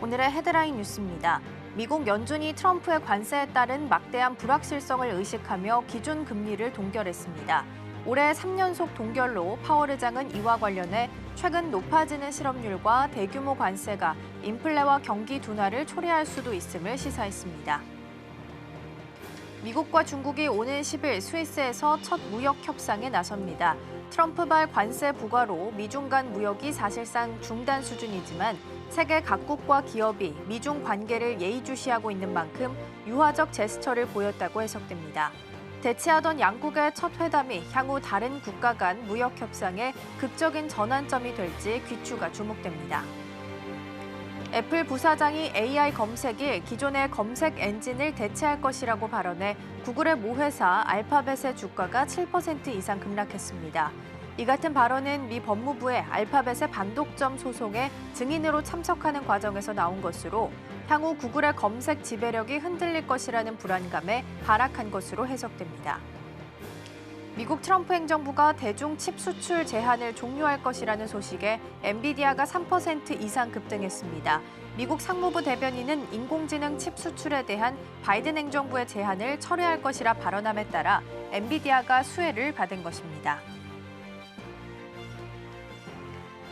오늘의 헤드라인 뉴스입니다. 미국 연준이 트럼프의 관세에 따른 막대한 불확실성을 의식하며 기준 금리를 동결했습니다. 올해 3연속 동결로 파월 의장은 이와 관련해 최근 높아지는 실업률과 대규모 관세가 인플레와 경기 둔화를 초래할 수도 있음을 시사했습니다. 미국과 중국이 오는 10일 스위스에서 첫 무역 협상에 나섭니다. 트럼프발 관세 부과로 미중 간 무역이 사실상 중단 수준이지만 세계 각국과 기업이 미중 관계를 예의주시하고 있는 만큼 유화적 제스처를 보였다고 해석됩니다. 대치하던 양국의 첫 회담이 향후 다른 국가 간 무역 협상에 극적인 전환점이 될지 귀추가 주목됩니다. 애플 부사장이 AI 검색이 기존의 검색 엔진을 대체할 것이라고 발언해 구글의 모회사 알파벳의 주가가 7% 이상 급락했습니다. 이 같은 발언은 미 법무부의 알파벳의 반독점 소송에 증인으로 참석하는 과정에서 나온 것으로 향후 구글의 검색 지배력이 흔들릴 것이라는 불안감에 하락한 것으로 해석됩니다. 미국 트럼프 행정부가 대중 칩 수출 제한을 종료할 것이라는 소식에 엔비디아가 3% 이상 급등했습니다. 미국 상무부 대변인은 인공지능 칩 수출에 대한 바이든 행정부의 제한을 철회할 것이라 발언함에 따라 엔비디아가 수혜를 받은 것입니다.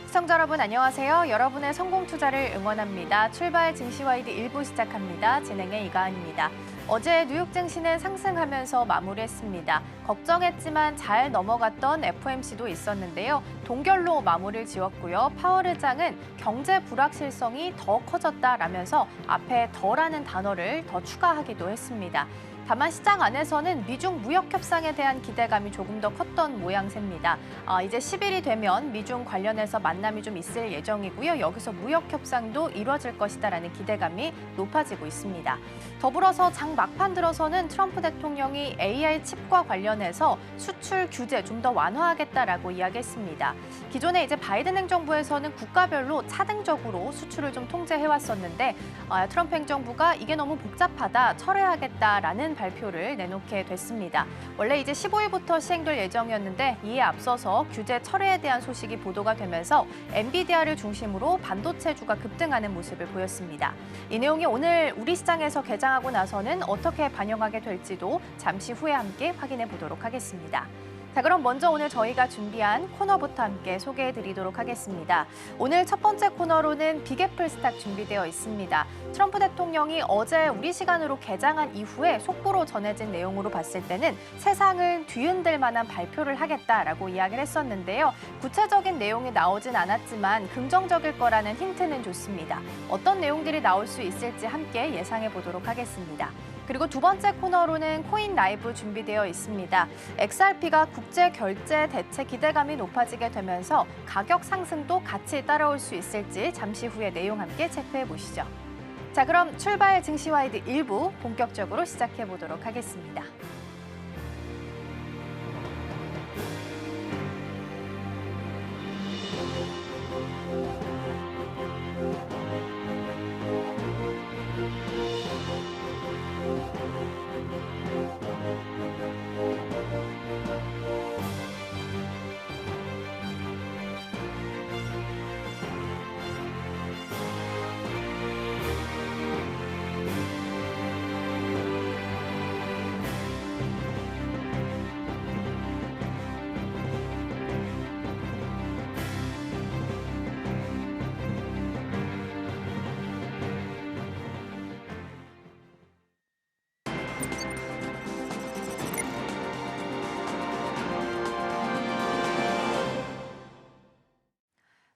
시청자 여러분 안녕하세요. 여러분의 성공 투자를 응원합니다. 출발 증시와이드 1부 시작합니다. 진행의 이가은입니다. 어제 뉴욕 증시는 상승하면서 마무리했습니다. 걱정했지만 잘 넘어갔던 FOMC도 있었는데요. 동결로 마무리를 지었고요. 파월 의장은 경제 불확실성이 더 커졌다라면서 앞에 더라는 단어를 더 추가하기도 했습니다. 다만 시장 안에서는 미중 무역 협상에 대한 기대감이 조금 더 컸던 모양새입니다. 이제 10일이 되면 미중 관련해서 만남이 좀 있을 예정이고요. 여기서 무역 협상도 이루어질 것이다라는 기대감이 높아지고 있습니다. 더불어서 장 막판 들어서는 트럼프 대통령이 AI 칩과 관련해서 수출 규제 좀 더 완화하겠다라고 이야기했습니다. 기존에 이제 바이든 행정부에서는 국가별로 차등적으로 수출을 좀 통제해왔었는데 트럼프 행정부가 이게 너무 복잡하다, 철회하겠다라는 발표를 내놓게 됐습니다. 원래 이제 15일부터 시행될 예정이었는데 이에 앞서서 규제 철회에 대한 소식이 보도가 되면서 엔비디아를 중심으로 반도체주가 급등하는 모습을 보였습니다. 이 내용이 오늘 우리 시장에서 개장하고 나서는 어떻게 반영하게 될지도 잠시 후에 함께 확인해 보도록 하겠습니다. 자, 그럼 먼저 오늘 저희가 준비한 코너부터 함께 소개해드리도록 하겠습니다. 오늘 첫 번째 코너로는 빅애플 스탁 준비되어 있습니다. 트럼프 대통령이 어제 우리 시간으로 개장한 이후에 속보로 전해진 내용으로 봤을 때는 세상을 뒤흔들 만한 발표를 하겠다라고 이야기를 했었는데요. 구체적인 내용이 나오진 않았지만 긍정적일 거라는 힌트는 좋습니다. 어떤 내용들이 나올 수 있을지 함께 예상해 보도록 하겠습니다. 그리고 두 번째 코너로는 코인 라이브 준비되어 있습니다. XRP가 국제 결제 대체 기대감이 높아지게 되면서 가격 상승도 같이 따라올 수 있을지 잠시 후에 내용 함께 체크해 보시죠. 자, 그럼 출발 증시와이드 1부 본격적으로 시작해 보도록 하겠습니다.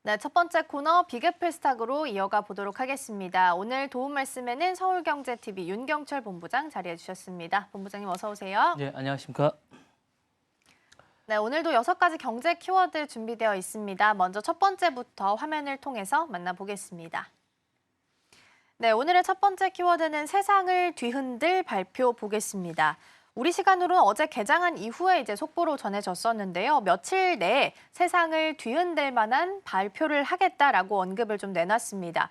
네, 첫 번째 코너 빅애플 스탁으로 이어가 보도록 하겠습니다. 오늘 도움 말씀에는 서울경제TV 윤경철 본부장 자리해 주셨습니다. 본부장님 어서 오세요. 네, 안녕하십니까. 네, 오늘도 6가지 경제 키워드 준비되어 있습니다. 먼저 첫 번째부터 화면을 통해서 만나보겠습니다. 네, 오늘의 첫 번째 키워드는 세상을 뒤흔들 발표 보겠습니다. 우리 시간으로는 어제 개장한 이후에 이제 속보로 전해졌었는데요. 며칠 내에 세상을 뒤흔들 만한 발표를 하겠다라고 언급을 좀 내놨습니다.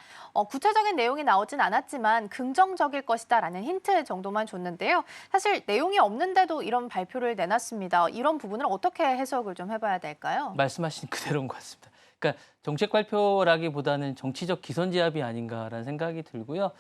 구체적인 내용이 나오진 않았지만 긍정적일 것이다라는 힌트 정도만 줬는데요. 사실 내용이 없는데도 이런 발표를 내놨습니다. 이런 부분을 어떻게 해석을 좀 해봐야 될까요? 말씀하신 그대로인 것 같습니다. 그러니까 정책 발표라기보다는 정치적 기선제압이 아닌가라는 생각이 들고요.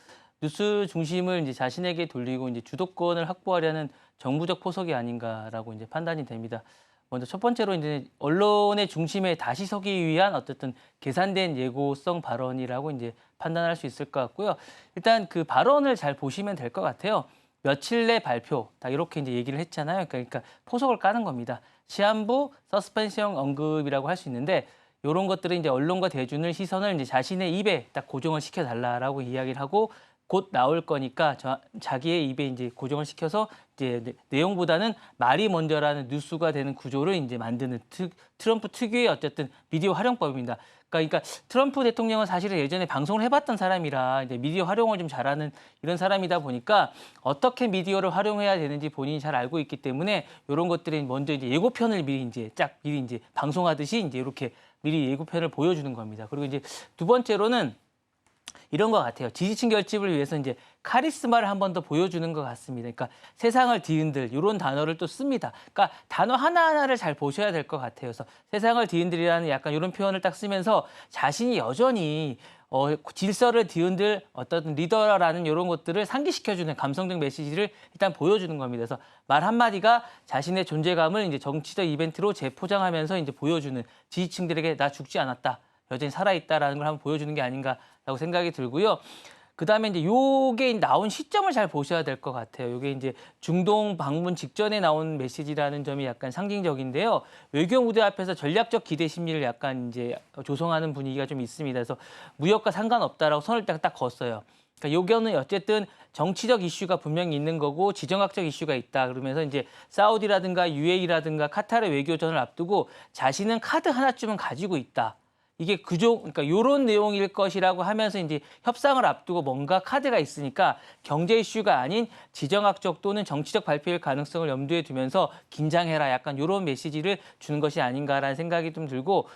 뉴스 중심을 이제 자신에게 돌리고 이제 주도권을 확보하려는 정부적 포석이 아닌가라고 이제 판단이 됩니다. 먼저 첫 번째로 이제 언론의 중심에 다시 서기 위한 어쨌든 계산된 예고성 발언이라고 이제 판단할 수 있을 것 같고요. 일단 그 발언을 잘 보시면 될 것 같아요. 며칠 내 발표, 다 이렇게 이제 얘기를 했잖아요. 그러니까 포석을 까는 겁니다. 시한부 서스펜션 언급이라고 할 수 있는데 이런 것들은 이제 언론과 대중의 시선을 이제 자신의 입에 딱 고정을 시켜달라라고 이야기를 하고 곧 나올 거니까 자기의 입에 이제 고정을 시켜서 이제 내용보다는 말이 먼저라는 뉴스가 되는 구조를 이제 만드는 트럼프 특유의 어쨌든 미디어 활용법입니다. 그러니까 트럼프 대통령은 사실은 예전에 방송을 해봤던 사람이라 이제 미디어 활용을 좀 잘하는 이런 사람이다 보니까 어떻게 미디어를 활용해야 되는지 본인이 잘 알고 있기 때문에 이런 것들이 먼저 이제 예고편을 미리 이제 방송하듯이 이제 이렇게 미리 예고편을 보여주는 겁니다. 그리고 이제 두 번째로는 이런 것 같아요. 지지층 결집을 위해서 이제 카리스마를 한 번 더 보여주는 것 같습니다. 그러니까 세상을 뒤흔들 이런 단어를 또 씁니다. 그러니까 단어 하나하나를 잘 보셔야 될 것 같아요. 그래서 세상을 뒤흔들이라는 약간 이런 표현을 딱 쓰면서 자신이 여전히 질서를 뒤흔들 어떤 리더라는 이런 것들을 상기시켜주는 감성적 메시지를 일단 보여주는 겁니다. 그래서 말 한마디가 자신의 존재감을 이제 정치적 이벤트로 재포장하면서 이제 보여주는 지지층들에게 나 죽지 않았다. 여전히 살아있다라는 걸 한번 보여주는 게 아닌가라고 생각이 들고요. 그다음에 이제 요게 나온 시점을 잘 보셔야 될 것 같아요. 요게 이제 중동 방문 직전에 나온 메시지라는 점이 약간 상징적인데요. 외교 무대 앞에서 전략적 기대 심리를 약간 이제 조성하는 분위기가 좀 있습니다. 그래서 무역과 상관없다라고 선을 딱 걷어요. 그러니까 요거는 어쨌든 정치적 이슈가 분명히 있는 거고 지정학적 이슈가 있다. 그러면서 이제 사우디라든가 UAE라든가 카타르 외교전을 앞두고 자신은 카드 하나쯤은 가지고 있다. 이게 그러니까 이런 내용일 것이라고 하면서 이제 협상을 앞두고 뭔가 카드가 있으니까 경제 이슈가 아닌 지정학적 또는 정치적 발표일 가능성을 염두에 두면서 긴장해라. 약간 이런 메시지를 주는 것이 아닌가라는 생각이 좀 들고,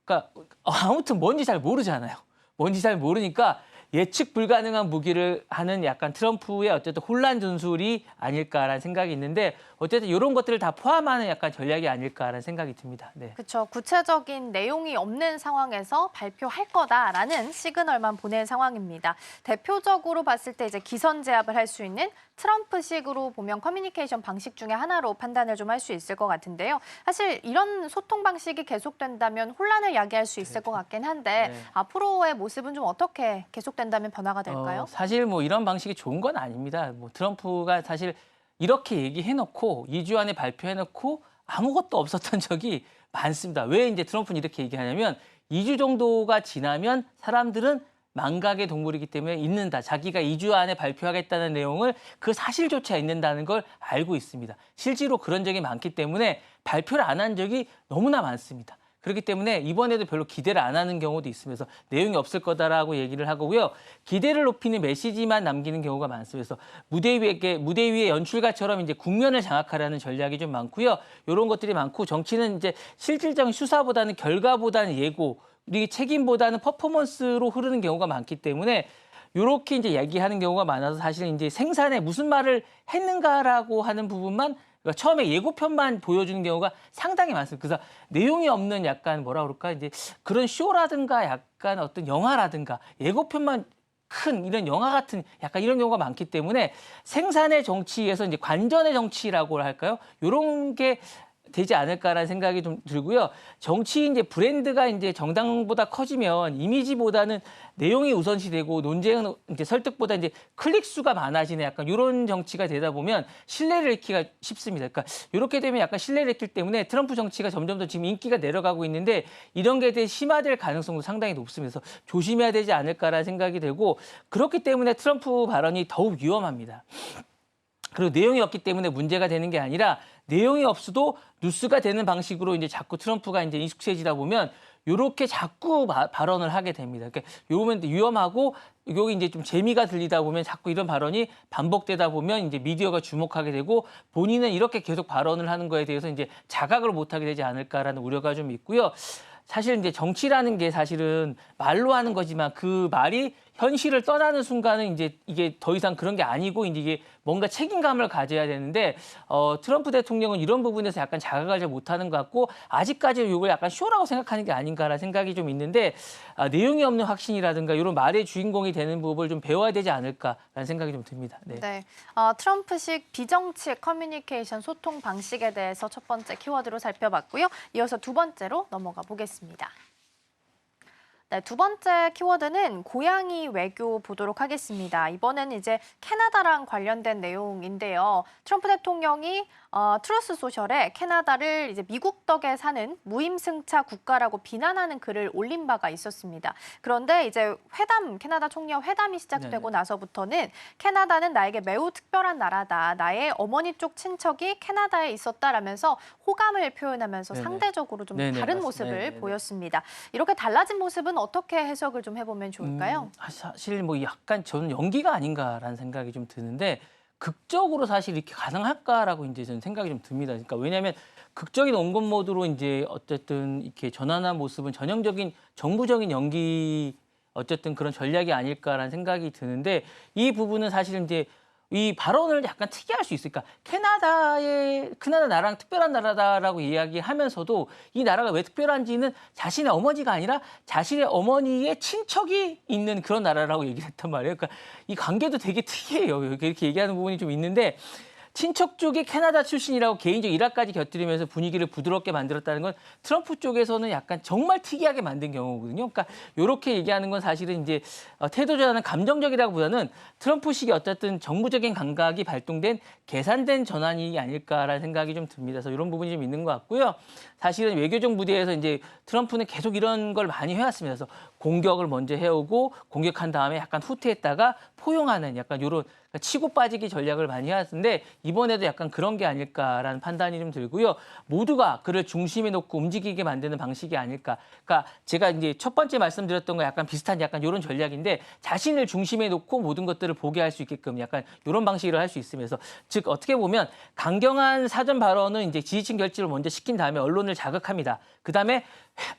그러니까 아무튼 뭔지 잘 모르잖아요. 뭔지 잘 모르니까 예측 불가능한 무기를 하는 약간 트럼프의 어쨌든 혼란 전술이 아닐까라는 생각이 있는데 어쨌든 이런 것들을 다 포함하는 약간 전략이 아닐까라는 생각이 듭니다. 네. 그렇죠. 구체적인 내용이 없는 상황에서 발표할 거다라는 시그널만 보낸 상황입니다. 대표적으로 봤을 때 이제 기선 제압을 할 수 있는 트럼프식으로 보면 커뮤니케이션 방식 중에 하나로 판단을 좀 할 수 있을 것 같은데요. 사실 이런 소통 방식이 계속된다면 혼란을 야기할 수 있을 것 같긴 한데 네. 앞으로의 모습은 좀 어떻게 계속된다면 변화가 될까요? 사실 뭐 이런 방식이 좋은 건 아닙니다. 뭐 트럼프가 사실 이렇게 얘기해놓고 2주 안에 발표해놓고 아무것도 없었던 적이 많습니다. 왜 이제 트럼프는 이렇게 얘기하냐면 2주 정도가 지나면 사람들은 망각의 동물이기 때문에 잊는다. 자기가 2주 안에 발표하겠다는 내용을 그 사실조차 잊는다는 걸 알고 있습니다. 실제로 그런 적이 많기 때문에 발표를 안 한 적이 너무나 많습니다. 그렇기 때문에 이번에도 별로 기대를 안 하는 경우도 있으면서 내용이 없을 거다라고 얘기를 하고요. 기대를 높이는 메시지만 남기는 경우가 많습니다. 그래서 무대 위의 연출가처럼 이제 국면을 장악하려는 전략이 좀 많고요. 이런 것들이 많고 정치는 이제 실질적인 수사보다는 결과보다는 예고, 우리 책임보다는 퍼포먼스로 흐르는 경우가 많기 때문에 이렇게 이제 얘기하는 경우가 많아서 사실은 이제 생산에 무슨 말을 했는가라고 하는 부분만 그러니까 처음에 예고편만 보여주는 경우가 상당히 많습니다. 그래서 내용이 없는 약간 뭐라 그럴까 이제 그런 쇼라든가 약간 어떤 영화라든가 예고편만 큰 이런 영화 같은 약간 이런 경우가 많기 때문에 생산의 정치에서 이제 관전의 정치라고 할까요? 이런 게 되지 않을까라는 생각이 좀 들고요. 정치 이제 브랜드가 이제 정당보다 커지면 이미지보다는 내용이 우선시되고 논쟁은 이제 설득보다 이제 클릭 수가 많아지는 약간 이런 정치가 되다 보면 신뢰를 잃기가 쉽습니다. 그러니까 이렇게 되면 약간 신뢰를 잃기 때문에 트럼프 정치가 점점 더 지금 인기가 내려가고 있는데 이런 게 되게 심화될 가능성도 상당히 높습니다. 그래서 조심해야 되지 않을까라는 생각이 들고 그렇기 때문에 트럼프 발언이 더욱 위험합니다. 그리고 내용이 없기 때문에 문제가 되는 게 아니라 내용이 없어도 뉴스가 되는 방식으로 이제 자꾸 트럼프가 이제 익숙해지다 보면 이렇게 자꾸 발언을 하게 됩니다. 그러니까 요러면 위험하고 여기 이제 좀 재미가 들리다 보면 자꾸 이런 발언이 반복되다 보면 이제 미디어가 주목하게 되고 본인은 이렇게 계속 발언을 하는 거에 대해서 이제 자각을 못하게 되지 않을까라는 우려가 좀 있고요. 사실 이제 정치라는 게 사실은 말로 하는 거지만 그 말이 현실을 떠나는 순간은 이제 이게 더 이상 그런 게 아니고 이제 이게 뭔가 책임감을 가져야 되는데 트럼프 대통령은 이런 부분에서 약간 자각을 잘 못하는 것 같고 아직까지 이걸 약간 쇼라고 생각하는 게 아닌가라는 생각이 좀 있는데 내용이 없는 확신이라든가 이런 말의 주인공이 되는 부분을 좀 배워야 되지 않을까라는 생각이 좀 듭니다. 네. 네, 트럼프식 비정치 커뮤니케이션 소통 방식에 대해서 첫 번째 키워드로 살펴봤고요. 이어서 두 번째로 넘어가 보겠습니다. 네, 두 번째 키워드는 고양이 외교 보도록 하겠습니다. 이번에는 이제 캐나다랑 관련된 내용인데요. 트럼프 대통령이 트루스 소셜에 캐나다를 이제 미국 덕에 사는 무임승차 국가라고 비난하는 글을 올린 바가 있었습니다. 그런데 이제 캐나다 총리와 회담이 시작되고 나서부터는 캐나다는 나에게 매우 특별한 나라다. 나의 어머니 쪽 친척이 캐나다에 있었다라면서 호감을 표현하면서 상대적으로 좀 다른 모습을 보였습니다. 이렇게 달라진 모습은 어떻게 해석을 좀 해보면 좋을까요? 사실 뭐 약간 저는 연기가 아닌가라는 생각이 좀 드는데 극적으로 사실 이렇게 가능할까라고 이제 저는 생각이 좀 듭니다. 그러니까 왜냐하면 극적인 원건 모드로 이제 어쨌든 이렇게 전환한 모습은 전형적인 정부적인 연기 어쨌든 그런 전략이 아닐까라는 생각이 드는데 이 부분은 사실 이제 이 발언을 약간 특이할 수 있으니까 캐나다 나라랑 특별한 나라다라고 이야기하면서도 이 나라가 왜 특별한지는 자신의 어머니가 아니라 자신의 어머니의 친척이 있는 그런 나라라고 얘기를 했단 말이에요. 그러니까 이 관계도 되게 특이해요. 이렇게 얘기하는 부분이 좀 있는데 친척 쪽이 캐나다 출신이라고 개인적 일화까지 곁들이면서 분위기를 부드럽게 만들었다는 건 트럼프 쪽에서는 약간 정말 특이하게 만든 경우거든요. 그러니까 이렇게 얘기하는 건 사실은 이제 태도 전환은 감정적이라기보다는 트럼프식의 어쨌든 정부적인 감각이 발동된 계산된 전환이 아닐까라는 생각이 좀 듭니다. 그래서 이런 부분이 좀 있는 것 같고요. 사실은 외교적 무대에서 이제 트럼프는 계속 이런 걸 많이 해왔습니다. 그래서 공격을 먼저 해오고 공격한 다음에 약간 후퇴했다가 포용하는 약간 이런 치고 빠지기 전략을 많이 해왔는데 이번에도 약간 그런 게 아닐까라는 판단이 좀 들고요. 모두가 그를 중심에 놓고 움직이게 만드는 방식이 아닐까. 그러니까 제가 이제 첫 번째 말씀드렸던 거 약간 비슷한 약간 이런 전략인데 자신을 중심에 놓고 모든 것들을 보게 할 수 있게끔 약간 이런 방식으로 할 수 있으면서 즉 어떻게 보면 강경한 사전 발언은 이제 지지층 결집을 먼저 시킨 다음에 언론을 자극합니다. 그다음에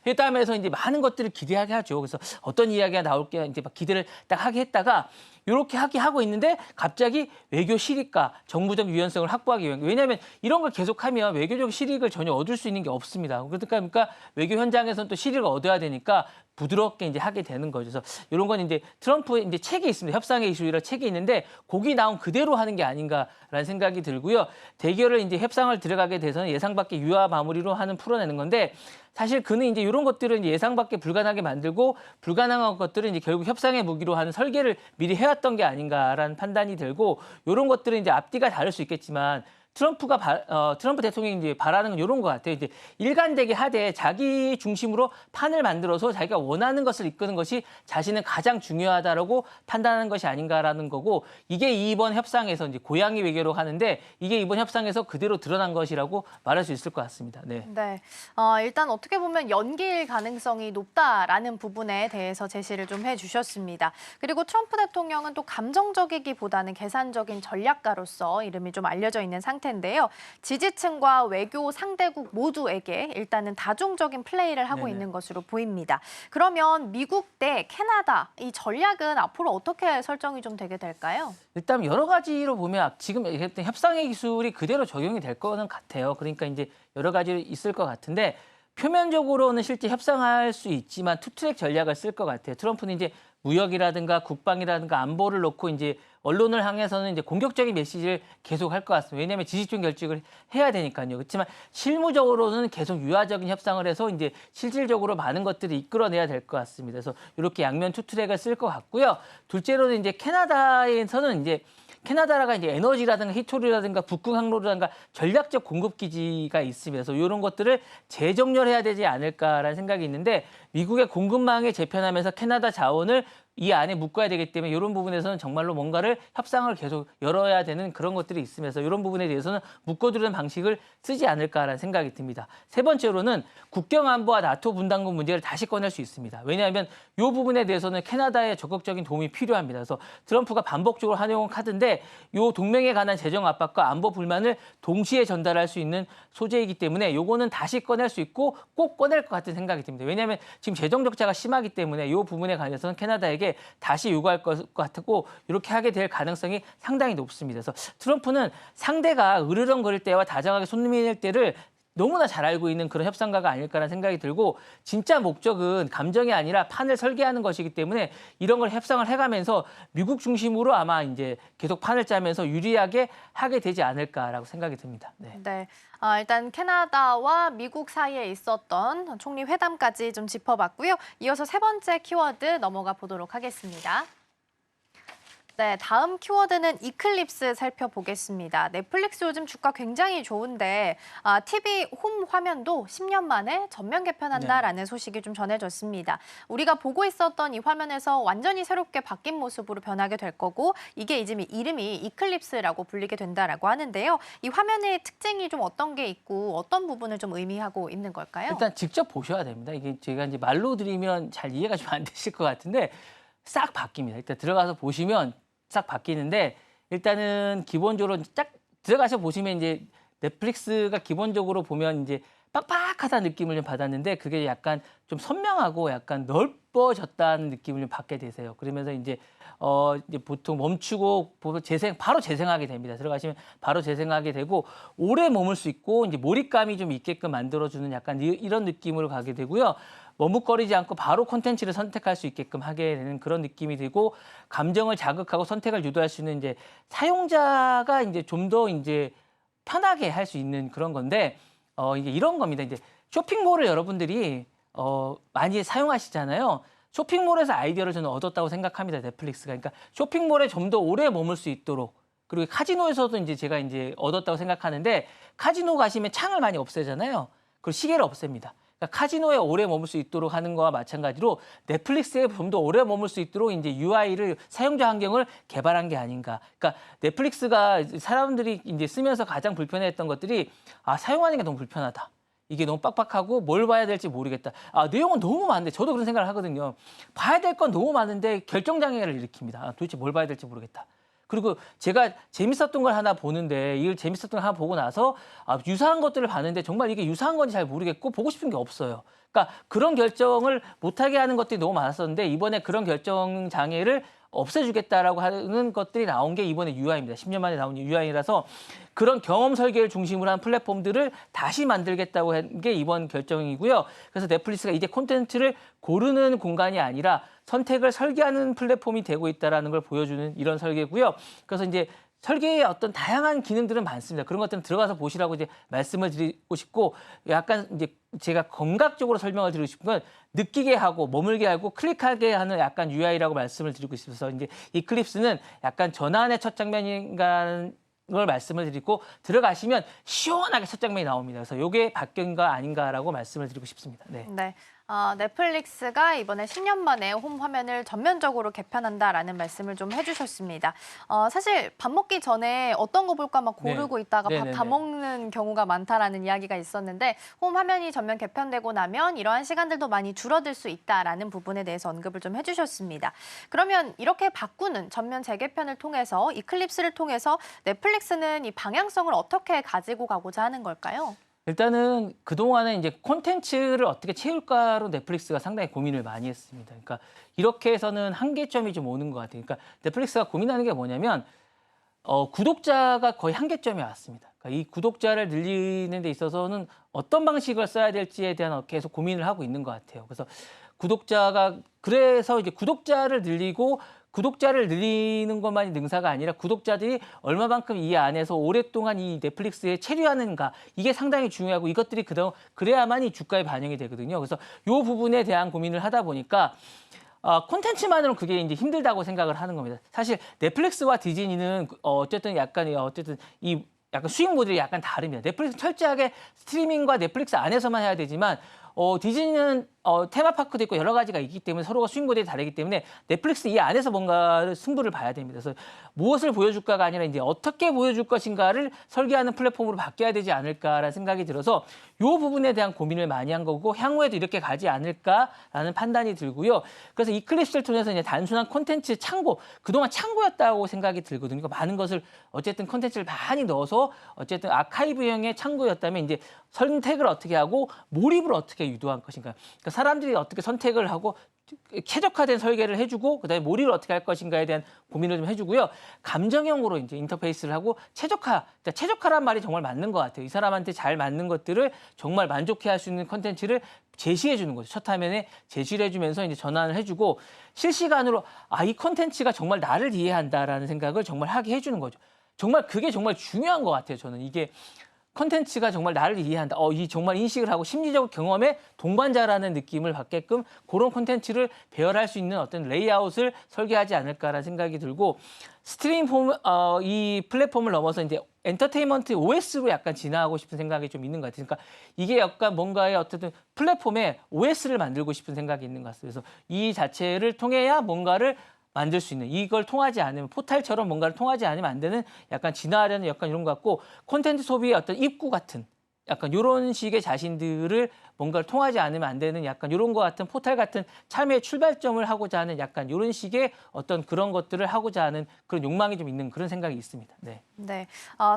회담에서 이제 많은 것들을 기대하게 하죠. 그래서 어떤 이야기가 나올게 이제 막 기대를 딱 하게 했다가 이렇게 하고 있는데 갑자기 외교 실익과 정부적 유연성을 확보하기 위한 왜냐하면 이런 걸 계속하면 외교적 실익을 전혀 얻을 수 있는 게 없습니다. 그러니까 외교 현장에서는 또 실익을 얻어야 되니까 부드럽게 이제 하게 되는 거죠. 그래서 이런 건 이제 트럼프의 이제 책이 있습니다. 협상의 이슈라 책이 있는데 거기 나온 그대로 하는 게 아닌가라는 생각이 들고요. 대결을 이제 협상을 들어가게 돼서는 예상 밖의 유화 마무리로 풀어내는 건데 사실 그는 이제 이런 것들을 이제 예상 밖에 불가능하게 만들고 불가능한 것들은 이제 결국 협상의 무기로 하는 설계를 미리 해왔던 게 아닌가라는 판단이 들고 이런 것들은 이제 앞뒤가 다를 수 있겠지만 트럼프 대통령이 이제 바라는 건 이런 것 같아요. 이제 일관되게 하되 자기 중심으로 판을 만들어서 자기가 원하는 것을 이끄는 것이 자신은 가장 중요하다라고 판단하는 것이 아닌가라는 거고 이게 이번 협상에서 이제 고양이 외교로 하는데 이게 이번 협상에서 그대로 드러난 것이라고 말할 수 있을 것 같습니다. 네. 일단 어떻게 보면 연기일 가능성이 높다라는 부분에 대해서 제시를 좀 해주셨습니다. 그리고 트럼프 대통령은 또 감정적이기보다는 계산적인 전략가로서 이름이 좀 알려져 있는 상태인데요. 지지층과 외교 상대국 모두에게 일단은 다중적인 플레이를 하고 있는 것으로 보입니다. 그러면 미국 대 캐나다 이 전략은 앞으로 어떻게 설정이 좀 되게 될까요? 일단 여러 가지로 보면 지금 얘기했던 협상의 기술이 그대로 적용이 될 거는 같아요. 그러니까 이제 여러 가지 있을 것 같은데 표면적으로는 실제 협상할 수 있지만 투트랙 전략을 쓸 것 같아요. 트럼프는 이제 무역이라든가 국방이라든가 안보를 놓고 이제 언론을 향해서는 이제 공격적인 메시지를 계속 할 것 같습니다. 왜냐하면 지지층 결집을 해야 되니까요. 그렇지만 실무적으로는 계속 유화적인 협상을 해서 이제 실질적으로 많은 것들을 이끌어내야 될 것 같습니다. 그래서 이렇게 양면 투트랙을 쓸 것 같고요. 둘째로는 이제 캐나다에서는 이제 캐나다가 이제 에너지라든가 히토리라든가 북극 항로라든가 전략적 공급 기지가 있습니다. 그래서 이런 것들을 재정렬해야 되지 않을까라는 생각이 있는데 미국의 공급망에 재편하면서 캐나다 자원을 이 안에 묶어야 되기 때문에 이런 부분에서는 정말로 뭔가를 협상을 계속 열어야 되는 그런 것들이 있으면서 이런 부분에 대해서는 묶어두는 방식을 쓰지 않을까라는 생각이 듭니다. 세 번째로는 국경 안보와 나토 분담금 문제를 다시 꺼낼 수 있습니다. 왜냐하면 이 부분에 대해서는 캐나다의 적극적인 도움이 필요합니다. 그래서 트럼프가 반복적으로 활용한 카드인데 이 동맹에 관한 재정 압박과 안보 불만을 동시에 전달할 수 있는 소재이기 때문에 요거는 다시 꺼낼 수 있고 꼭 꺼낼 것 같은 생각이 듭니다. 왜냐하면 지금 재정 적자가 심하기 때문에 이 부분에 관해서는 캐나다에게 다시 요구할 것 같고 이렇게 하게 될 가능성이 상당히 높습니다. 그래서 트럼프는 상대가 으르렁거릴 때와 다정하게 손 내밀 때를 너무나 잘 알고 있는 그런 협상가가 아닐까라는 생각이 들고 진짜 목적은 감정이 아니라 판을 설계하는 것이기 때문에 이런 걸 협상을 해가면서 미국 중심으로 아마 이제 계속 판을 짜면서 유리하게 하게 되지 않을까라고 생각이 듭니다. 네. 네. 일단 캐나다와 미국 사이에 있었던 총리 회담까지 좀 짚어봤고요. 이어서 세 번째 키워드 넘어가 보도록 하겠습니다. 네, 다음 키워드는 이클립스 살펴보겠습니다. 넷플릭스 요즘 주가 굉장히 좋은데 TV 홈 화면도 10년 만에 전면 개편한다라는 소식이 좀 전해졌습니다. 우리가 보고 있었던 이 화면에서 완전히 새롭게 바뀐 모습으로 변하게 될 거고 이게 이제 이름이 이클립스라고 불리게 된다라고 하는데요. 이 화면의 특징이 좀 어떤 게 있고 어떤 부분을 좀 의미하고 있는 걸까요? 일단 직접 보셔야 됩니다. 이게 제가 이제 말로 드리면 잘 이해가 좀 안 되실 것 같은데 싹 바뀝니다. 일단 들어가서 보시면 싹 바뀌는데 일단은 기본적으로 딱 들어가서 보시면 이제 넷플릭스가 기본적으로 보면 이제 빡빡하다는 느낌을 좀 받았는데 그게 약간 좀 선명하고 약간 넓어졌다는 느낌을 좀 받게 되세요. 그러면서 이제 이제 보통 멈추고 바로 재생하게 됩니다. 들어가시면 바로 재생하게 되고 오래 머물 수 있고 이제 몰입감이 좀 있게끔 만들어주는 약간 이런 느낌으로 가게 되고요. 머뭇거리지 않고 바로 콘텐츠를 선택할 수 있게끔 하게 되는 그런 느낌이 들고 감정을 자극하고 선택을 유도할 수 있는 이제 사용자가 이제 좀 더 이제 편하게 할 수 있는 그런 건데 이게 이런 겁니다. 이제 쇼핑몰을 여러분들이 많이 사용하시잖아요. 쇼핑몰에서 아이디어를 저는 얻었다고 생각합니다. 넷플릭스가. 그러니까 쇼핑몰에 좀 더 오래 머물 수 있도록 그리고 카지노에서도 이제 제가 이제 얻었다고 생각하는데 카지노 가시면 창을 많이 없애잖아요. 그리고 시계를 없앱니다. 그러니까 카지노에 오래 머물 수 있도록 하는 거와 마찬가지로 넷플릭스에 좀 더 오래 머물 수 있도록 이제 UI를 사용자 환경을 개발한 게 아닌가. 그러니까 넷플릭스가 사람들이 이제 쓰면서 가장 불편해했던 것들이 사용하는 게 너무 불편하다. 이게 너무 빡빡하고 뭘 봐야 될지 모르겠다. 내용은 너무 많은데 저도 그런 생각을 하거든요. 봐야 될 건 너무 많은데 결정장애를 일으킵니다. 도대체 뭘 봐야 될지 모르겠다. 그리고 제가 재밌었던 걸 하나 보는데 이걸 재밌었던 걸 하나 보고 나서 유사한 것들을 봤는데 정말 이게 유사한 건지 잘 모르겠고 보고 싶은 게 없어요. 그러니까 그런 결정을 못하게 하는 것들이 너무 많았었는데 이번에 그런 결정 장애를 없애주겠다라고 하는 것들이 나온 게 이번에 UI입니다. 10년 만에 나온 UI라서 그런 경험 설계를 중심으로 한 플랫폼들을 다시 만들겠다고 한 게 이번 결정이고요. 그래서 넷플릭스가 이제 콘텐츠를 고르는 공간이 아니라 선택을 설계하는 플랫폼이 되고 있다는 걸 보여주는 이런 설계고요. 그래서 이제 설계의 어떤 다양한 기능들은 많습니다. 그런 것들은 들어가서 보시라고 이제 말씀을 드리고 싶고 약간 이제 제가 감각적으로 설명을 드리고 싶은 건 느끼게 하고 머물게 하고 클릭하게 하는 약간 UI라고 말씀을 드리고 싶어서 이제 이클립스는 약간 전환의 첫 장면인가 걸 말씀을 드리고 들어가시면 시원하게 첫 장면이 나옵니다. 그래서 이게 바뀐 거 아닌가라고 말씀을 드리고 싶습니다. 네. 네. 넷플릭스가 이번에 10년 만에 홈 화면을 전면적으로 개편한다라는 말씀을 좀 해주셨습니다. 사실 밥 먹기 전에 어떤 거 볼까 막 고르고 있다가 밥 다 먹는 경우가 많다라는 이야기가 있었는데 홈 화면이 전면 개편되고 나면 이러한 시간들도 많이 줄어들 수 있다라는 부분에 대해서 언급을 좀 해주셨습니다. 그러면 이렇게 바꾸는 전면 재개편을 통해서 이클립스를 통해서 넷플릭스는 이 방향성을 어떻게 가지고 가고자 하는 걸까요? 일단은 그동안에 이제 콘텐츠를 어떻게 채울까로 넷플릭스가 상당히 고민을 많이 했습니다. 그러니까 이렇게 해서는 한계점이 좀 오는 것 같아요. 그러니까 넷플릭스가 고민하는 게 뭐냐면 구독자가 거의 한계점이 왔습니다. 그러니까 이 구독자를 늘리는 데 있어서는 어떤 방식을 써야 될지에 대한 계속 고민을 하고 있는 것 같아요. 그래서 이제 구독자를 늘리고 구독자를 늘리는 것만이 능사가 아니라 구독자들이 얼마만큼 이 안에서 오랫동안 이 넷플릭스에 체류하는가 이게 상당히 중요하고 이것들이 그래야만이 주가에 반영이 되거든요. 그래서 이 부분에 대한 고민을 하다 보니까 콘텐츠만으로는 그게 이제 힘들다고 생각을 하는 겁니다. 사실 넷플릭스와 디즈니는 어쨌든 이 약간 수익 모델이 약간 다릅니다. 넷플릭스 철저하게 스트리밍과 넷플릭스 안에서만 해야 되지만 디즈니는 테마파크도 있고 여러 가지가 있기 때문에 서로가 수익 모델이 다르기 때문에 넷플릭스 이 안에서 뭔가 승부를 봐야 됩니다. 그래서 무엇을 보여줄까가 아니라 이제 어떻게 보여줄 것인가를 설계하는 플랫폼으로 바뀌어야 되지 않을까라는 생각이 들어서 이 부분에 대한 고민을 많이 한 거고 향후에도 이렇게 가지 않을까라는 판단이 들고요. 그래서 이클립스를 통해서 이제 단순한 콘텐츠 창고, 그동안 창고였다고 생각이 들거든요. 그러니까 많은 것을 어쨌든 콘텐츠를 많이 넣어서 어쨌든 아카이브형의 창고였다면 이제 선택을 어떻게 하고 몰입을 어떻게 유도할 것인가. 그러니까 사람들이 어떻게 선택을 하고 최적화된 설계를 해주고 그다음에 몰입을 어떻게 할 것인가에 대한 고민을 좀 해주고요. 감정형으로 이제 인터페이스를 하고 그러니까 최적화란 말이 정말 맞는 것 같아요. 이 사람한테 잘 맞는 것들을 정말 만족해할 수 있는 컨텐츠를 제시해 주는 거죠. 첫 화면에 제시를 해주면서 이제 전환을 해주고 실시간으로 이 컨텐츠가 정말 나를 이해한다라는 생각을 정말 하게 해주는 거죠. 정말 그게 정말 중요한 것 같아요. 저는 이게 콘텐츠가 정말 나를 이해한다. 이 정말 인식을 하고 심리적 경험의 동반자라는 느낌을 받게끔 그런 콘텐츠를 배열할 수 있는 어떤 레이아웃을 설계하지 않을까라는 생각이 들고 이 플랫폼을 넘어서 이제 엔터테인먼트 OS로 약간 진화하고 싶은 생각이 좀 있는 것 같아요. 그러니까 이게 약간 뭔가의 어쨌든 플랫폼에 OS를 만들고 싶은 생각이 있는 것 같아요. 그래서 이 자체를 통해야 뭔가를 만들 수 있는 이걸 통하지 않으면 포탈처럼 뭔가를 통하지 않으면 안 되는 약간 진화하려는 약간 이런 것 같고 콘텐츠 소비의 어떤 입구 같은 약간 이런 식의 자신들을 뭔가를 통하지 않으면 안 되는 약간 이런 것 같은 포탈 같은 참여의 출발점을 하고자 하는 약간 이런 식의 어떤 그런 것들을 하고자 하는 그런 욕망이 좀 있는 그런 생각이 있습니다. 네. 네,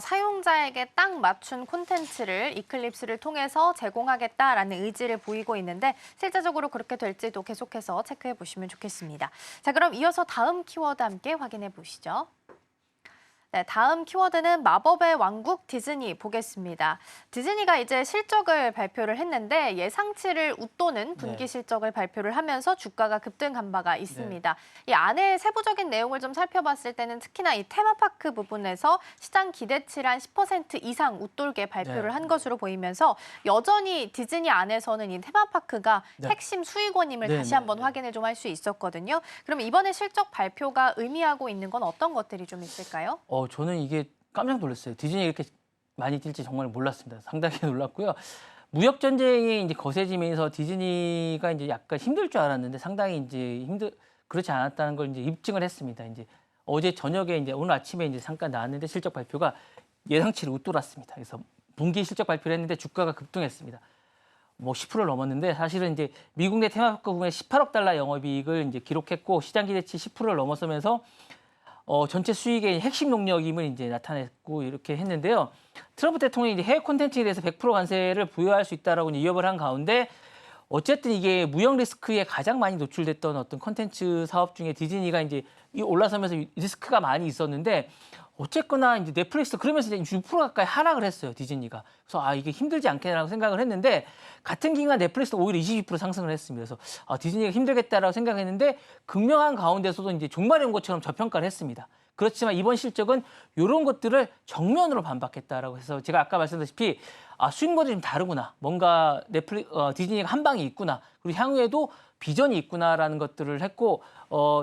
사용자에게 딱 맞춘 콘텐츠를 이클립스를 통해서 제공하겠다라는 의지를 보이고 있는데 실제적으로 그렇게 될지도 계속해서 체크해 보시면 좋겠습니다. 자, 그럼 이어서 다음 키워드 함께 확인해 보시죠. 네, 다음 키워드는 마법의 왕국 디즈니 보겠습니다. 디즈니가 이제 실적을 발표를 했는데 예상치를 웃도는 분기 실적을 발표를 하면서 주가가 급등한 바가 있습니다. 이 안에 세부적인 내용을 좀 살펴봤을 때는 특히나 이 테마파크 부분에서 시장 기대치를 한 10% 이상 웃돌게 발표를 한 것으로 보이면서 여전히 디즈니 안에서는 이 테마파크가 핵심 수익원임을 다시 한번 확인을 좀 할 수 있었거든요. 그럼 이번에 실적 발표가 의미하고 있는 건 어떤 것들이 좀 있을까요? 저는 이게 깜짝 놀랐어요. 디즈니 이렇게 많이 뛸지 정말 몰랐습니다. 상당히 놀랐고요. 무역 전쟁이 이제 거세지면서 디즈니가 이제 약간 힘들 줄 알았는데 상당히 이제 그렇지 않았다는 걸 이제 입증을 했습니다. 이제 어제 저녁에 이제 오늘 아침에 이제 잠깐 나왔는데 실적 발표가 예상치를 웃돌았습니다. 그래서 분기 실적 발표를 했는데 주가가 급등했습니다. 뭐 10%를 넘었는데 사실은 이제 미국 내 테마파크 부분에 18억 달러 영업이익을 이제 기록했고 시장 기대치 10%를 넘어서면서 전체 수익의 핵심 동력임을 이제 나타냈고 이렇게 했는데요. 트럼프 대통령이 이제 해외 콘텐츠에 대해서 100% 관세를 부여할 수 있다라고 위협을 한 가운데 어쨌든 이게 무역 리스크에 가장 많이 노출됐던 어떤 콘텐츠 사업 중에 디즈니가 이제 올라서면서 리스크가 많이 있었는데 어쨌거나 이제 넷플릭스 그러면서 이제 6% 가까이 하락을 했어요, 디즈니가. 그래서 이게 힘들지 않겠나라고 생각을 했는데 같은 기간 넷플릭스 오히려 22% 상승을 했습니다. 그래서 디즈니가 힘들겠다라고 생각했는데 극명한 가운데서도 이제 종말의 온 것처럼 저평가를 했습니다. 그렇지만 이번 실적은 이런 것들을 정면으로 반박했다라고 해서 제가 아까 말씀드렸다시피 수익 모델이 좀 다르구나. 뭔가 디즈니가 한 방이 있구나. 그리고 향후에도 비전이 있구나라는 것들을 했고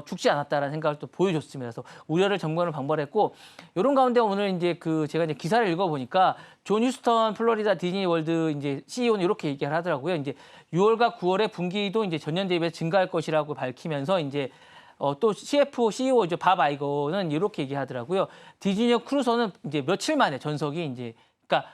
죽지 않았다라는 생각을 또 보여줬습니다. 그래서 우려를 점검을 방벌했고 이런 가운데 오늘 이제 제가 이제 기사를 읽어보니까 존 휴스턴 플로리다 디즈니 월드 이제 CEO는 이렇게 얘기를 하더라고요. 이제 6월과 9월에 분기도 이제 전년 대비해서 증가할 것이라고 밝히면서 이제 또 CFO, CEO죠 밥 아이거는 이렇게 얘기하더라고요. 디즈니 크루소는 이제 며칠 만에 그러니까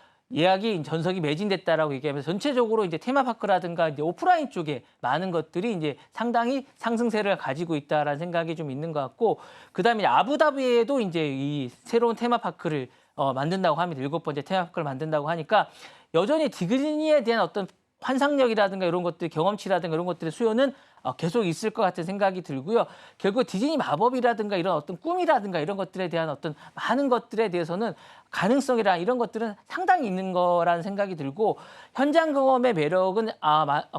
전석이 매진됐다라고 얘기하면서 전체적으로 이제 테마파크라든가 이제 오프라인 쪽에 많은 것들이 이제 상당히 상승세를 가지고 있다라는 생각이 좀 있는 것 같고, 그다음에 아부다비에도 이제 이 새로운 테마파크를 만든다고 합니다. 7번째 테마파크를 만든다고 하니까 여전히 디즈니에 대한 어떤 환상력이라든가 이런 것들, 경험치라든가 이런 것들의 수요는 계속 있을 것 같은 생각이 들고요. 결국 디즈니 마법이라든가 이런 어떤 꿈이라든가 이런 것들에 대한 어떤 많은 것들에 대해서는 가능성이라 이런 것들은 상당히 있는 거라는 생각이 들고 현장 경험의 매력은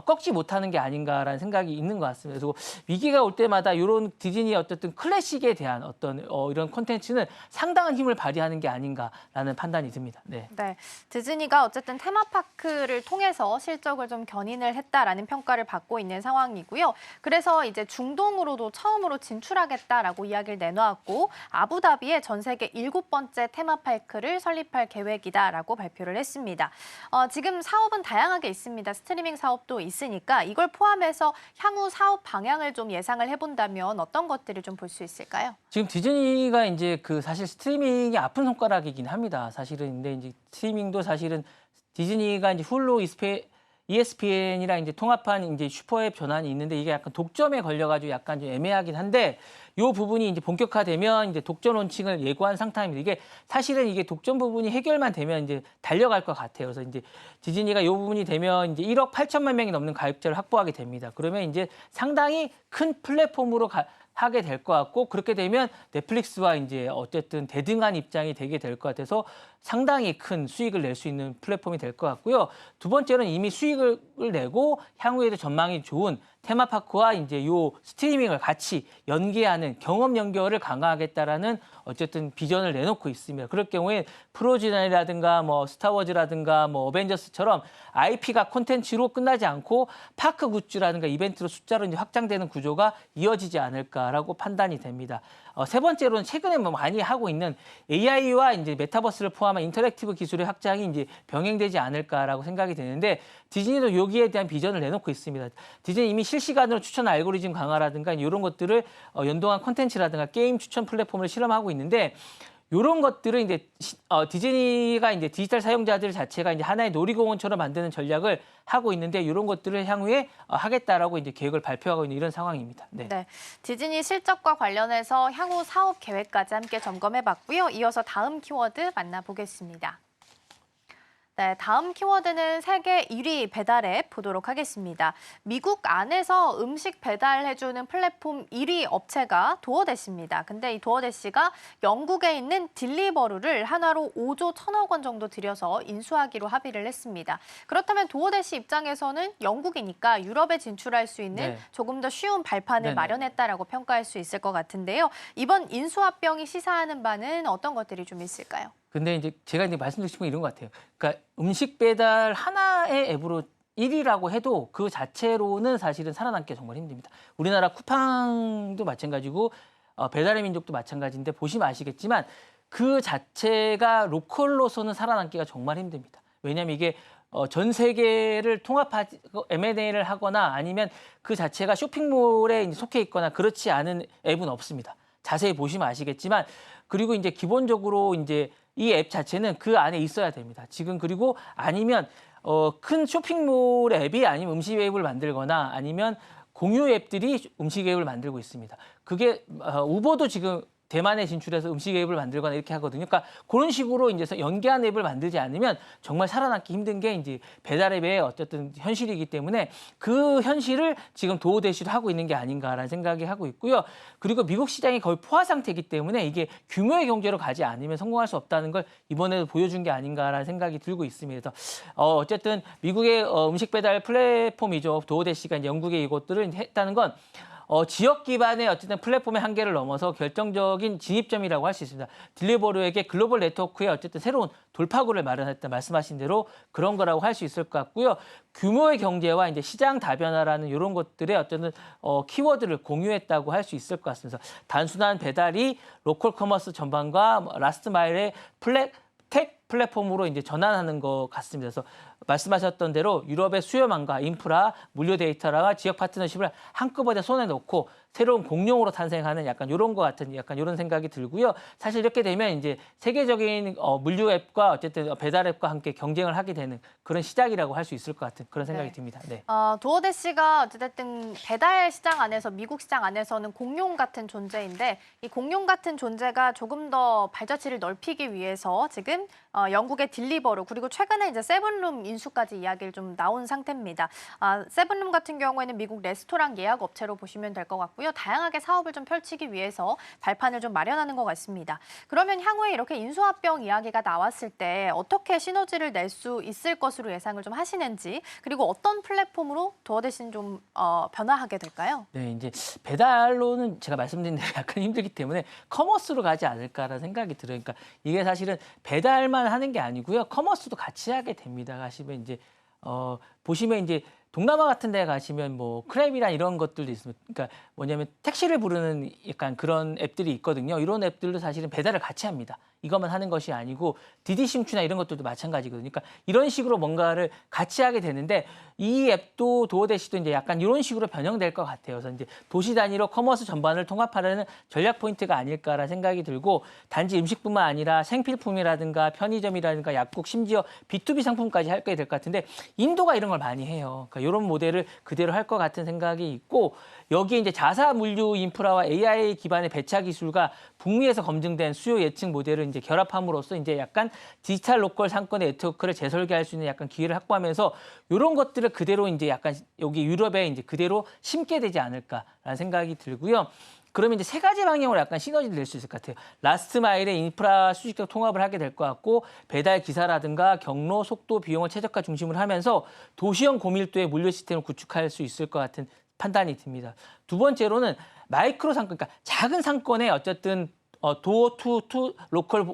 꺾지 못하는 게 아닌가라는 생각이 있는 것 같습니다. 그래서 위기가 올 때마다 이런 디즈니의 어쨌든 클래식에 대한 어떤 이런 콘텐츠는 상당한 힘을 발휘하는 게 아닌가라는 판단이 듭니다. 네. 네, 디즈니가 어쨌든 테마파크를 통해서 실적을 좀 견인을 했다라는 평가를 받고 있는 상황이고요. 있는데요. 그래서 이제 중동으로도 처음으로 진출하겠다라고 이야기를 내놓았고 아부다비에 전 세계 7번째 테마파크를 설립할 계획이다라고 발표를 했습니다. 지금 사업은 다양하게 있습니다. 스트리밍 사업도 있으니까 이걸 포함해서 향후 사업 방향을 좀 예상을 해본다면 어떤 것들을 좀 볼 수 있을까요? 지금 디즈니가 이제 사실 스트리밍이 아픈 손가락이긴 합니다. 사실은 근데 이제 스트리밍도 사실은 디즈니가 이제 훌루, ESPN이랑 이제 통합한 이제 슈퍼앱 전환이 있는데 이게 약간 독점에 걸려가지고 약간 좀 애매하긴 한데 이 부분이 이제 본격화되면 이제 독점 론칭을 예고한 상태입니다. 이게 사실은 이게 독점 부분이 해결만 되면 이제 달려갈 것 같아요. 그래서 이제 디즈니가 이 부분이 되면 이제 1억 8천만 명이 넘는 가입자를 확보하게 됩니다. 그러면 이제 상당히 큰 플랫폼으로 하게 될 것 같고 그렇게 되면 넷플릭스와 이제 어쨌든 대등한 입장이 되게 될 것 같아서 상당히 큰 수익을 낼 수 있는 플랫폼이 될 것 같고요. 두 번째는 이미 수익을 내고 향후에도 전망이 좋은 테마파크와 이제 요 스트리밍을 같이 연계하는 경험 연결을 강화하겠다라는 어쨌든 비전을 내놓고 있습니다. 그럴 경우에 프로즈나이라든가 뭐 스타워즈라든가 뭐 어벤져스처럼 IP가 콘텐츠로 끝나지 않고 파크 굿즈라든가 이벤트로 숫자로 이제 확장되는 구조가 이어지지 않을까라고 판단이 됩니다. 세 번째로는 최근에 뭐 많이 하고 있는 AI와 이제 메타버스를 포함한 인터랙티브 기술의 확장이 이제 병행되지 않을까라고 생각이 되는데 디즈니도 여기에 대한 비전을 내놓고 있습니다. 디즈니 이미 실시간으로 추천 알고리즘 강화라든가 이런 것들을 연동한 콘텐츠라든가 게임 추천 플랫폼을 실험하고 있는데 이런 것들은 이제 디즈니가 이제 디지털 사용자들 자체가 이제 하나의 놀이공원처럼 만드는 전략을 하고 있는데 이런 것들을 향후에 하겠다라고 이제 계획을 발표하고 있는 이런 상황입니다. 네. 네, 디즈니 실적과 관련해서 향후 사업 계획까지 함께 점검해봤고요. 이어서 다음 키워드 만나보겠습니다. 네, 다음 키워드는 세계 1위 배달앱 보도록 하겠습니다. 미국 안에서 음식 배달해주는 플랫폼 1위 업체가 도어대시입니다. 근데 이 도어대시가 영국에 있는 딜리버루를 하나로 5조 1천억 원 정도 들여서 인수하기로 합의를 했습니다. 그렇다면 도어대시 입장에서는 영국이니까 유럽에 진출할 수 있는 네. 조금 더 쉬운 발판을 네네. 마련했다라고 평가할 수 있을 것 같은데요. 이번 인수합병이 시사하는 바는 어떤 것들이 좀 있을까요? 근데 이제 제가 이제 말씀드리고 싶은 건 이런 것 같아요. 그러니까 음식 배달 하나의 앱으로 1위라고 해도 그 자체로는 사실은 살아남기가 정말 힘듭니다. 우리나라 쿠팡도 마찬가지고 배달의 민족도 마찬가지인데 보시면 아시겠지만 그 자체가 로컬로서는 살아남기가 정말 힘듭니다. 왜냐하면 이게 전 세계를 통합하고 M&A를 하거나 아니면 그 자체가 쇼핑몰에 이제 속해 있거나 그렇지 않은 앱은 없습니다. 자세히 보시면 아시겠지만 그리고 이제 기본적으로 이제 이 앱 자체는 그 안에 있어야 됩니다. 지금 그리고 아니면 큰 쇼핑몰 앱이 아니면 음식 앱을 만들거나 아니면 공유 앱들이 음식 앱을 만들고 있습니다. 그게 우버도 지금 대만에 진출해서 음식 앱을 만들거나 이렇게 하거든요. 그러니까 그런 식으로 이제 연계한 앱을 만들지 않으면 정말 살아남기 힘든 게 이제 배달 앱의 어쨌든 현실이기 때문에 그 현실을 지금 도어대시도 하고 있는 게 아닌가라는 생각이 하고 있고요. 그리고 미국 시장이 거의 포화 상태이기 때문에 이게 규모의 경제로 가지 않으면 성공할 수 없다는 걸 이번에도 보여준 게 아닌가라는 생각이 들고 있습니다. 어쨌든 미국의 음식 배달 플랫폼이죠. 도어대시가 이제 영국의 이것들을 했다는 건 지역 기반의 어쨌든 플랫폼의 한계를 넘어서 결정적인 진입점이라고 할 수 있습니다. 딜리버루에게 글로벌 네트워크의 어쨌든 새로운 돌파구를 마련했다 말씀하신 대로 그런 거라고 할 수 있을 것 같고요. 규모의 경제와 이제 시장 다변화라는 이런 것들의 어쨌든 키워드를 공유했다고 할 수 있을 것 같습니다. 단순한 배달이 로컬 커머스 전반과 라스트 마일의 텍 플랫폼으로 이제 전환하는 것 같습니다. 그래서 말씀하셨던 대로 유럽의 수요망과 인프라, 물류 데이터와 지역 파트너십을 한꺼번에 손에 넣고 새로운 공룡으로 탄생하는 약간 이런 것 같은 약간 이런 생각이 들고요. 사실 이렇게 되면 이제 세계적인 물류 앱과 어쨌든 배달 앱과 함께 경쟁을 하게 되는 그런 시작이라고 할 수 있을 것 같은 그런 생각이 듭니다. 네. 도어대시가 어쨌든 배달 시장 안에서 미국 시장 안에서는 공룡 같은 존재인데 이 공룡 같은 존재가 조금 더 발자취를 넓히기 위해서 지금 영국의 딜리버루 그리고 최근에 이제 세븐룸 인수까지 이야기를 좀 나온 상태입니다. 세븐룸 같은 경우에는 미국 레스토랑 예약 업체로 보시면 될 것 같고요. 다양하게 사업을 좀 펼치기 위해서 발판을 좀 마련하는 것 같습니다. 그러면 향후에 이렇게 인수합병 이야기가 나왔을 때 어떻게 시너지를 낼 수 있을 것으로 예상을 좀 하시는지 그리고 어떤 플랫폼으로 도어대시는 좀 변화하게 될까요? 네, 이제 배달로는 제가 말씀드린 대로 약간 힘들기 때문에 커머스로 가지 않을까라는 생각이 들어요. 그러니까 이게 사실은 배달만 하는 게 아니고요. 커머스도 같이 하게 됩니다. 하시면 이제 보시면 이제 동남아 같은 데 가시면 뭐 크랩이나 이런 것들도 있습니다. 그러니까 뭐냐면 택시를 부르는 약간 그런 앱들이 있거든요. 이런 앱들도 사실은 배달을 같이 합니다. 이것만 하는 것이 아니고 디디심추나 이런 것들도 마찬가지거든요. 그러니까 이런 식으로 뭔가를 같이 하게 되는데 이 앱도 도어대시도 이제 약간 이런 식으로 변형될 것 같아요. 그래서 이제 도시 단위로 커머스 전반을 통합하려는 전략 포인트가 아닐까라는 생각이 들고 단지 음식뿐만 아니라 생필품이라든가 편의점이라든가 약국 심지어 B2B 상품까지 할 게 될 것 같은데 인도가 이런 걸 많이 해요. 그러니까 이런 모델을 그대로 할 것 같은 생각이 있고 여기에 이제 자사 물류 인프라와 AI 기반의 배차 기술과 북미에서 검증된 수요 예측 모델을 이제 결합함으로써 이제 약간 디지털 로컬 상권의 네트워크를 재설계할 수 있는 약간 기회를 확보하면서 이런 것들을 그대로 이제 약간 여기 유럽에 이제 그대로 심게 되지 않을까라는 생각이 들고요. 그러면 이제 세 가지 방향으로 약간 시너지를 낼 수 있을 것 같아요. 라스트 마일의 인프라 수직적 통합을 하게 될 것 같고 배달 기사라든가 경로, 속도, 비용을 최적화 중심으로 하면서 도시형 고밀도의 물류 시스템을 구축할 수 있을 것 같은 판단이 듭니다. 두 번째로는 마이크로 상권, 그러니까 작은 상권에 어쨌든 도어 투 로컬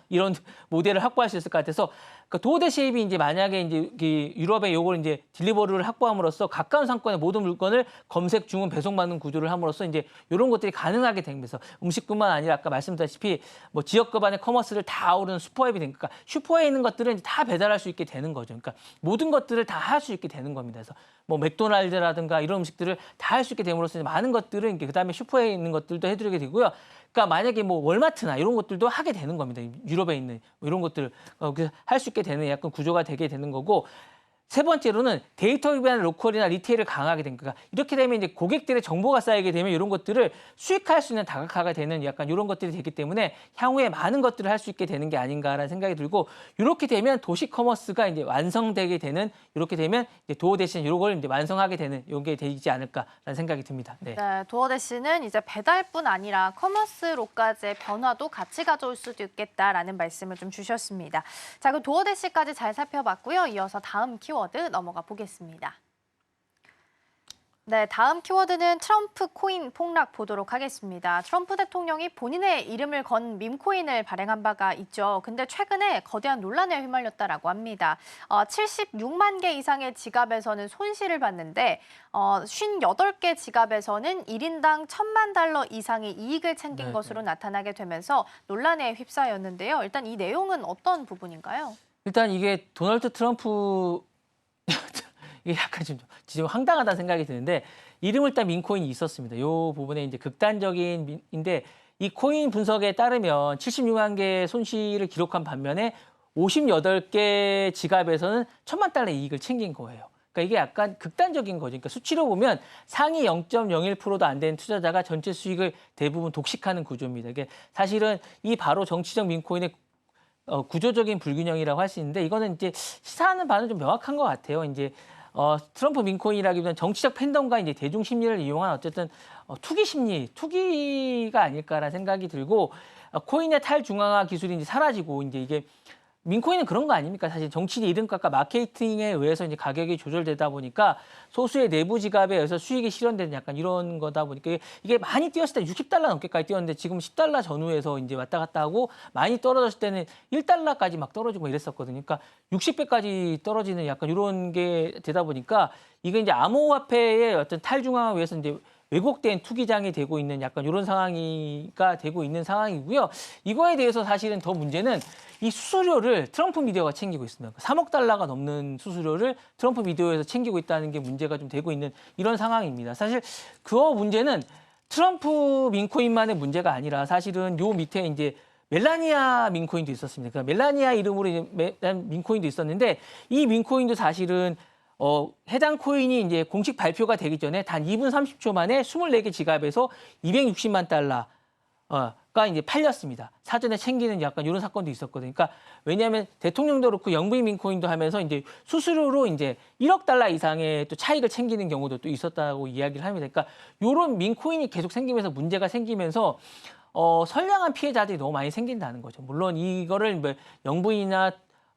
이런 모델을 확보할 수 있을 것 같아서 그러니까 도어대 쉐입이 이제 만약에 이제 유럽에 요걸 이제 딜리버리를 확보함으로써 가까운 상권의 모든 물건을 검색, 주문, 배송받는 구조를 함으로써 이제 이런 것들이 가능하게 되면서 음식뿐만 아니라 아까 말씀드렸다시피 뭐 지역 기반의 커머스를 다 아우르는 슈퍼앱이 되니까 그러니까 슈퍼에 있는 것들은 이제 다 배달할 수 있게 되는 거죠. 그러니까 모든 것들을 다 할 수 있게 되는 겁니다. 그래서 뭐 맥도날드라든가 이런 음식들을 다 할 수 있게 됨으로써 많은 것들은 그다음에 슈퍼에 있는 것들도 해드리게 되고요. 그러니까 만약에 뭐 월마트나 이런 것들도 하게 되는 겁니다. 유럽에 있는 뭐 이런 것들 할 수 있게 되는 약간 구조가 되게 되는 거고 세 번째로는 데이터 기반 로컬이나 리테일을 강하게 된 거가 이렇게 되면 이제 고객들의 정보가 쌓이게 되면 이런 것들을 수익화할 수 있는 다각화가 되는 약간 이런 것들이 되기 때문에 향후에 많은 것들을 할 수 있게 되는 게 아닌가라는 생각이 들고 이렇게 되면 도시 커머스가 이제 완성되게 되는 이렇게 되면 이제 도어 대신 이걸 이제 완성하게 되는 이게 되지 않을까라는 생각이 듭니다. 네. 네, 도어대시는 이제 배달뿐 아니라 커머스로까지의 변화도 같이 가져올 수도 있겠다라는 말씀을 좀 주셨습니다. 자, 그럼 도어대시까지 잘 살펴봤고요. 이어서 다음 키워드 넘어가 보겠습니다. 네, 다음 키워드는 트럼프 코인 폭락 보도록 하겠습니다. 트럼프 대통령이 본인의 이름을 건 밈코인을 발행한 바가 있죠. 근데 최근에 거대한 논란에 휘말렸다라고 합니다. 76만 개 이상의 지갑에서는 손실을 봤는데 58개 지갑에서는 1인당 1,000만 달러 이상의 이익을 챙긴 것으로 나타나게 되면서 논란에 휩싸였는데요. 일단 이 내용은 어떤 부분인가요? 일단 이게 도널드 트럼프 이게 약간 지금 황당하다는 생각이 드는데 이름을 딴 민코인이 있었습니다. 이 부분에 이제 극단적인 인데 이 코인 분석에 따르면 76만 개의 손실을 기록한 반면에 58개 지갑에서는 1,000만 달러 이익을 챙긴 거예요. 그러니까 이게 약간 극단적인 거죠. 그러니까 수치로 보면 상위 0.01%도 안 되는 투자자가 전체 수익을 대부분 독식하는 구조입니다. 이게 사실은 이 바로 정치적 민코인의 구조적인 불균형이라고 할 수 있는데 이거는 이제 시사하는 바는 좀 명확한 것 같아요. 이제 트럼프 민코인이라기보다는 정치적 팬덤과 이제 대중 심리를 이용한 어쨌든 투기 심리, 투기가 아닐까라는 생각이 들고 코인의 탈중앙화 기술이 이제 사라지고 이제 이게 민코인은 그런 거 아닙니까? 사실 정치인의 이름값과 마케팅에 의해서 이제 가격이 조절되다 보니까 소수의 내부 지갑에 의해서 수익이 실현되는 약간 이런 거다 보니까 이게 많이 뛰었을 때 60달러 넘게까지 뛰었는데 지금 10달러 전후에서 이제 왔다 갔다 하고 많이 떨어졌을 때는 1달러까지 막 떨어지고 이랬었거든요. 그러니까 60배까지 떨어지는 약간 이런 게 되다 보니까 이게 이제 암호화폐의 어떤 탈중앙화 위해서 이제 왜곡된 투기장이 되고 있는 약간 이런 상황이가 되고 있는 상황이고요. 이거에 대해서 사실은 더 문제는 이 수수료를 트럼프 미디어가 챙기고 있습니다. 3억 달러가 넘는 수수료를 트럼프 미디어에서 챙기고 있다는 게 문제가 좀 되고 있는 이런 상황입니다. 사실 그 문제는 트럼프 민코인만의 문제가 아니라 사실은 요 밑에 이제 멜라니아 민코인도 있었습니다. 그러니까 멜라니아 이름으로 이제 민코인도 있었는데 이 민코인도 사실은 해당 코인이 이제 공식 발표가 되기 전에 단 2분 30초 만에 24개 지갑에서 260만 달러가 이제 팔렸습니다. 사전에 챙기는 약간 이런 사건도 있었거든요. 그러니까 왜냐하면 대통령도 그렇고 영부인 민코인도 하면서 이제 수수료로 이제 1억 달러 이상의 또 차익을 챙기는 경우도 또 있었다고 이야기를 합니다. 그러니까 이런 민코인이 계속 생기면서 문제가 생기면서 선량한 피해자들이 너무 많이 생긴다는 거죠. 물론 이거를 뭐 영부인이나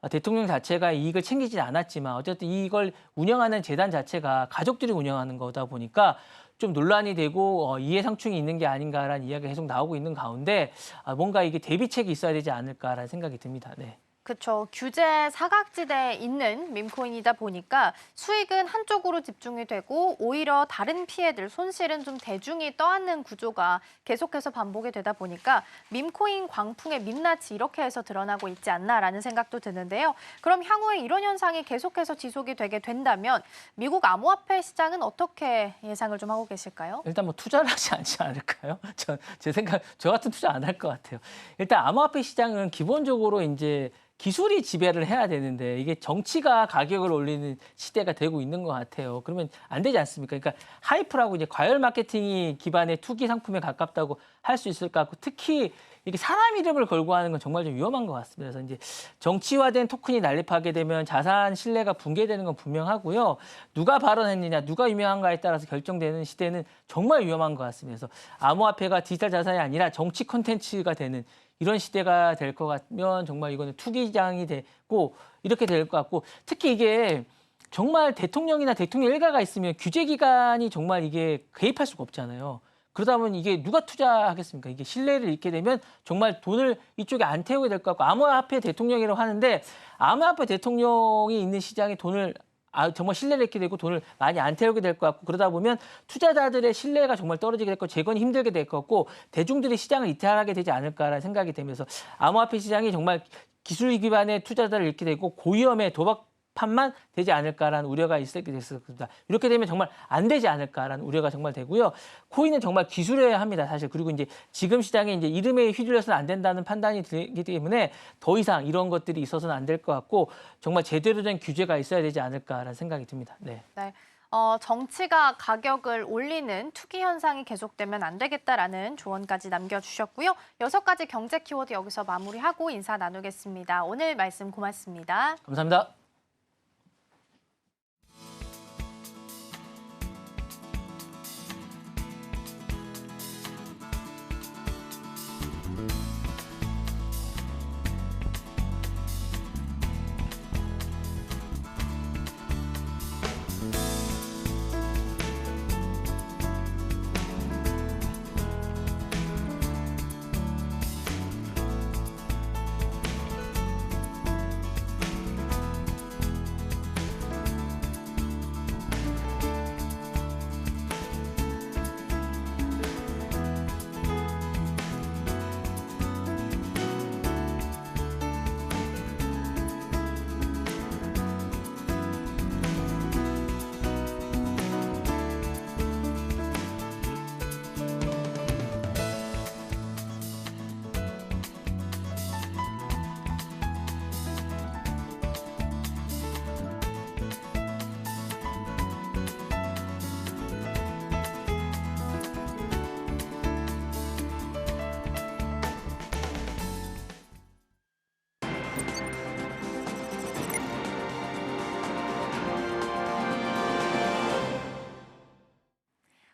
대통령 자체가 이익을 챙기지 않았지만 어쨌든 이걸 운영하는 재단 자체가 가족들이 운영하는 거다 보니까 좀 논란이 되고 이해상충이 있는 게 아닌가라는 이야기가 계속 나오고 있는 가운데 뭔가 이게 대비책이 있어야 되지 않을까라는 생각이 듭니다. 네. 그렇죠. 규제 사각지대에 있는 밈코인이다 보니까 수익은 한쪽으로 집중이 되고 오히려 다른 피해들, 손실은 좀 대중이 떠안는 구조가 계속해서 반복이 되다 보니까 밈코인 광풍의 민낯이 이렇게 해서 드러나고 있지 않나라는 생각도 드는데요. 그럼 향후에 이런 현상이 계속해서 지속이 되게 된다면 미국 암호화폐 시장은 어떻게 예상을 좀 하고 계실까요? 일단 뭐 투자를 하지 않지 않을까요? 제 생각, 저 같은 투자 안 할 것 같아요. 일단 암호화폐 시장은 기본적으로 이제 기술이 지배를 해야 되는데 이게 정치가 가격을 올리는 시대가 되고 있는 것 같아요. 그러면 안 되지 않습니까? 그러니까 하이프라고 이제 과열 마케팅이 기반의 투기 상품에 가깝다고 할 수 있을 것 같고 특히 이게 사람 이름을 걸고 하는 건 정말 좀 위험한 것 같습니다. 그래서 이제 정치화된 토큰이 난립하게 되면 자산 신뢰가 붕괴되는 건 분명하고요. 누가 발언했느냐, 누가 유명한가에 따라서 결정되는 시대는 정말 위험한 것 같습니다. 그래서 암호화폐가 디지털 자산이 아니라 정치 콘텐츠가 되는 이런 시대가 될 것 같으면 정말 이거는 투기장이 되고 이렇게 될 것 같고 특히 이게 정말 대통령이나 대통령 일가가 있으면 규제기관이 정말 이게 개입할 수가 없잖아요. 그러다 보면 이게 누가 투자하겠습니까? 이게 신뢰를 잃게 되면 정말 돈을 이쪽에 안 태우게 될 것 같고 암호화폐 대통령이라고 하는데 암호화폐 대통령이 있는 시장에 돈을 정말 신뢰를 잃게 되고 돈을 많이 안 태우게 될 것 같고 그러다 보면 투자자들의 신뢰가 정말 떨어지게 될 거고 재건이 힘들게 될 것 같고 대중들이 시장을 이탈하게 되지 않을까라는 생각이 되면서 암호화폐 시장이 정말 기술 기반의 투자자를 잃게 되고 고위험의 도박판만 되지 않을까라는 우려가 있었게 됐습니다. 이렇게 되면 정말 안 되지 않을까라는 우려가 정말 되고요. 코인은 정말 기술해야 합니다, 사실. 그리고 이제 지금 시장에 이제 이름에 휘둘려서는 안 된다는 판단이 들기 때문에 더 이상 이런 것들이 있어서는 안 될 것 같고 정말 제대로 된 규제가 있어야 되지 않을까라는 생각이 듭니다. 네. 네. 정치가 가격을 올리는 투기 현상이 계속되면 안 되겠다라는 조언까지 남겨주셨고요. 6가지 경제 키워드 여기서 마무리하고 인사 나누겠습니다. 오늘 말씀 고맙습니다. 감사합니다.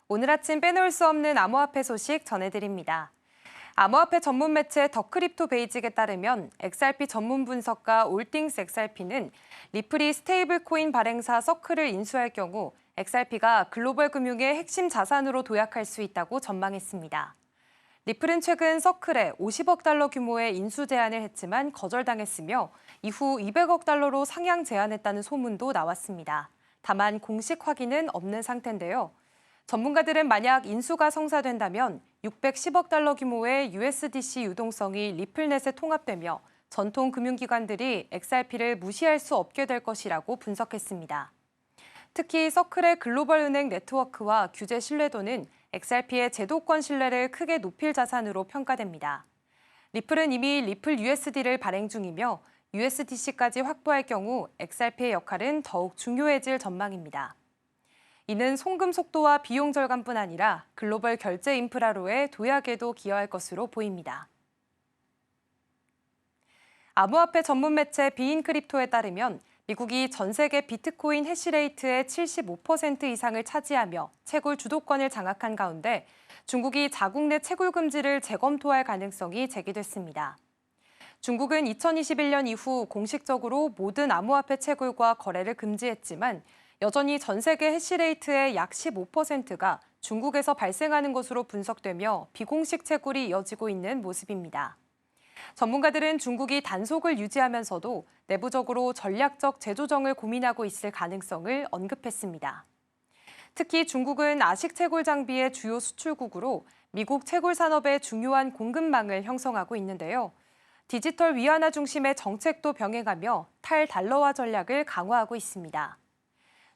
오늘 아침 빼놓을 수 없는 암호화폐 소식 전해드립니다. 암호화폐 전문 매체 더크립토 베이직에 따르면 XRP 전문 분석가 올띵스 XRP는 리플이 스테이블 코인 발행사 서클을 인수할 경우 XRP가 글로벌 금융의 핵심 자산으로 도약할 수 있다고 전망했습니다. 리플은 최근 서클에 50억 달러 규모의 인수 제안을 했지만 거절당했으며 이후 200억 달러로 상향 제안했다는 소문도 나왔습니다. 다만 공식 확인은 없는 상태인데요. 전문가들은 만약 인수가 성사된다면 610억 달러 규모의 USDC 유동성이 리플넷에 통합되며 전통 금융기관들이 XRP를 무시할 수 없게 될 것이라고 분석했습니다. 특히 서클의 글로벌 은행 네트워크와 규제 신뢰도는 XRP의 제도권 신뢰를 크게 높일 자산으로 평가됩니다. 리플은 이미 리플 USD를 발행 중이며 USDC까지 확보할 경우 XRP의 역할은 더욱 중요해질 전망입니다. 이는 송금 속도와 비용 절감뿐 아니라 글로벌 결제 인프라로의 도약에도 기여할 것으로 보입니다. 암호화폐 전문 매체 비인크립토에 따르면 미국이 전 세계 비트코인 해시레이트의 75% 이상을 차지하며 채굴 주도권을 장악한 가운데 중국이 자국 내 채굴 금지를 재검토할 가능성이 제기됐습니다. 중국은 2021년 이후 공식적으로 모든 암호화폐 채굴과 거래를 금지했지만 여전히 전 세계 해시레이트의 약 15%가 중국에서 발생하는 것으로 분석되며 비공식 채굴이 이어지고 있는 모습입니다. 전문가들은 중국이 단속을 유지하면서도 내부적으로 전략적 재조정을 고민하고 있을 가능성을 언급했습니다. 특히 중국은 아식 채굴 장비의 주요 수출국으로 미국 채굴 산업의 중요한 공급망을 형성하고 있는데요. 디지털 위안화 중심의 정책도 병행하며 탈달러화 전략을 강화하고 있습니다.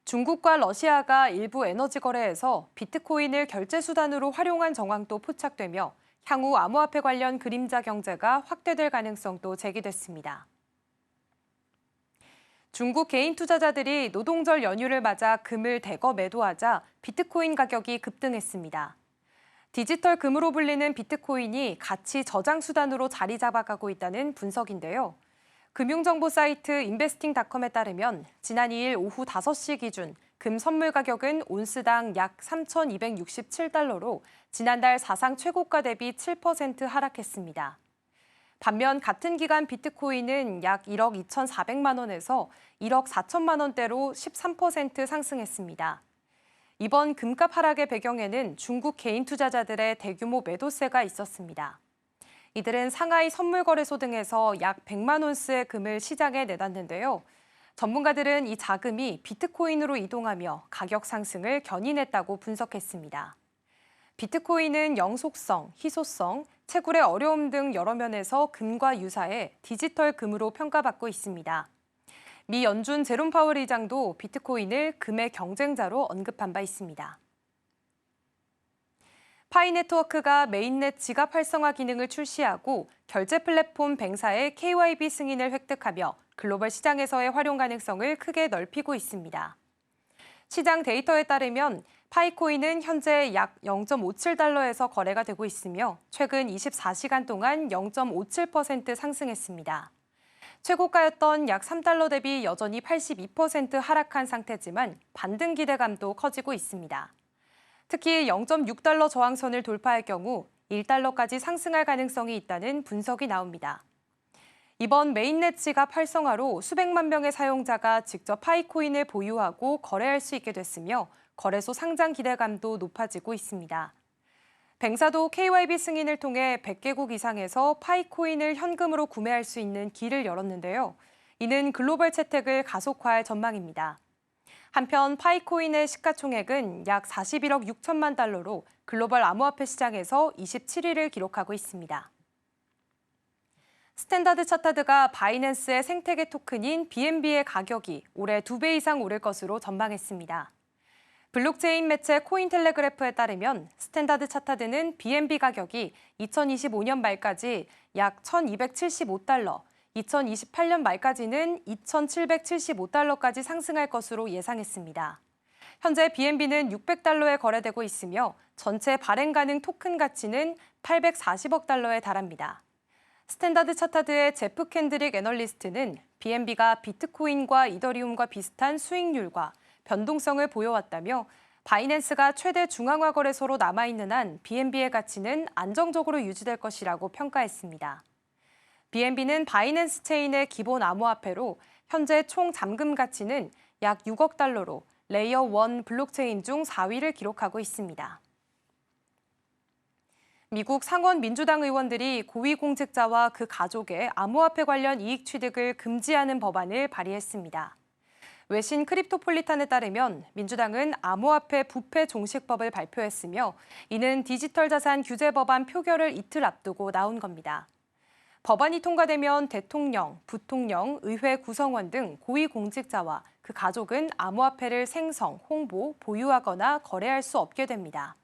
중국과 러시아가 일부 에너지 거래에서 비트코인을 결제 수단으로 활용한 정황도 포착되며 향후 암호화폐 관련 그림자 경제가 확대될 가능성도 제기됐습니다. 중국 개인 투자자들이 노동절 연휴를 맞아 금을 대거 매도하자 비트코인 가격이 급등했습니다. 디지털 금으로 불리는 비트코인이 가치 저장 수단으로 자리 잡아가고 있다는 분석인데요. 금융정보 사이트 인베스팅닷컴에 따르면 지난 2일 오후 5시 기준 금 선물 가격은 온스당 약 3,267달러로 지난달 사상 최고가 대비 7% 하락했습니다. 반면 같은 기간 비트코인은 약 1억 2,400만 원에서 1억 4천만 원대로 13% 상승했습니다. 이번 금값 하락의 배경에는 중국 개인 투자자들의 대규모 매도세가 있었습니다. 이들은 상하이 선물거래소 등에서 약 100만 온스의 금을 시장에 내놨는데요. 전문가들은 이 자금이 비트코인으로 이동하며 가격 상승을 견인했다고 분석했습니다. 비트코인은 영속성, 희소성, 채굴의 어려움 등 여러 면에서 금과 유사해 디지털 금으로 평가받고 있습니다. 미 연준 제롬 파월 의장도 비트코인을 금의 경쟁자로 언급한 바 있습니다. 파이네트워크가 메인넷 지갑 활성화 기능을 출시하고 결제 플랫폼 뱅사의 KYB 승인을 획득하며 글로벌 시장에서의 활용 가능성을 크게 넓히고 있습니다. 시장 데이터에 따르면 파이코인은 현재 약 0.57달러에서 거래가 되고 있으며 최근 24시간 동안 0.57% 상승했습니다. 최고가였던 약 3달러 대비 여전히 82% 하락한 상태지만 반등 기대감도 커지고 있습니다. 특히 0.6달러 저항선을 돌파할 경우 1달러까지 상승할 가능성이 있다는 분석이 나옵니다. 이번 메인넷 지갑 활성화로 수백만 명의 사용자가 직접 파이코인을 보유하고 거래할 수 있게 됐으며 거래소 상장 기대감도 높아지고 있습니다. 뱅사도 KYB 승인을 통해 100개국 이상에서 파이코인을 현금으로 구매할 수 있는 길을 열었는데요. 이는 글로벌 채택을 가속화할 전망입니다. 한편 파이코인의 시가총액은 약 41억 6천만 달러로 글로벌 암호화폐 시장에서 27위를 기록하고 있습니다. 스탠다드 차타드가 바이낸스의 생태계 토큰인 BNB의 가격이 올해 2배 이상 오를 것으로 전망했습니다. 블록체인 매체 코인텔레그래프에 따르면 스탠다드 차타드는 BNB 가격이 2025년 말까지 약 1,275달러, 2028년 말까지는 2,775달러까지 상승할 것으로 예상했습니다. 현재 BNB는 600달러에 거래되고 있으며 전체 발행 가능 토큰 가치는 840억 달러에 달합니다. 스탠다드 차타드의 제프 캔드릭 애널리스트는 BNB가 비트코인과 이더리움과 비슷한 수익률과 변동성을 보여왔다며 바이낸스가 최대 중앙화 거래소로 남아있는 한 BNB의 가치는 안정적으로 유지될 것이라고 평가했습니다. BNB는 바이낸스 체인의 기본 암호화폐로 현재 총 잠금 가치는 약 6억 달러로 레이어 1 블록체인 중 4위를 기록하고 있습니다. 미국 상원 민주당 의원들이 고위공직자와 그 가족의 암호화폐 관련 이익 취득을 금지하는 법안을 발의했습니다. 외신 크립토폴리탄에 따르면 민주당은 암호화폐 부패 종식법을 발표했으며 이는 디지털 자산 규제 법안 표결을 이틀 앞두고 나온 겁니다. 법안이 통과되면 대통령, 부통령, 의회 구성원 등 고위공직자와 그 가족은 암호화폐를 생성, 홍보, 보유하거나 거래할 수 없게 됩니다.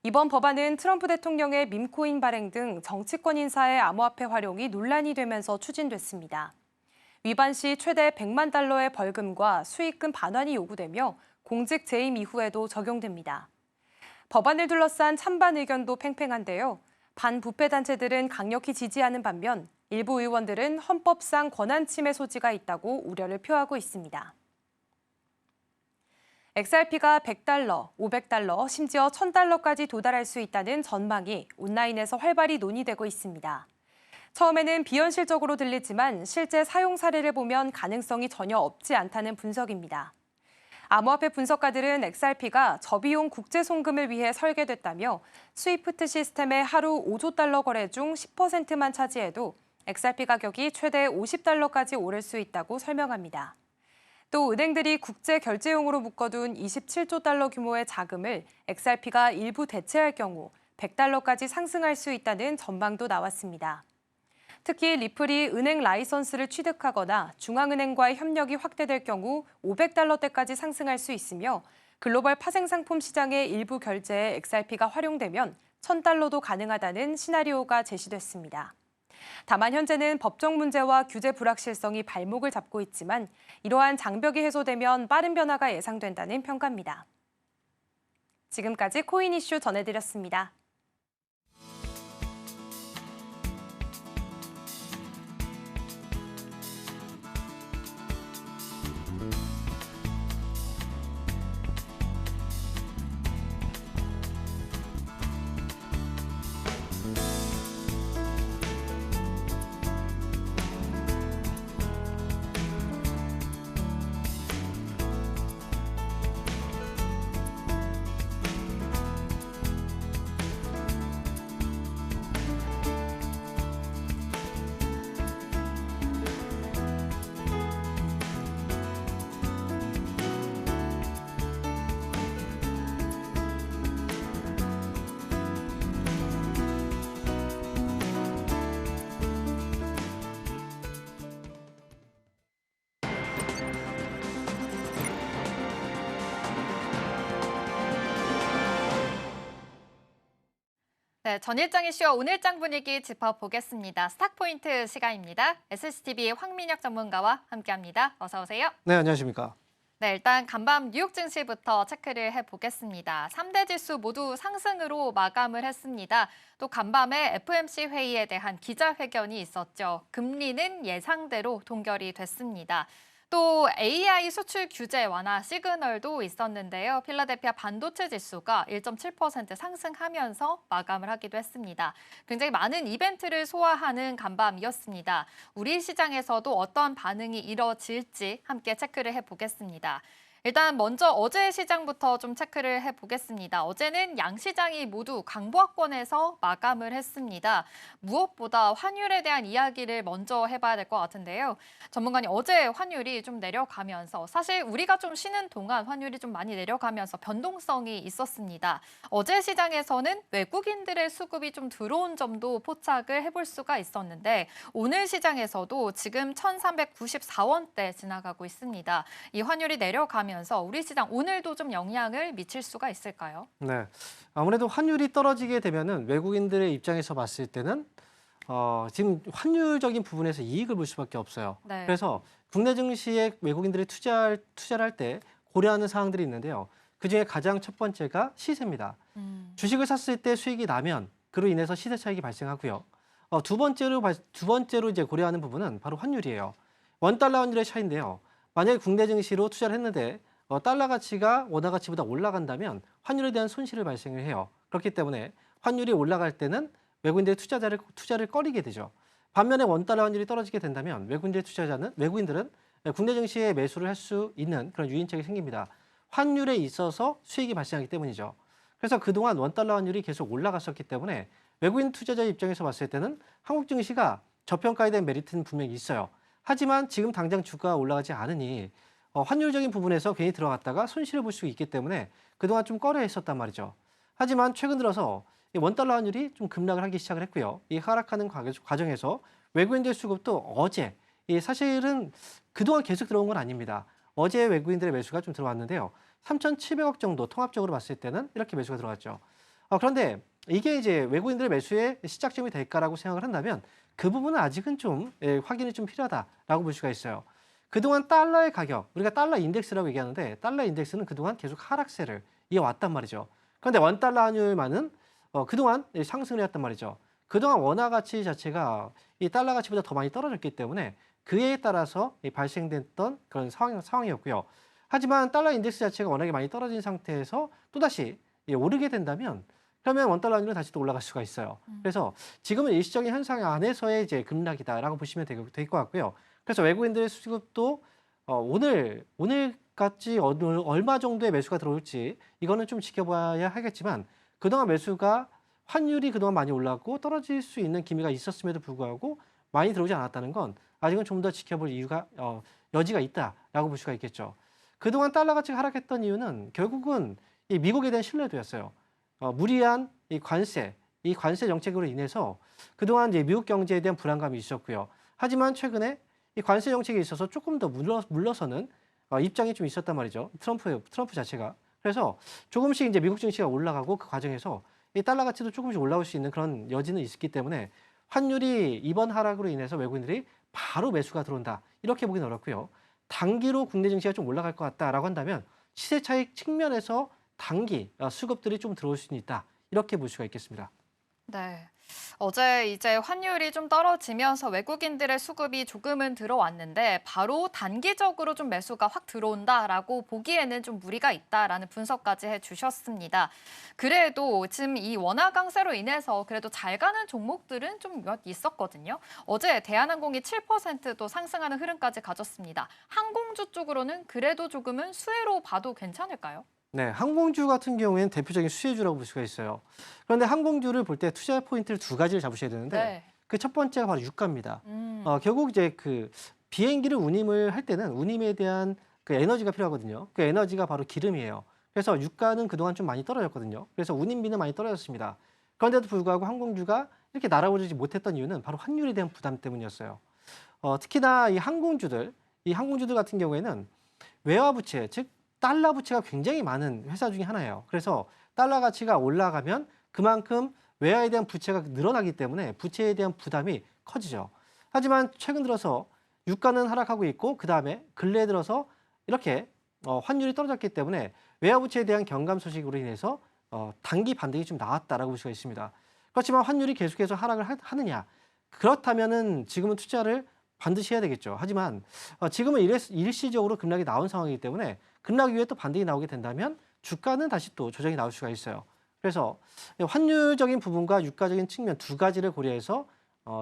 이번 법안은 트럼프 대통령의 밈코인 발행 등 정치권 인사의 암호화폐 활용이 논란이 되면서 추진됐습니다. 위반 시 최대 100만 달러의 벌금과 수익금 반환이 요구되며 공직 재임 이후에도 적용됩니다. 법안을 둘러싼 찬반 의견도 팽팽한데요. 반부패 단체들은 강력히 지지하는 반면 일부 의원들은 헌법상 권한 침해 소지가 있다고 우려를 표하고 있습니다. XRP가 100달러, 500달러, 심지어 1000달러까지 도달할 수 있다는 전망이 온라인에서 활발히 논의되고 있습니다. 처음에는 비현실적으로 들리지만 실제 사용 사례를 보면 가능성이 전혀 없지 않다는 분석입니다. 암호화폐 분석가들은 XRP가 저비용 국제 송금을 위해 설계됐다며 스위프트 시스템의 하루 5조 달러 거래 중 10%만 차지해도 XRP 가격이 최대 50달러까지 오를 수 있다고 설명합니다. 또 은행들이 국제 결제용으로 묶어둔 27조 달러 규모의 자금을 XRP가 일부 대체할 경우 100달러까지 상승할 수 있다는 전망도 나왔습니다. 특히 리플이 은행 라이선스를 취득하거나 중앙은행과의 협력이 확대될 경우 500달러대까지 상승할 수 있으며 글로벌 파생상품 시장의 일부 결제에 XRP가 활용되면 1000달러도 가능하다는 시나리오가 제시됐습니다. 다만 현재는 법적 문제와 규제 불확실성이 발목을 잡고 있지만 이러한 장벽이 해소되면 빠른 변화가 예상된다는 평가입니다. 지금까지 코인 이슈 전해드렸습니다. 네, 전일장 이슈와 오늘장 분위기 짚어보겠습니다. 스탁포인트 시간입니다. SCTV 황민혁 전문가와 함께합니다. 어서 오세요. 네, 안녕하십니까. 네, 일단 간밤 뉴욕 증시부터 체크를 해보겠습니다. 3대 지수 모두 상승으로 마감을 했습니다. 또 간밤에 FOMC 회의에 대한 기자회견이 있었죠. 금리는 예상대로 동결이 됐습니다. 또 AI 수출 규제 완화 시그널도 있었는데요. 필라델피아 반도체 지수가 1.7% 상승하면서 마감을 하기도 했습니다. 굉장히 많은 이벤트를 소화하는 간밤이었습니다. 우리 시장에서도 어떤 반응이 이뤄질지 함께 체크를 해보겠습니다. 일단 먼저 어제 시장부터 좀 체크를 해보겠습니다. 어제는 양시장이 모두 강보합권에서 마감을 했습니다. 무엇보다 환율에 대한 이야기를 먼저 해봐야 될 것 같은데요. 전문가님, 어제 환율이 좀 내려가면서 사실 우리가 좀 쉬는 동안 환율이 좀 많이 내려가면서 변동성이 있었습니다. 어제 시장에서는 외국인들의 수급이 좀 들어온 점도 포착을 해볼 수가 있었는데 오늘 시장에서도 지금 1,394원대 지나가고 있습니다. 이 환율이 내려가면서 우리 시장 오늘도 좀 영향을 미칠 수가 있을까요? 네, 아무래도 환율이 떨어지게 되면은 외국인들의 입장에서 봤을 때는 지금 환율적인 부분에서 이익을 볼 수밖에 없어요. 네. 그래서 국내 증시에 외국인들이 투자를 할 때 고려하는 사항들이 있는데요. 그중에 가장 첫 번째가 시세입니다. 주식을 샀을 때 수익이 나면 그로 인해서 시세 차익이 발생하고요. 두 번째로 이제 고려하는 부분은 바로 환율이에요. 원달러 환율의 차이인데요. 만약에 국내 증시로 투자를 했는데 달러 가치가 원화 가치보다 올라간다면 환율에 대한 손실을 발생을 해요. 그렇기 때문에 환율이 올라갈 때는 외국인들의 투자를 꺼리게 되죠. 반면에 원달러 환율이 떨어지게 된다면 외국인들은 국내 증시에 매수를 할 수 있는 그런 유인책이 생깁니다. 환율에 있어서 수익이 발생하기 때문이죠. 그래서 그동안 원달러 환율이 계속 올라갔었기 때문에 외국인 투자자 입장에서 봤을 때는 한국 증시가 저평가에 대한 메리트는 분명히 있어요. 하지만 지금 당장 주가가 올라가지 않으니 환율적인 부분에서 괜히 들어갔다가 손실을 볼 수 있기 때문에 그동안 좀 꺼려 했었단 말이죠. 하지만 최근 들어서 이 원달러 환율이 좀 급락을 하기 시작을 했고요. 이 하락하는 과정에서 외국인들 수급도 어제 사실은 그동안 계속 들어온 건 아닙니다. 어제 외국인들의 매수가 좀 들어왔는데요. 3,700억 정도 통합적으로 봤을 때는 이렇게 매수가 들어갔죠. 그런데 이게 이제 외국인들의 매수의 시작점이 될까라고 생각을 한다면 그 부분은 아직은 좀 확인이 좀 필요하다라고 볼 수가 있어요. 그동안 달러의 가격, 우리가 달러 인덱스라고 얘기하는데 달러 인덱스는 그동안 계속 하락세를 이어왔단 말이죠. 그런데 원달러 환율만은 그동안 상승을 해왔단 말이죠. 그동안 원화 가치 자체가 이 달러 가치보다 더 많이 떨어졌기 때문에 그에 따라서 발생됐던 그런 상황이었고요. 하지만 달러 인덱스 자체가 워낙에 많이 떨어진 상태에서 또다시 오르게 된다면 그러면 원달러 환율은 다시 또 올라갈 수가 있어요. 그래서 지금은 일시적인 현상 안에서의 이제 급락이다라고 보시면 될 것 같고요. 그래서 외국인들의 수급도 오늘까지 얼마 정도의 매수가 들어올지 이거는 좀 지켜봐야 하겠지만 그동안 매수가 환율이 그동안 많이 올랐고 떨어질 수 있는 기미가 있었음에도 불구하고 많이 들어오지 않았다는 건 아직은 좀 더 지켜볼 여지가 있다라고 볼 수가 있겠죠. 그동안 달러 가치가 하락했던 이유는 결국은 이 미국에 대한 신뢰도였어요. 무리한 이 관세 정책으로 인해서 그동안 이제 미국 경제에 대한 불안감이 있었고요. 하지만 최근에 이 관세 정책에 있어서 조금 더 물러서는 입장이 좀 있었단 말이죠. 트럼프 자체가. 그래서 조금씩 이제 미국 증시가 올라가고 그 과정에서 이 달러 가치도 조금씩 올라올 수 있는 그런 여지는 있기 때문에 환율이 이번 하락으로 인해서 외국인들이 바로 매수가 들어온다. 이렇게 보기는 어렵고요. 단기로 국내 증시가 좀 올라갈 것 같다라고 한다면 시세 차익 측면에서 단기 수급들이 좀 들어올 수는 있다. 이렇게 볼 수가 있겠습니다. 네. 어제 이제 환율이 좀 떨어지면서 외국인들의 수급이 조금은 들어왔는데 바로 단기적으로 좀 매수가 확 들어온다라고 보기에는 좀 무리가 있다라는 분석까지 해주셨습니다. 그래도 지금 이 원화 강세로 인해서 그래도 잘 가는 종목들은 좀 몇 있었거든요. 어제 대한항공이 7%도 상승하는 흐름까지 가졌습니다. 항공주 쪽으로는 그래도 조금은 수혜로 봐도 괜찮을까요? 네, 항공주 같은 경우에는 대표적인 수혜주라고 볼 수가 있어요. 그런데 항공주를 볼 때 투자 포인트를 두 가지를 잡으셔야 되는데 네. 그 첫 번째가 바로 유가입니다. 결국 이제 그 비행기를 운임을 할 때는 운임에 대한 그 에너지가 필요하거든요. 그 에너지가 바로 기름이에요. 그래서 유가는 그동안 좀 많이 떨어졌거든요. 그래서 운임비는 많이 떨어졌습니다. 그런데도 불구하고 항공주가 이렇게 날아오르지 못했던 이유는 바로 환율에 대한 부담 때문이었어요. 특히나 이 항공주들 같은 경우에는 외화 부채, 즉 달러 부채가 굉장히 많은 회사 중에 하나예요. 그래서 달러 가치가 올라가면 그만큼 외화에 대한 부채가 늘어나기 때문에 부채에 대한 부담이 커지죠. 하지만 최근 들어서 유가는 하락하고 있고 그다음에 근래 들어서 이렇게 환율이 떨어졌기 때문에 외화 부채에 대한 경감 소식으로 인해서 단기 반등이 좀 나왔다라고 볼 수가 있습니다. 그렇지만 환율이 계속해서 하락을 하느냐? 그렇다면은 지금은 투자를 반드시 해야 되겠죠. 하지만 지금은 일시적으로 급락이 나온 상황이기 때문에 급락 이후에 또 반등이 나오게 된다면 주가는 다시 또 조정이 나올 수가 있어요. 그래서 환율적인 부분과 유가적인 측면 두 가지를 고려해서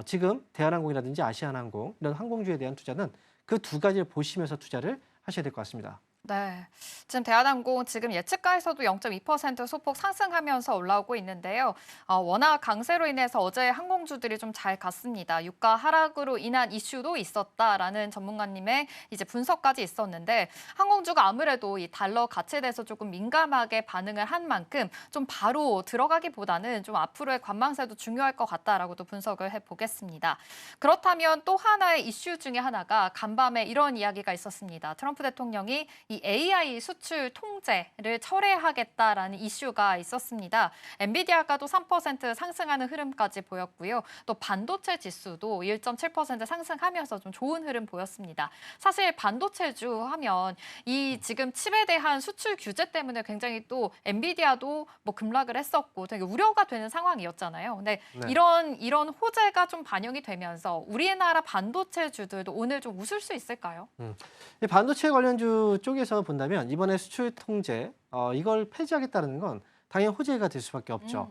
지금 대한항공이라든지 아시아나항공 이런 항공주에 대한 투자는 그 두 가지를 보시면서 투자를 하셔야 될 것 같습니다. 네, 지금 대한항공 지금 예측가에서도 0.2% 소폭 상승하면서 올라오고 있는데요. 워낙 강세로 인해서 어제 항공주들이 좀 잘 갔습니다. 유가 하락으로 인한 이슈도 있었다라는 전문가님의 이제 분석까지 있었는데 항공주가 아무래도 이 달러 가치에 대해서 조금 민감하게 반응을 한 만큼 좀 바로 들어가기보다는 좀 앞으로의 관망세도 중요할 것 같다라고도 분석을 해보겠습니다. 그렇다면 또 하나의 이슈 중에 하나가 간밤에 이런 이야기가 있었습니다. 트럼프 대통령이 이 AI 수출 통제를 철회하겠다라는 이슈가 있었습니다. 엔비디아가도 3% 상승하는 흐름까지 보였고요. 또 반도체 지수도 1.7% 상승하면서 좀 좋은 흐름 보였습니다. 사실 반도체주 하면 이 지금 칩에 대한 수출 규제 때문에 굉장히 또 엔비디아도 뭐 급락을 했었고 되게 우려가 되는 상황이었잖아요. 근데 네. 이런 호재가 좀 반영이 되면서 우리나라 반도체주들도 오늘 좀 웃을 수 있을까요? 이 반도체 관련주 쪽에서 본다면 이번에 수출 통제 이걸 폐지하겠다는 건 당연히 호재가 될 수밖에 없죠.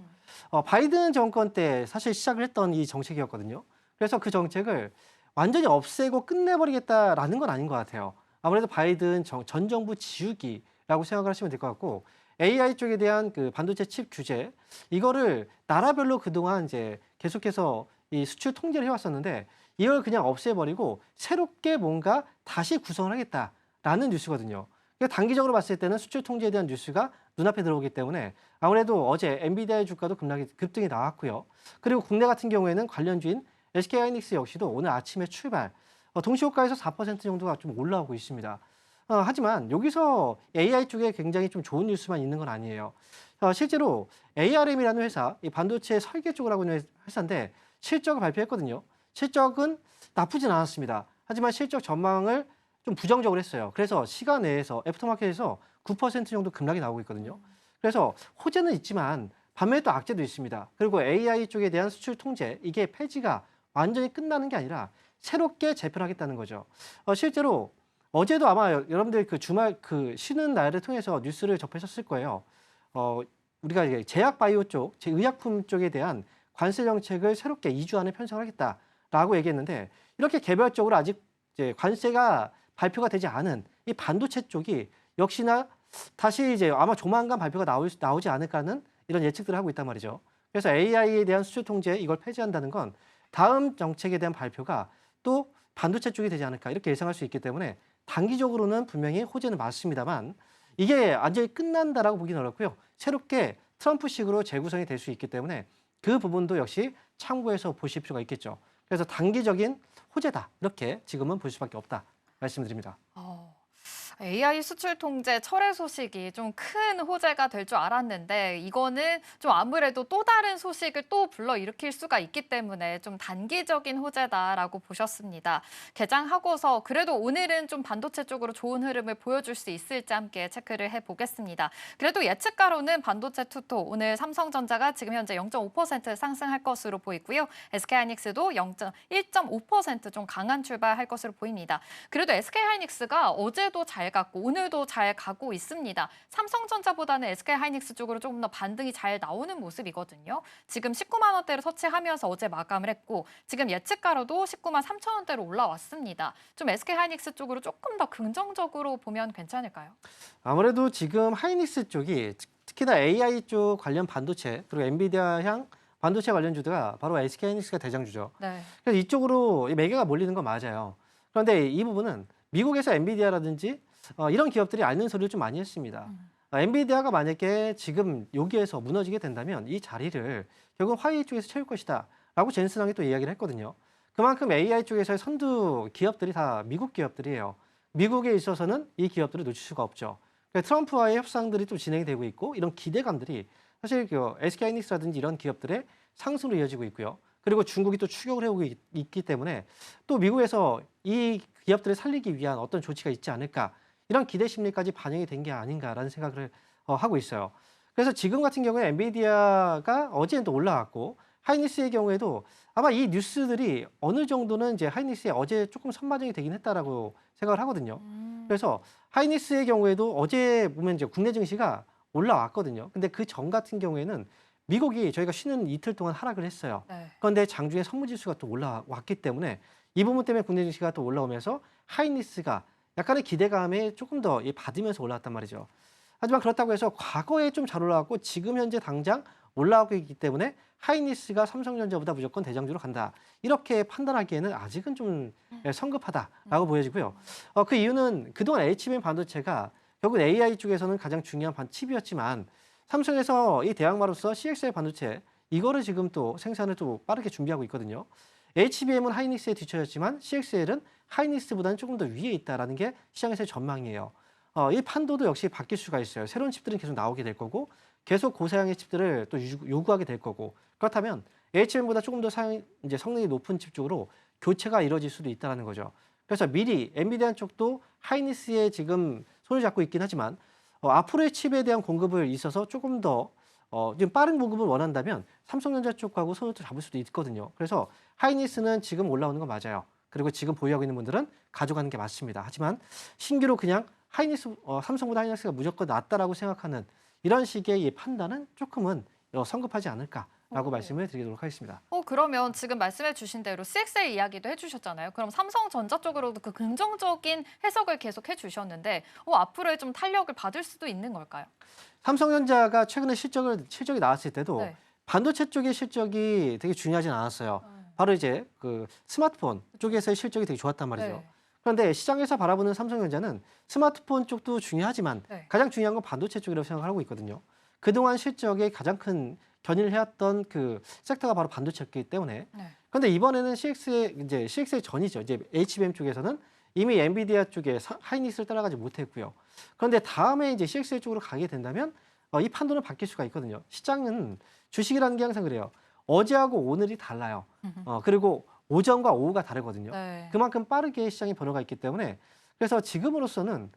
바이든 정권 때 사실 시작을 했던 이 정책이었거든요. 그래서 그 정책을 완전히 없애고 끝내버리겠다라는 건 아닌 것 같아요. 아무래도 바이든 전 정부 지우기라고 생각을 하시면 될 것 같고 AI 쪽에 대한 그 반도체 칩 규제 이거를 나라별로 그동안 이제 계속해서 이 수출 통제를 해왔었는데 이걸 그냥 없애버리고 새롭게 뭔가 다시 구성을 하겠다라는 뉴스거든요. 그러니까 단기적으로 봤을 때는 수출 통제에 대한 뉴스가 눈앞에 들어오기 때문에 아무래도 어제 엔비디아의 주가도 급등이 나왔고요. 그리고 국내 같은 경우에는 관련주인 SK하이닉스 역시도 오늘 아침에 출발, 동시호가에서 4% 정도가 좀 올라오고 있습니다. 하지만 여기서 AI 쪽에 굉장히 좀 좋은 뉴스만 있는 건 아니에요. 실제로 ARM이라는 회사, 이 반도체 설계 쪽을 하고 있는 회사인데 실적을 발표했거든요. 실적은 나쁘진 않았습니다. 하지만 실적 전망을 좀 부정적으로 했어요. 그래서 시간 내에서 애프터마켓에서 9% 정도 급락이 나오고 있거든요. 그래서 호재는 있지만 반면에 또 악재도 있습니다. 그리고 AI 쪽에 대한 수출 통제 이게 폐지가 완전히 끝나는 게 아니라 새롭게 재편하겠다는 거죠. 실제로 어제도 아마 여러분들 그 주말 그 쉬는 날을 통해서 뉴스를 접하셨을 거예요. 우리가 이제 제약 바이오 쪽, 의약품 쪽에 대한 관세 정책을 새롭게 2주 안에 편성하겠다라고 얘기했는데 이렇게 개별적으로 아직 이제 관세가 발표가 되지 않은 이 반도체 쪽이 역시나 다시 이제 아마 조만간 발표가 나오지 않을까는 이런 예측들을 하고 있단 말이죠. 그래서 AI에 대한 수출 통제 이걸 폐지한다는 건 다음 정책에 대한 발표가 또 반도체 쪽이 되지 않을까 이렇게 예상할 수 있기 때문에 단기적으로는 분명히 호재는 맞습니다만 이게 완전히 끝난다라고 보기는 어렵고요. 새롭게 트럼프식으로 재구성이 될 수 있기 때문에 그 부분도 역시 참고해서 보실 필요가 있겠죠. 그래서 단기적인 호재다 이렇게 지금은 볼 수밖에 없다 말씀드립니다. AI 수출 통제 철회 소식이 좀 큰 호재가 될 줄 알았는데 이거는 좀 아무래도 또 다른 소식을 또 불러일으킬 수가 있기 때문에 좀 단기적인 호재다라고 보셨습니다. 개장하고서 그래도 오늘은 좀 반도체 쪽으로 좋은 흐름을 보여줄 수 있을지 함께 체크를 해보겠습니다. 그래도 예측가로는 반도체 투토 오늘 삼성전자가 지금 현재 0.5% 상승할 것으로 보이고요. SK하이닉스도 1.5% 좀 강한 출발할 것으로 보입니다. 그래도 SK하이닉스가 어제도 잘 갔고 오늘도 잘 가고 있습니다. 삼성전자보다는 SK하이닉스 쪽으로 조금 더 반등이 잘 나오는 모습이거든요. 지금 19만 원대를 터치하면서 어제 마감을 했고 지금 예측가로도 19만 3천 원대로 올라왔습니다. 좀 SK하이닉스 쪽으로 조금 더 긍정적으로 보면 괜찮을까요? 아무래도 지금 하이닉스 쪽이 특히나 AI 쪽 관련 반도체 그리고 엔비디아향 반도체 관련주가 바로 SK하이닉스가 대장주죠. 네. 그래서 이쪽으로 매개가 몰리는 건 맞아요. 그런데 이 부분은 미국에서 엔비디아라든지 이런 기업들이 앓는 소리를 좀 많이 했습니다. 엔비디아가 만약에 지금 여기에서 무너지게 된다면 이 자리를 결국 화웨이 쪽에서 채울 것이다 라고 젠슨왕이 또 이야기를 했거든요. 그만큼 AI 쪽에서의 선두 기업들이 다 미국 기업들이에요. 미국에 있어서는 이 기업들을 놓칠 수가 없죠. 그러니까 트럼프와의 협상들이 또 진행이 되고 있고 이런 기대감들이 사실 SK하이닉스라든지 이런 기업들의 상승으로 이어지고 있고요. 그리고 중국이 또 추격을 해오고 있기 때문에 또 미국에서 이 기업들을 살리기 위한 어떤 조치가 있지 않을까 이런 기대 심리까지 반영이 된 게 아닌가라는 생각을 하고 있어요. 그래서 지금 같은 경우에 엔비디아가 어제는 또 올라왔고 하이닉스의 경우에도 아마 이 뉴스들이 어느 정도는 이제 하이닉스에 어제 조금 선반영이 되긴 했다라고 생각을 하거든요. 그래서 하이닉스의 경우에도 어제 보면 이제 국내 증시가 올라왔거든요. 근데 그 전 같은 경우에는 미국이 저희가 쉬는 이틀 동안 하락을 했어요. 네. 그런데 장중에 선물지수가 또 올라왔기 때문에 이 부분 때문에 국내 증시가 또 올라오면서 하이닉스가 약간의 기대감에 조금 더 받으면서 올라왔단 말이죠. 하지만 그렇다고 해서 과거에 좀 잘 올라왔고 지금 현재 당장 올라오고 있기 때문에 하이닉스가 삼성전자보다 무조건 대장주로 간다. 이렇게 판단하기에는 아직은 좀 성급하다라고 보여지고요. 그 이유는 그동안 HBM 반도체가 결국 AI 쪽에서는 가장 중요한 칩이었지만 삼성에서 이 대항마로서 CXL 반도체 이거를 지금 또 생산을 또 빠르게 준비하고 있거든요. HBM은 하이닉스에 뒤처졌지만 CXL은 하이닉스보다는 조금 더 위에 있다라는 게 시장에서의 전망이에요. 이 판도도 역시 바뀔 수가 있어요. 새로운 칩들은 계속 나오게 될 거고 계속 고사양의 칩들을 또 요구하게 될 거고 그렇다면 HBM보다 조금 더 이제 성능이 높은 칩 쪽으로 교체가 이루어질 수도 있다는 거죠. 그래서 미리 엔비디아 쪽도 하이닉스에 지금 손을 잡고 있긴 하지만 앞으로의 칩에 대한 공급을 있어서 조금 더 좀 빠른 공급을 원한다면 삼성전자 쪽하고 손을 또 잡을 수도 있거든요. 그래서 하이닉스는 지금 올라오는 건 맞아요. 그리고 지금 보유하고 있는 분들은 가져가는 게 맞습니다. 하지만 신규로 그냥 하이닉스, 삼성보다 하이닉스가 무조건 낫다라고 생각하는 이런 식의 이 판단은 조금은 성급하지 않을까라고 말씀을 드리도록 하겠습니다. 그러면 지금 말씀해 주신 대로 CXL 이야기도 해주셨잖아요. 그럼 삼성전자 쪽으로도 그 긍정적인 해석을 계속 해주셨는데 앞으로의 좀 탄력을 받을 수도 있는 걸까요? 삼성전자가 최근에 실적이 나왔을 때도 네. 반도체 쪽의 실적이 되게 중요하진 않았어요. 바로 이제 그 스마트폰 쪽에서의 실적이 되게 좋았단 말이죠. 네. 그런데 시장에서 바라보는 삼성전자는 스마트폰 쪽도 중요하지만 네. 가장 중요한 건 반도체 쪽이라고 생각하고 있거든요. 그동안 실적에 가장 큰 견인을 해왔던 그 섹터가 바로 반도체였기 때문에. 네. 그런데 이번에는 CXL 전이죠. 이제 HBM 쪽에서는 이미 엔비디아 쪽에 하이닉스를 따라가지 못했고요. 그런데 다음에 이제 CXL 쪽으로 가게 된다면 이 판도는 바뀔 수가 있거든요. 시장은 주식이라는 게 항상 그래요. 어제하고 오늘이 달라요. 그리고 오전과 오후가 다르거든요. 네. 그만큼 빠르게 시장의 변화가 있기 때문에 그래서 지금으로서는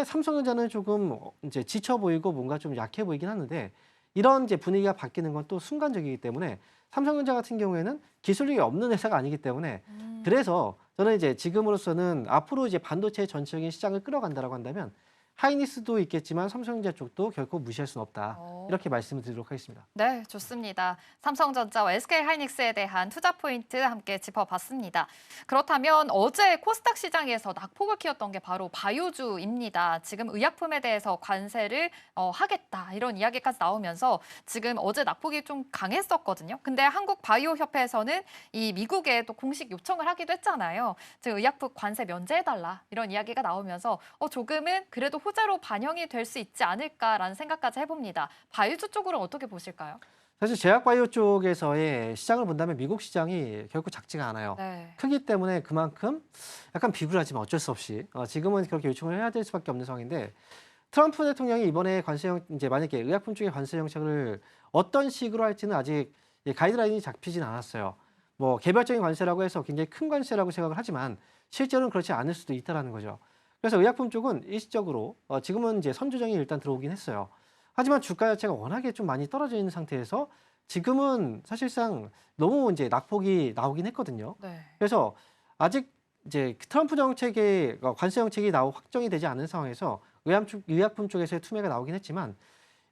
삼성전자는 조금 이제 지쳐 보이고 뭔가 좀 약해 보이긴 하는데 이런 이제 분위기가 바뀌는 건 또 순간적이기 때문에 삼성전자 같은 경우에는 기술력이 없는 회사가 아니기 때문에 그래서 저는 이제 지금으로서는 앞으로 이제 반도체 전체적인 시장을 끌어간다라고 한다면 하이닉스도 있겠지만 삼성전자 쪽도 결코 무시할 수는 없다. 오. 이렇게 말씀을 드리도록 하겠습니다. 네, 좋습니다. 삼성전자와 SK하이닉스에 대한 투자 포인트 함께 짚어봤습니다. 그렇다면 어제 코스닥 시장에서 낙폭을 키웠던 게 바로 바이오주입니다. 지금 의약품에 대해서 관세를 하겠다 이런 이야기까지 나오면서 지금 어제 낙폭이 좀 강했었거든요. 근데 한국바이오협회에서는 이 미국에 또 공식 요청을 하기도 했잖아요. 즉 의약품 관세 면제해달라 이런 이야기가 나오면서 조금은 그래도 호재로 반영이 될 수 있지 않을까라는 생각까지 해봅니다. 바이오주 쪽으로 어떻게 보실까요? 사실 제약바이오 쪽에서의 시장을 본다면 미국 시장이 결코 작지가 않아요. 네. 크기 때문에 그만큼 약간 비굴하지만 어쩔 수 없이 지금은 그렇게 요청을 해야 될 수밖에 없는 상황인데 트럼프 대통령이 이번에 이제 만약에 의약품 쪽의 관세 정책을 어떤 식으로 할지는 아직 가이드라인이 잡히진 않았어요. 뭐 개별적인 관세라고 해서 굉장히 큰 관세라고 생각을 하지만 실제로는 그렇지 않을 수도 있다라는 거죠. 그래서 의약품 쪽은 일시적으로 지금은 이제 선조정이 일단 들어오긴 했어요. 하지만 주가 자체가 워낙에 좀 많이 떨어져 있는 상태에서 지금은 사실상 너무 이제 낙폭이 나오긴 했거든요. 네. 그래서 아직 이제 트럼프 정책의 관세 정책이 확정이 되지 않은 상황에서 의약품 쪽에서의 투매가 나오긴 했지만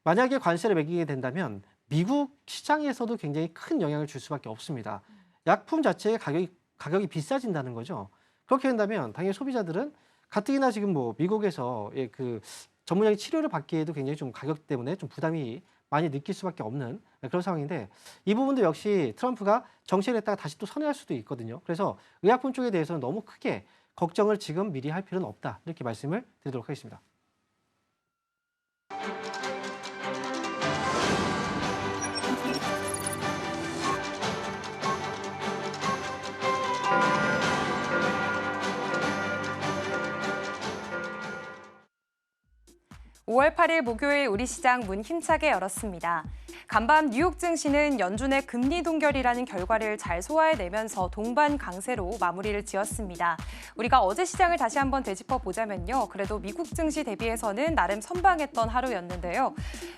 만약에 관세를 매기게 된다면 미국 시장에서도 굉장히 큰 영향을 줄 수밖에 없습니다. 약품 자체의 가격이 비싸진다는 거죠. 그렇게 된다면 당연히 소비자들은 가뜩이나 지금 뭐 미국에서 그 전문적인 치료를 받기에도 굉장히 좀 가격 때문에 좀 부담이 많이 느낄 수밖에 없는 그런 상황인데 이 부분도 역시 트럼프가 정책을 했다가 다시 또 선회할 수도 있거든요. 그래서 의약품 쪽에 대해서는 너무 크게 걱정을 지금 미리 할 필요는 없다. 이렇게 말씀을 드리도록 하겠습니다. (5월 8일) 목요일 우리 시장 문 힘차게 열었습니다. 간밤 뉴욕 증시는 연준의 금리 동결이라는 결과를 잘 소화해내면서 동반 강세로 마무리를 지었습니다. 우리가 어제 시장을 다시 한번 되짚어 보자면요. 그래도 미국 증시 대비해서는 나름 선방했던 하루였는데요.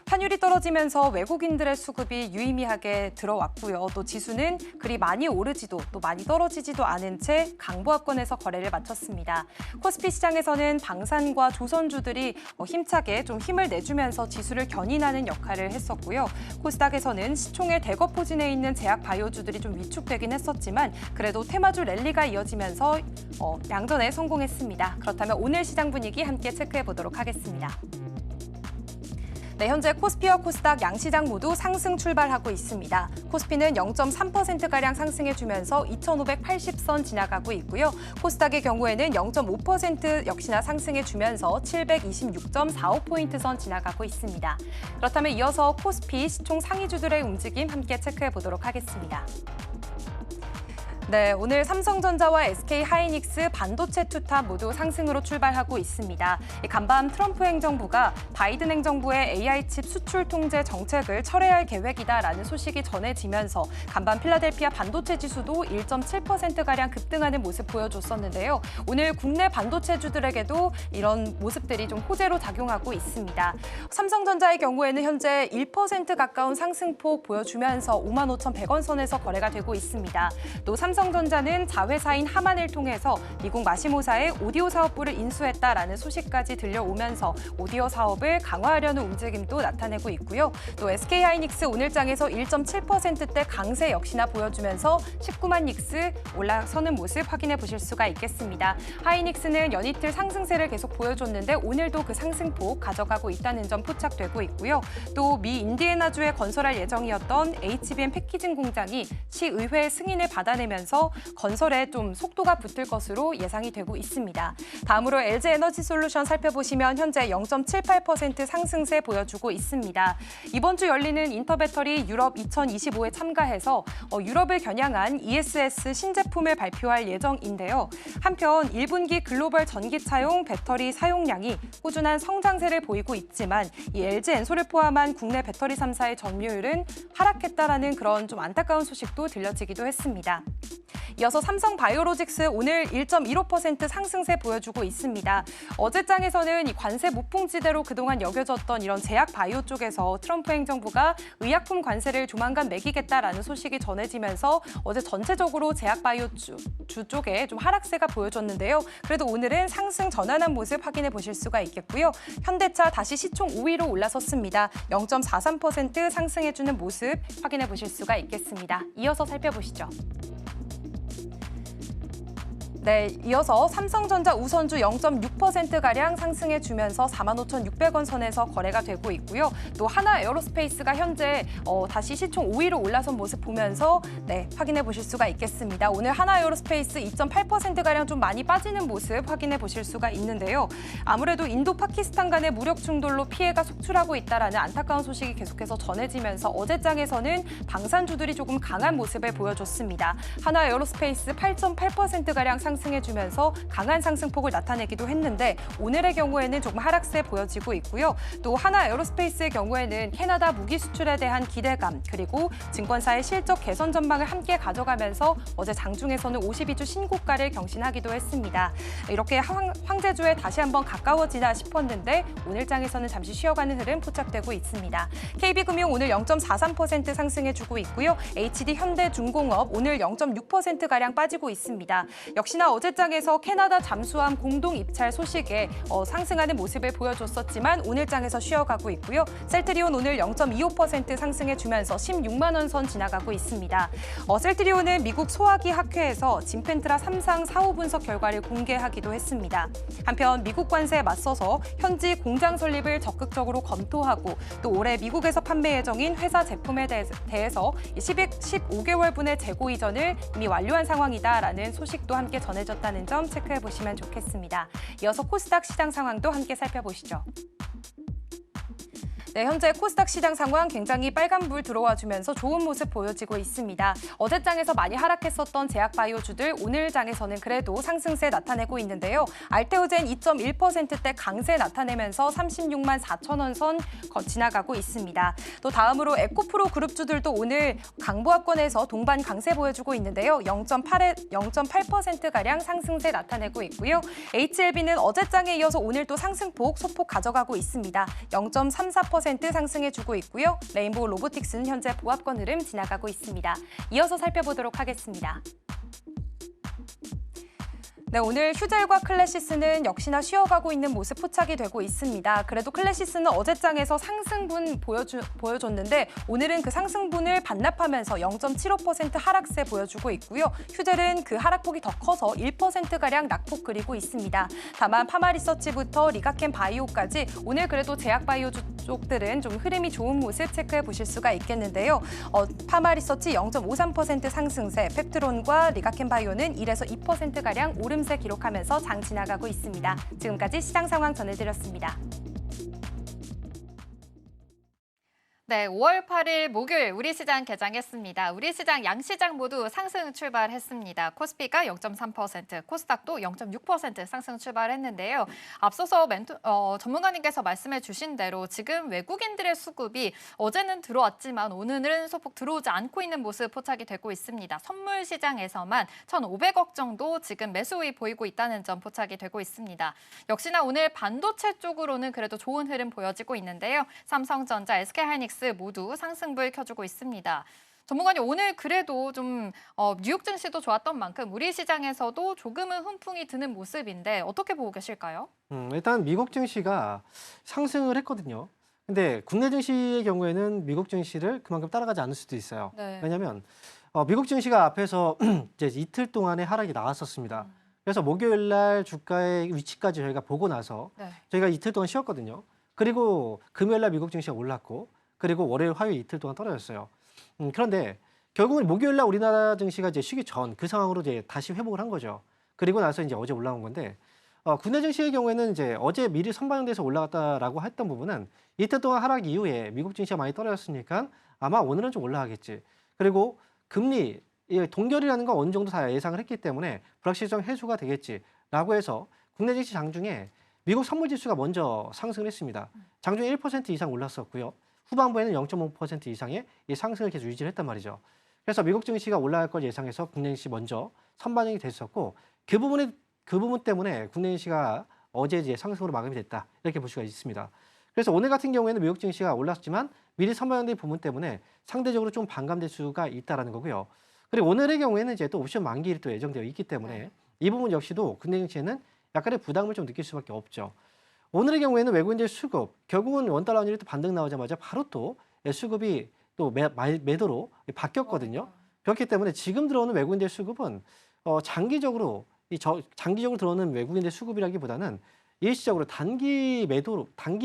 환율이 떨어지면서 외국인들의 수급이 유의미하게 들어왔고요. 또 지수는 그리 많이 오르지도 또 많이 떨어지지도 않은 채 강보합권에서 거래를 마쳤습니다. 코스피 시장에서는 방산과 조선주들이 힘차게 좀 힘을 내주면서 지수를 견인하는 역할을 했었고요. 코스닥에서는 시총의 대거 포진해 있는 제약 바이오주들이 좀 위축되긴 했었지만 그래도 테마주 랠리가 이어지면서 양전에 성공했습니다. 그렇다면 오늘 시장 분위기 함께 체크해 보도록 하겠습니다. 네, 현재 코스피와 코스닥 양시장 모두 상승 출발하고 있습니다. 코스피는 0.3%가량 상승해주면서 2,580선 지나가고 있고요. 코스닥의 경우에는 0.5% 역시나 상승해주면서 726.45포인트 선 지나가고 있습니다. 그렇다면 이어서 코스피 시총 상위주들의 움직임 함께 체크해 보도록 하겠습니다. 네, 오늘 삼성전자와 SK하이닉스 반도체 투탑 모두 상승으로 출발하고 있습니다. 간밤 트럼프 행정부가 바이든 행정부의 AI칩 수출 통제 정책을 철회할 계획이다라는 소식이 전해지면서 간밤 필라델피아 반도체 지수도 1.7%가량 급등하는 모습 보여줬었는데요. 오늘 국내 반도체주들에게도 이런 모습들이 좀 호재로 작용하고 있습니다. 삼성전자의 경우에는 현재 1% 가까운 상승폭 보여주면서 55,100원 선에서 거래가 되고 있습니다. 또 삼성전자는 자회사인 하만을 통해서 미국 마시모사의 오디오 사업부를 인수했다라는 소식까지 들려오면서 오디오 사업을 강화하려는 움직임도 나타내고 있고요. 또 SK하이닉스 오늘장에서 1.7%대 강세 역시나 보여주면서 19만 닉스 올라서는 모습 확인해 보실 수가 있겠습니다. 하이닉스는 연이틀 상승세를 계속 보여줬는데 오늘도 그 상승폭 가져가고 있다는 점 포착되고 있고요. 또 미 인디애나주에 건설할 예정이었던 HBM 패키징 공장이 시의회 승인을 받아내면서 건설에 좀 속도가 붙을 것으로 예상이 되고 있습니다. 다음으로 LG에너지솔루션 살펴보시면 현재 0.78% 상승세 보여주고 있습니다. 이번 주 열리는 인터배터리 유럽 2025에 참가해서 유럽을 겨냥한 ESS 신제품을 발표할 예정인데요. 한편 1분기 글로벌 전기차용 배터리 사용량이 꾸준한 성장세를 보이고 있지만 이 LG엔솔을 포함한 국내 배터리 3사의 점유율은 하락했다라는 그런 좀 안타까운 소식도 들려지기도 했습니다. 이어서 삼성바이오로직스 오늘 1.15% 상승세 보여주고 있습니다. 어제장에서는 이 관세 무풍지대로 그동안 여겨졌던 이런 제약 바이오 쪽에서 트럼프 행정부가 의약품 관세를 조만간 매기겠다라는 소식이 전해지면서 어제 전체적으로 제약 바이오 주 쪽에 좀 하락세가 보여졌는데요. 그래도 오늘은 상승 전환한 모습 확인해 보실 수가 있겠고요. 현대차 다시 시총 5위로 올라섰습니다. 0.43% 상승해주는 모습 확인해 보실 수가 있겠습니다. 이어서 살펴보시죠. 네, 이어서 삼성전자 우선주 0.6%가량 상승해주면서 45,600원 선에서 거래가 되고 있고요. 또 하나에어로스페이스가 현재 다시 시총 5위로 올라선 모습 보면서 확인해 보실 수가 있겠습니다. 오늘 하나에어로스페이스 2.8%가량 좀 많이 빠지는 모습 확인해 보실 수가 있는데요. 아무래도 인도 파키스탄 간의 무력 충돌로 피해가 속출하고 있다라는 안타까운 소식이 계속해서 전해지면서 어제장에서는 방산주들이 조금 강한 모습을 보여줬습니다. 하나에어로스페이스 8.8%가량 상승해주면서 강한 상승폭을 나타내기도 했는데 오늘의 경우에는 조금 하락세 보여지고 있고요. 또 하나에어로스페이스의 경우에는 캐나다 무기 수출에 대한 기대감 그리고 증권사의 실적 개선 전망을 함께 가져가면서 어제 장중에서는 52주 신고가를 경신하기도 했습니다. 이렇게 황제주에 다시 한번 가까워지나 싶었는데 오늘 장에서는 잠시 쉬어가는 흐름 포착되고 있습니다. KB금융 오늘 0.43% 상승해주고 있고요. HD현대중공업 오늘 0.6%가량 빠지고 있습니다. 역시나 어제장에서 캐나다 잠수함 공동 입찰 소식에 상승하는 모습을 보여줬었지만 오늘장에서 쉬어가고 있고요. 셀트리온 오늘 0.25% 상승해주면서 16만 원 선 지나가고 있습니다. 셀트리온은 미국 소화기 학회에서 진펜트라 3상 사후 분석 결과를 공개하기도 했습니다. 한편 미국 관세에 맞서서 현지 공장 설립을 적극적으로 검토하고 또 올해 미국에서 판매 예정인 회사 제품에 대해서 15개월분의 재고 이전을 이미 완료한 상황이다라는 소식도 함께 전해졌다는 점 체크해 보시면 좋겠습니다. 이어서 코스닥 시장 상황도 함께 살펴보시죠. 네, 현재 코스닥 시장 상황 굉장히 빨간불 들어와주면서 좋은 모습 보여지고 있습니다. 어제장에서 많이 하락했었던 제약바이오주들 오늘 장에서는 그래도 상승세 나타내고 있는데요. 알테오젠 2.1%대 강세 나타내면서 36만 4천 원 선 지나가고 있습니다. 또 다음으로 에코프로 그룹주들도 오늘 강보합권에서 동반 강세 보여주고 있는데요. 0.8%가량 상승세 나타내고 있고요. HLB는 어제장에 이어서 오늘 또 상승폭 소폭 가져가고 있습니다. 0.34% 상승해주고 있고요. 레인보우 로보틱스는 현재 보합권 흐름 지나가고 있습니다. 이어서 살펴보도록 하겠습니다. 네, 오늘 휴젤과 클래시스는 역시나 쉬어가고 있는 모습 포착이 되고 있습니다. 그래도 클래시스는 어제장에서 상승분 보여줬는데 오늘은 그 상승분을 반납하면서 0.75% 하락세 보여주고 있고요. 휴젤은 그 하락폭이 더 커서 1%가량 낙폭 그리고 있습니다. 다만 파마리서치부터 리가켄 바이오까지 오늘 그래도 제약바이오 쪽들은 좀 흐름이 좋은 모습 체크해 보실 수가 있겠는데요. 파마리서치 0.53% 상승세, 펩트론과 리가켄 바이오는 1에서 2%가량 오름세 기록하면서 장 지나가고 있습니다. 지금까지 시장 상황 전해드렸습니다. 네, 5월 8일 목요일 우리 시장 개장했습니다. 우리 시장 양시장 모두 상승 출발했습니다. 코스피가 0.3%, 코스닥도 0.6% 상승 출발했는데요. 앞서서 전문가님께서 말씀해 주신 대로 지금 외국인들의 수급이 어제는 들어왔지만 오늘은 소폭 들어오지 않고 있는 모습 포착이 되고 있습니다. 선물 시장에서만 1,500억 정도 지금 매수이 보이고 있다는 점 포착이 되고 있습니다. 역시나 오늘 반도체 쪽으로는 그래도 좋은 흐름 보여지고 있는데요. 삼성전자, SK하이닉스 모두 상승불 켜주고 있습니다. 전문가님, 오늘 그래도 좀 뉴욕 증시도 좋았던 만큼 우리 시장에서도 조금은 훈풍이 드는 모습인데 어떻게 보고 계실까요? 일단 미국 증시가 상승을 했거든요. 근데 국내 증시의 경우에는 미국 증시를 그만큼 따라가지 않을 수도 있어요. 네. 왜냐하면 미국 증시가 앞에서 이제 이틀 동안의 하락이 나왔었습니다. 그래서 목요일 날 주가의 위치까지 저희가 보고 나서 저희가 이틀 동안 쉬었거든요. 그리고 금요일 날 미국 증시가 올랐고 그리고 월요일, 화요일 이틀 동안 떨어졌어요. 그런데 결국은 목요일 날 우리나라 증시가 이제 쉬기 전 그 상황으로 이제 다시 회복을 한 거죠. 그리고 나서 이제 어제 올라온 건데 국내 증시의 경우에는 이제 어제 미리 선반영돼서 올라갔다라고 했던 부분은 이틀 동안 하락 이후에 미국 증시가 많이 떨어졌으니까 아마 오늘은 좀 올라가겠지. 그리고 금리 동결이라는 건 어느 정도 다 예상을 했기 때문에 불확실성 해소가 되겠지라고 해서 국내 증시 장중에 미국 선물 지수가 먼저 상승을 했습니다. 장중에 1% 이상 올랐었고요. 후반부에는 0.5% 이상의 이 상승을 계속 유지를 했단 말이죠. 그래서 미국 증시가 올라갈 걸 예상해서 국내 증시 먼저 선반영이 됐었고 그 부분 때문에 국내 증시가 어제 이제 상승으로 마감이 됐다 이렇게 볼 수가 있습니다. 그래서 오늘 같은 경우에는 미국 증시가 올랐지만 미리 선반영된 부분 때문에 상대적으로 좀 반감될 수가 있다라는 거고요. 그리고 오늘의 경우에는 이제 또 옵션 만기일이 또 예정되어 있기 때문에 이 부분 역시도 국내 증시에는 약간의 부담을 좀 느낄 수밖에 없죠. 오늘의 경우에는 외국인들 수급, 결국은 원달러 환율이 또 반등 나오자마자 바로 또 수급이 또 매도로 바뀌었거든요. 그렇기 때문에 지금 들어오는 외국인들 수급은 장기적으로 장기적으로 들어오는 외국인들 수급이라기보다는 일시적으로 단기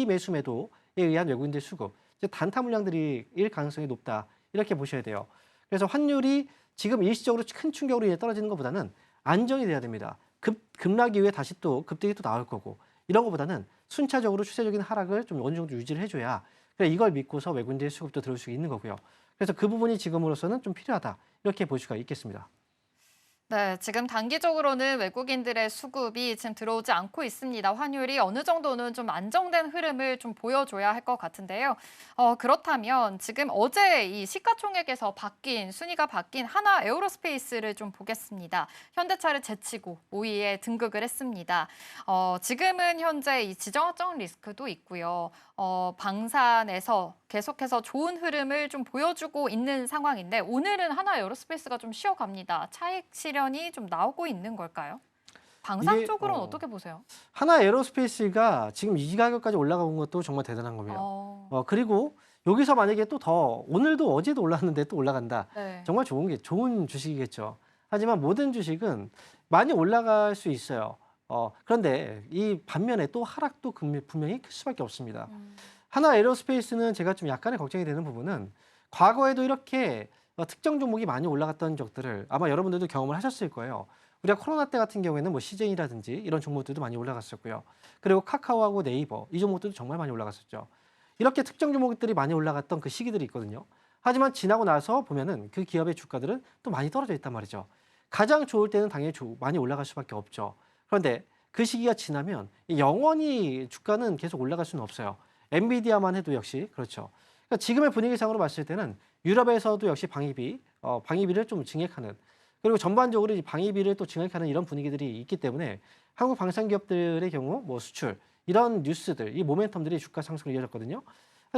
매수 매도에 의한 외국인들 수급, 즉 단타 물량들이 가능성이 높다 이렇게 보셔야 돼요. 그래서 환율이 지금 일시적으로 큰 충격으로 인해 떨어지는 것보다는 안정이 돼야 됩니다. 급락 이후에 다시 또 급등이 또 나올 거고 이런 것보다는 순차적으로 추세적인 하락을 좀 어느 정도 유지를 해줘야 이걸 믿고서 외국인들 수급도 들어올 수 있는 거고요. 그래서 그 부분이 지금으로서는 좀 필요하다 이렇게 볼 수가 있겠습니다. 네, 지금 단기적으로는 외국인들의 수급이 지금 들어오지 않고 있습니다. 환율이 어느 정도는 좀 안정된 흐름을 좀 보여줘야 할 것 같은데요. 그렇다면 지금 어제 이 시가총액에서 순위가 바뀐 하나 에어로스페이스를 좀 보겠습니다. 현대차를 제치고 5위에 등극을 했습니다. 지금은 현재 이 지정학적 리스크도 있고요. 방산에서 계속해서 좋은 흐름을 좀 보여주고 있는 상황인데 오늘은 하나 에어로스페이스가 좀 쉬어갑니다. 차익 실현이 좀 나오고 있는 걸까요? 방산 쪽으로는 어떻게 보세요? 하나 에어로스페이스가 지금 이 가격까지 올라간 것도 정말 대단한 겁니다. 그리고 여기서 만약에 또 오늘도 어제도 올랐는데 또 올라간다. 네. 정말 좋은 주식이겠죠. 하지만 모든 주식은 많이 올라갈 수 있어요. 그런데 이 반면에 또 하락도 분명히 클 수밖에 없습니다. 하나 에어로스페이스는 제가 좀 약간의 걱정이 되는 부분은 과거에도 이렇게 특정 종목이 많이 올라갔던 적들을 아마 여러분들도 경험을 하셨을 거예요. 우리가 코로나 때 같은 경우에는 뭐 CJ라든지 이런 종목들도 많이 올라갔었고요. 그리고 카카오하고 네이버 이 종목들도 정말 많이 올라갔었죠. 이렇게 특정 종목들이 많이 올라갔던 그 시기들이 있거든요. 하지만 지나고 나서 보면은 그 기업의 주가들은 또 많이 떨어져 있단 말이죠. 가장 좋을 때는 당연히 많이 올라갈 수밖에 없죠. 그런데 그 시기가 지나면 영원히 주가는 계속 올라갈 수는 없어요. 엔비디아만 해도 역시 그렇죠. 그러니까 지금의 분위기상으로 봤을 때는 유럽에서도 역시 방위비를 좀 증액하는 그리고 전반적으로 이 방위비를 또 증액하는 이런 분위기들이 있기 때문에 한국 방산 기업들의 경우 뭐 수출 이런 뉴스들, 이 모멘텀들이 주가 상승을 이어졌거든요.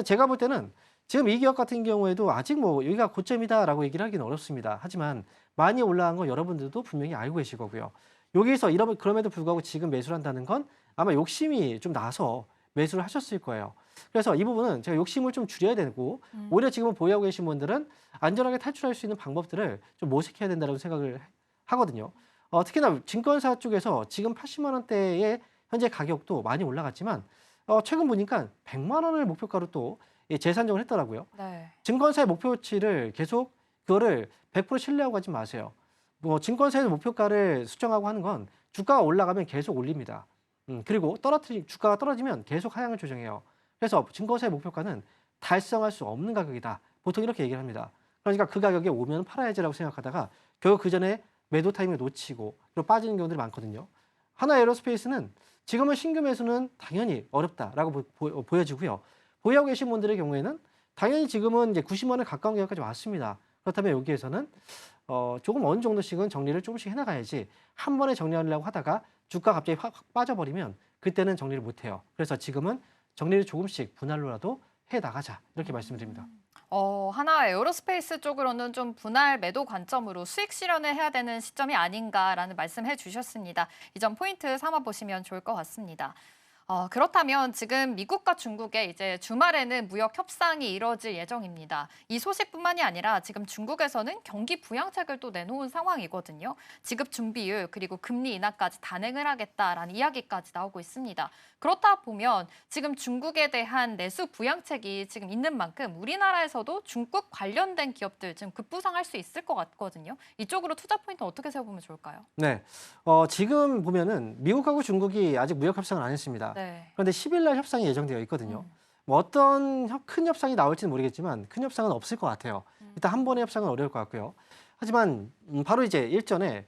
제가 볼 때는 지금 이 기업 같은 경우에도 아직 뭐 여기가 고점이다라고 얘기를 하기는 어렵습니다. 하지만 많이 올라간 거 여러분들도 분명히 알고 계실 거고요. 여기서 그럼에도 불구하고 지금 매수를 한다는 건 아마 욕심이 좀 나서 매수를 하셨을 거예요. 그래서 이 부분은 제가 욕심을 좀 줄여야 되고 오히려 지금 보유하고 계신 분들은 안전하게 탈출할 수 있는 방법들을 좀 모색해야 된다고 생각을 하거든요. 특히나 증권사 쪽에서 지금 80만 원대의 현재 가격도 많이 올라갔지만 최근 보니까 100만 원을 목표가로 또 재산정을 했더라고요. 네. 증권사의 목표치를 계속 그거를 100% 신뢰하고 가지 마세요. 뭐 증권사의 목표가를 수정하고 하는 건 주가가 올라가면 계속 올립니다. 그리고 주가가 떨어지면 계속 하향을 조정해요. 그래서 증권사의 목표가는 달성할 수 없는 가격이다. 보통 이렇게 얘기를 합니다. 그러니까 그 가격에 오면 팔아야지라고 생각하다가 결국 그 전에 매도 타이밍을 놓치고 그리고 빠지는 경우들이 많거든요. 하나 에어로스페이스는 지금은 신규 매수는 당연히 어렵다라고 보여지고요. 보유하고 계신 분들의 경우에는 당연히 지금은 이제 90만 원 가까운 가격까지 왔습니다. 그렇다면 여기에서는 조금 어느 정도씩은 정리를 조금씩 해나가야지 한 번에 정리하려고 하다가 주가 갑자기 확 빠져버리면 그때는 정리를 못해요. 그래서 지금은 정리를 조금씩 분할로라도 해나가자 이렇게 말씀드립니다. 하나 에어로스페이스 쪽으로는 좀 분할 매도 관점으로 수익 실현을 해야 되는 시점이 아닌가라는 말씀해 주셨습니다. 이 점 포인트 삼아 보시면 좋을 것 같습니다. 그렇다면 지금 미국과 중국의 이제 주말에는 무역 협상이 이뤄질 예정입니다. 이 소식뿐만이 아니라 지금 중국에서는 경기 부양책을 또 내놓은 상황이거든요. 지급 준비율 그리고 금리 인하까지 단행을 하겠다라는 이야기까지 나오고 있습니다. 그렇다 보면 지금 중국에 대한 내수 부양책이 지금 있는 만큼 우리나라에서도 중국 관련된 기업들 지금 급부상할 수 있을 것 같거든요. 이쪽으로 투자 포인트 어떻게 세워보면 좋을까요? 네, 지금 보면은 미국하고 중국이 아직 무역 협상을 안 했습니다. 네. 그런데 10일 날 협상이 예정되어 있거든요. 뭐 어떤 큰 협상이 나올지는 모르겠지만 큰 협상은 없을 것 같아요. 일단 한 번의 협상은 어려울 것 같고요. 하지만 바로 이제 일전에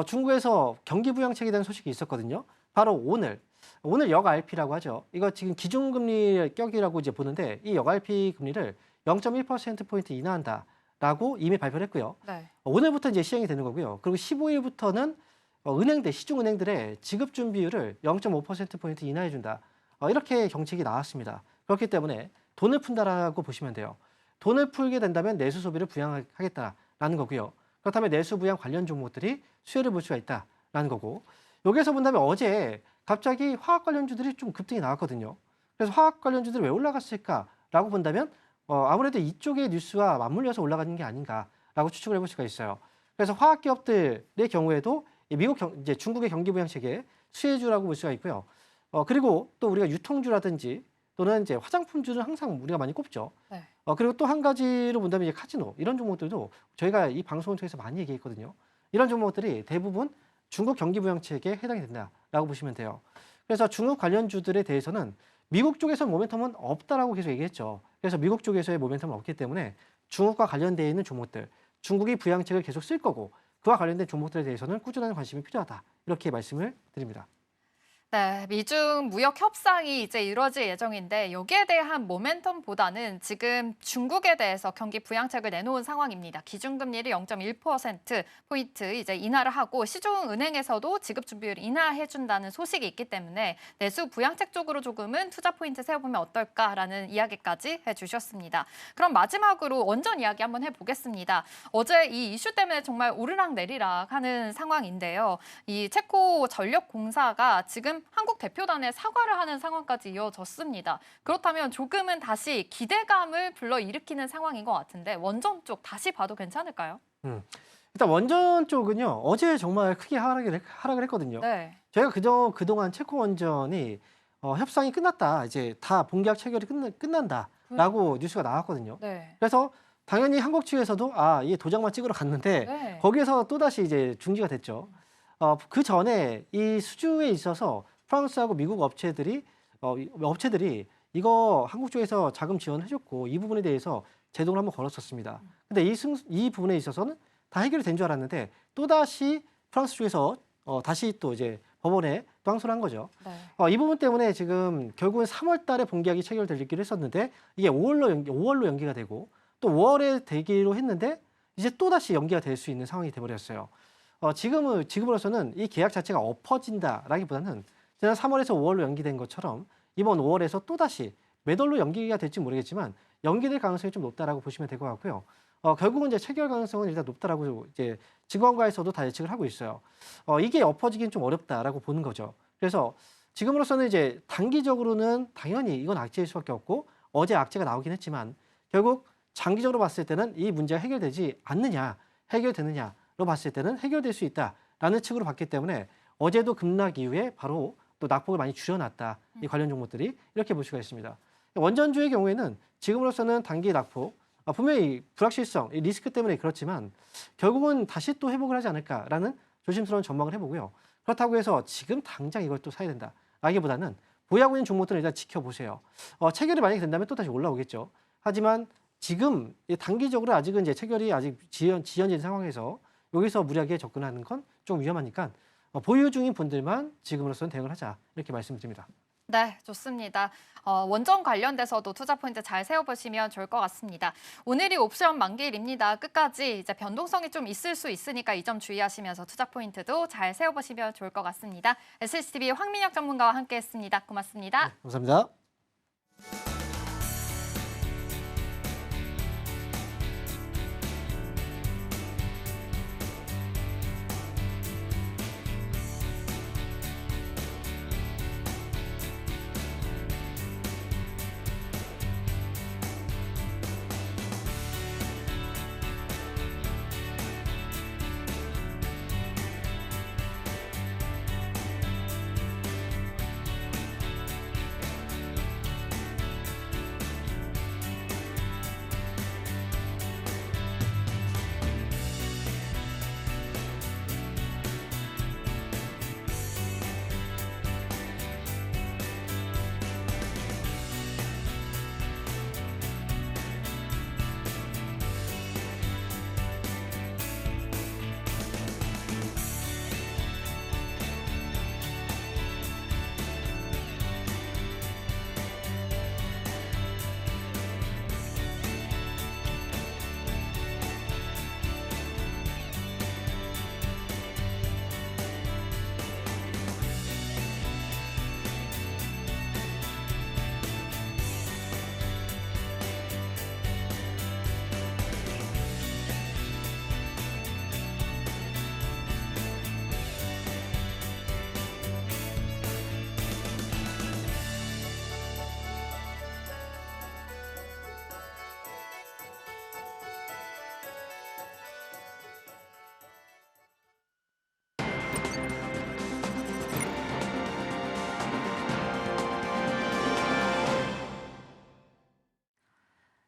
중국에서 경기 부양책에 대한 소식이 있었거든요. 바로 오늘 역RP라고 하죠. 이거 지금 기준금리 격이라고 이제 보는데 이 역RP 금리를 0.1%포인트 인하한다. 라고 이미 발표를 했고요. 네. 오늘부터 이제 시행이 되는 거고요. 그리고 15일부터는 은행들, 시중은행들의 지급 준비율을 0.5%포인트 인하해 준다. 이렇게 정책이 나왔습니다. 그렇기 때문에 돈을 푼다라고 보시면 돼요. 돈을 풀게 된다면 내수 소비를 부양하겠다라는 거고요. 그렇다면 내수 부양 관련 종목들이 수혜를 볼 수가 있다라는 거고, 여기에서 본다면 어제 갑자기 화학 관련주들이 좀 급등이 나왔거든요. 그래서 화학 관련주들이 왜 올라갔을까라고 본다면 아무래도 이쪽의 뉴스와 맞물려서 올라가는 게 아닌가라고 추측을 해볼 수가 있어요. 그래서 화학 기업들의 경우에도 이제 중국의 경기 부양 체계 수혜주라고 볼 수가 있고요. 그리고 또 우리가 유통주라든지 또는 이제 화장품주는 항상 우리가 많이 꼽죠. 네. 그리고 또 한 가지로 본다면 이제 카지노 이런 종목들도 저희가 이 방송을 통해서 많이 얘기했거든요. 이런 종목들이 대부분 중국 경기 부양 체계에 해당이 된다라고 보시면 돼요. 그래서 중국 관련주들에 대해서는 미국 쪽에서 모멘텀은 없다라고 계속 얘기했죠. 그래서 미국 쪽에서의 모멘텀은 없기 때문에 중국과 관련되어 있는 종목들, 중국이 부양책을 계속 쓸 거고 그와 관련된 종목들에 대해서는 꾸준한 관심이 필요하다. 이렇게 말씀을 드립니다. 네, 미중 무역 협상이 이제 이루어질 예정인데 여기에 대한 모멘텀보다는 지금 중국에 대해서 경기 부양책을 내놓은 상황입니다. 기준금리를 0.1%포인트 이제 인하를 하고 시중은행에서도 지급 준비율 인하해 준다는 소식이 있기 때문에 내수 부양책 쪽으로 조금은 투자 포인트 세워보면 어떨까라는 이야기까지 해주셨습니다. 그럼 마지막으로 원전 이야기 한번 해보겠습니다. 어제 이 이슈 때문에 정말 오르락 내리락 하는 상황인데요. 이 체코 전력공사가 지금 한국 대표단에 사과를 하는 상황까지 이어졌습니다. 그렇다면 조금은 다시 기대감을 불러일으키는 상황인 것 같은데 원전 쪽 다시 봐도 괜찮을까요? 일단 원전 쪽은요. 어제 정말 크게 하락을 했거든요. 네. 저희가 그동안 체코 원전이 협상이 끝났다. 이제 다 본계약 체결이 끝난다라고 뉴스가 나왔거든요. 네. 그래서 당연히 한국 측에서도 이게 도장만 찍으러 갔는데 네. 거기에서 또다시 이제 중지가 됐죠. 그 전에 이 수주에 있어서 프랑스하고 미국 업체들이 이거 한국 쪽에서 자금 지원해줬고 이 부분에 대해서 제동을 한번 걸었었습니다. 근데 이 부분에 있어서는 다 해결이 된 줄 알았는데 또다시 프랑스 쪽에서 다시 또 이제 법원에 또 항소를 한 거죠. 네. 이 부분 때문에 지금 결국은 3월 달에 본계약이 체결되기로 했었는데 이게 5월로 연기가 되고 또 5월에 되기로 했는데 이제 또다시 연기가 될 수 있는 상황이 돼버렸어요. 지금으로서는 이 계약 자체가 엎어진다라기보다는 지난 3월에서 5월로 연기된 것처럼 이번 5월에서 또다시 몇 월로 연기가 될지 모르겠지만 연기될 가능성이 좀 높다라고 보시면 될 것 같고요. 결국은 이제 체결 가능성은 일단 높다라고 이제 증권가에서도 다 예측을 하고 있어요. 이게 엎어지긴 좀 어렵다라고 보는 거죠. 그래서 지금으로서는 이제 단기적으로는 당연히 이건 악재일 수밖에 없고 어제 악재가 나오긴 했지만 결국 장기적으로 봤을 때는 이 문제가 해결되지 않느냐, 해결되느냐로 봤을 때는 해결될 수 있다라는 측으로 봤기 때문에 어제도 급락 이후에 바로 또 낙폭을 많이 줄여놨다. 이 관련 종목들이 이렇게 볼 수가 있습니다. 원전주의 경우에는 지금으로서는 단기 낙폭, 분명히 불확실성, 이 리스크 때문에 그렇지만 결국은 다시 또 회복을 하지 않을까라는 조심스러운 전망을 해보고요. 그렇다고 해서 지금 당장 이걸 또 사야 된다. 라기보다는 보유하고 있는 종목들은 일단 지켜보세요. 체결이 만약에 된다면 또 다시 올라오겠죠. 하지만 지금 단기적으로 아직은 이제 체결이 아직 지연된 상황에서 여기서 무리하게 접근하는 건 좀 위험하니까 보유 중인 분들만 지금으로서는 대응을 하자 이렇게 말씀드립니다. 네, 좋습니다. 원전 관련돼서도 투자 포인트 잘 세워보시면 좋을 것 같습니다. 오늘이 옵션 만기일입니다. 끝까지 이제 변동성이 좀 있을 수 있으니까 이 점 주의하시면서 투자 포인트도 잘 세워보시면 좋을 것 같습니다. SCTV 황민혁 전문가와 함께했습니다. 고맙습니다. 네, 감사합니다.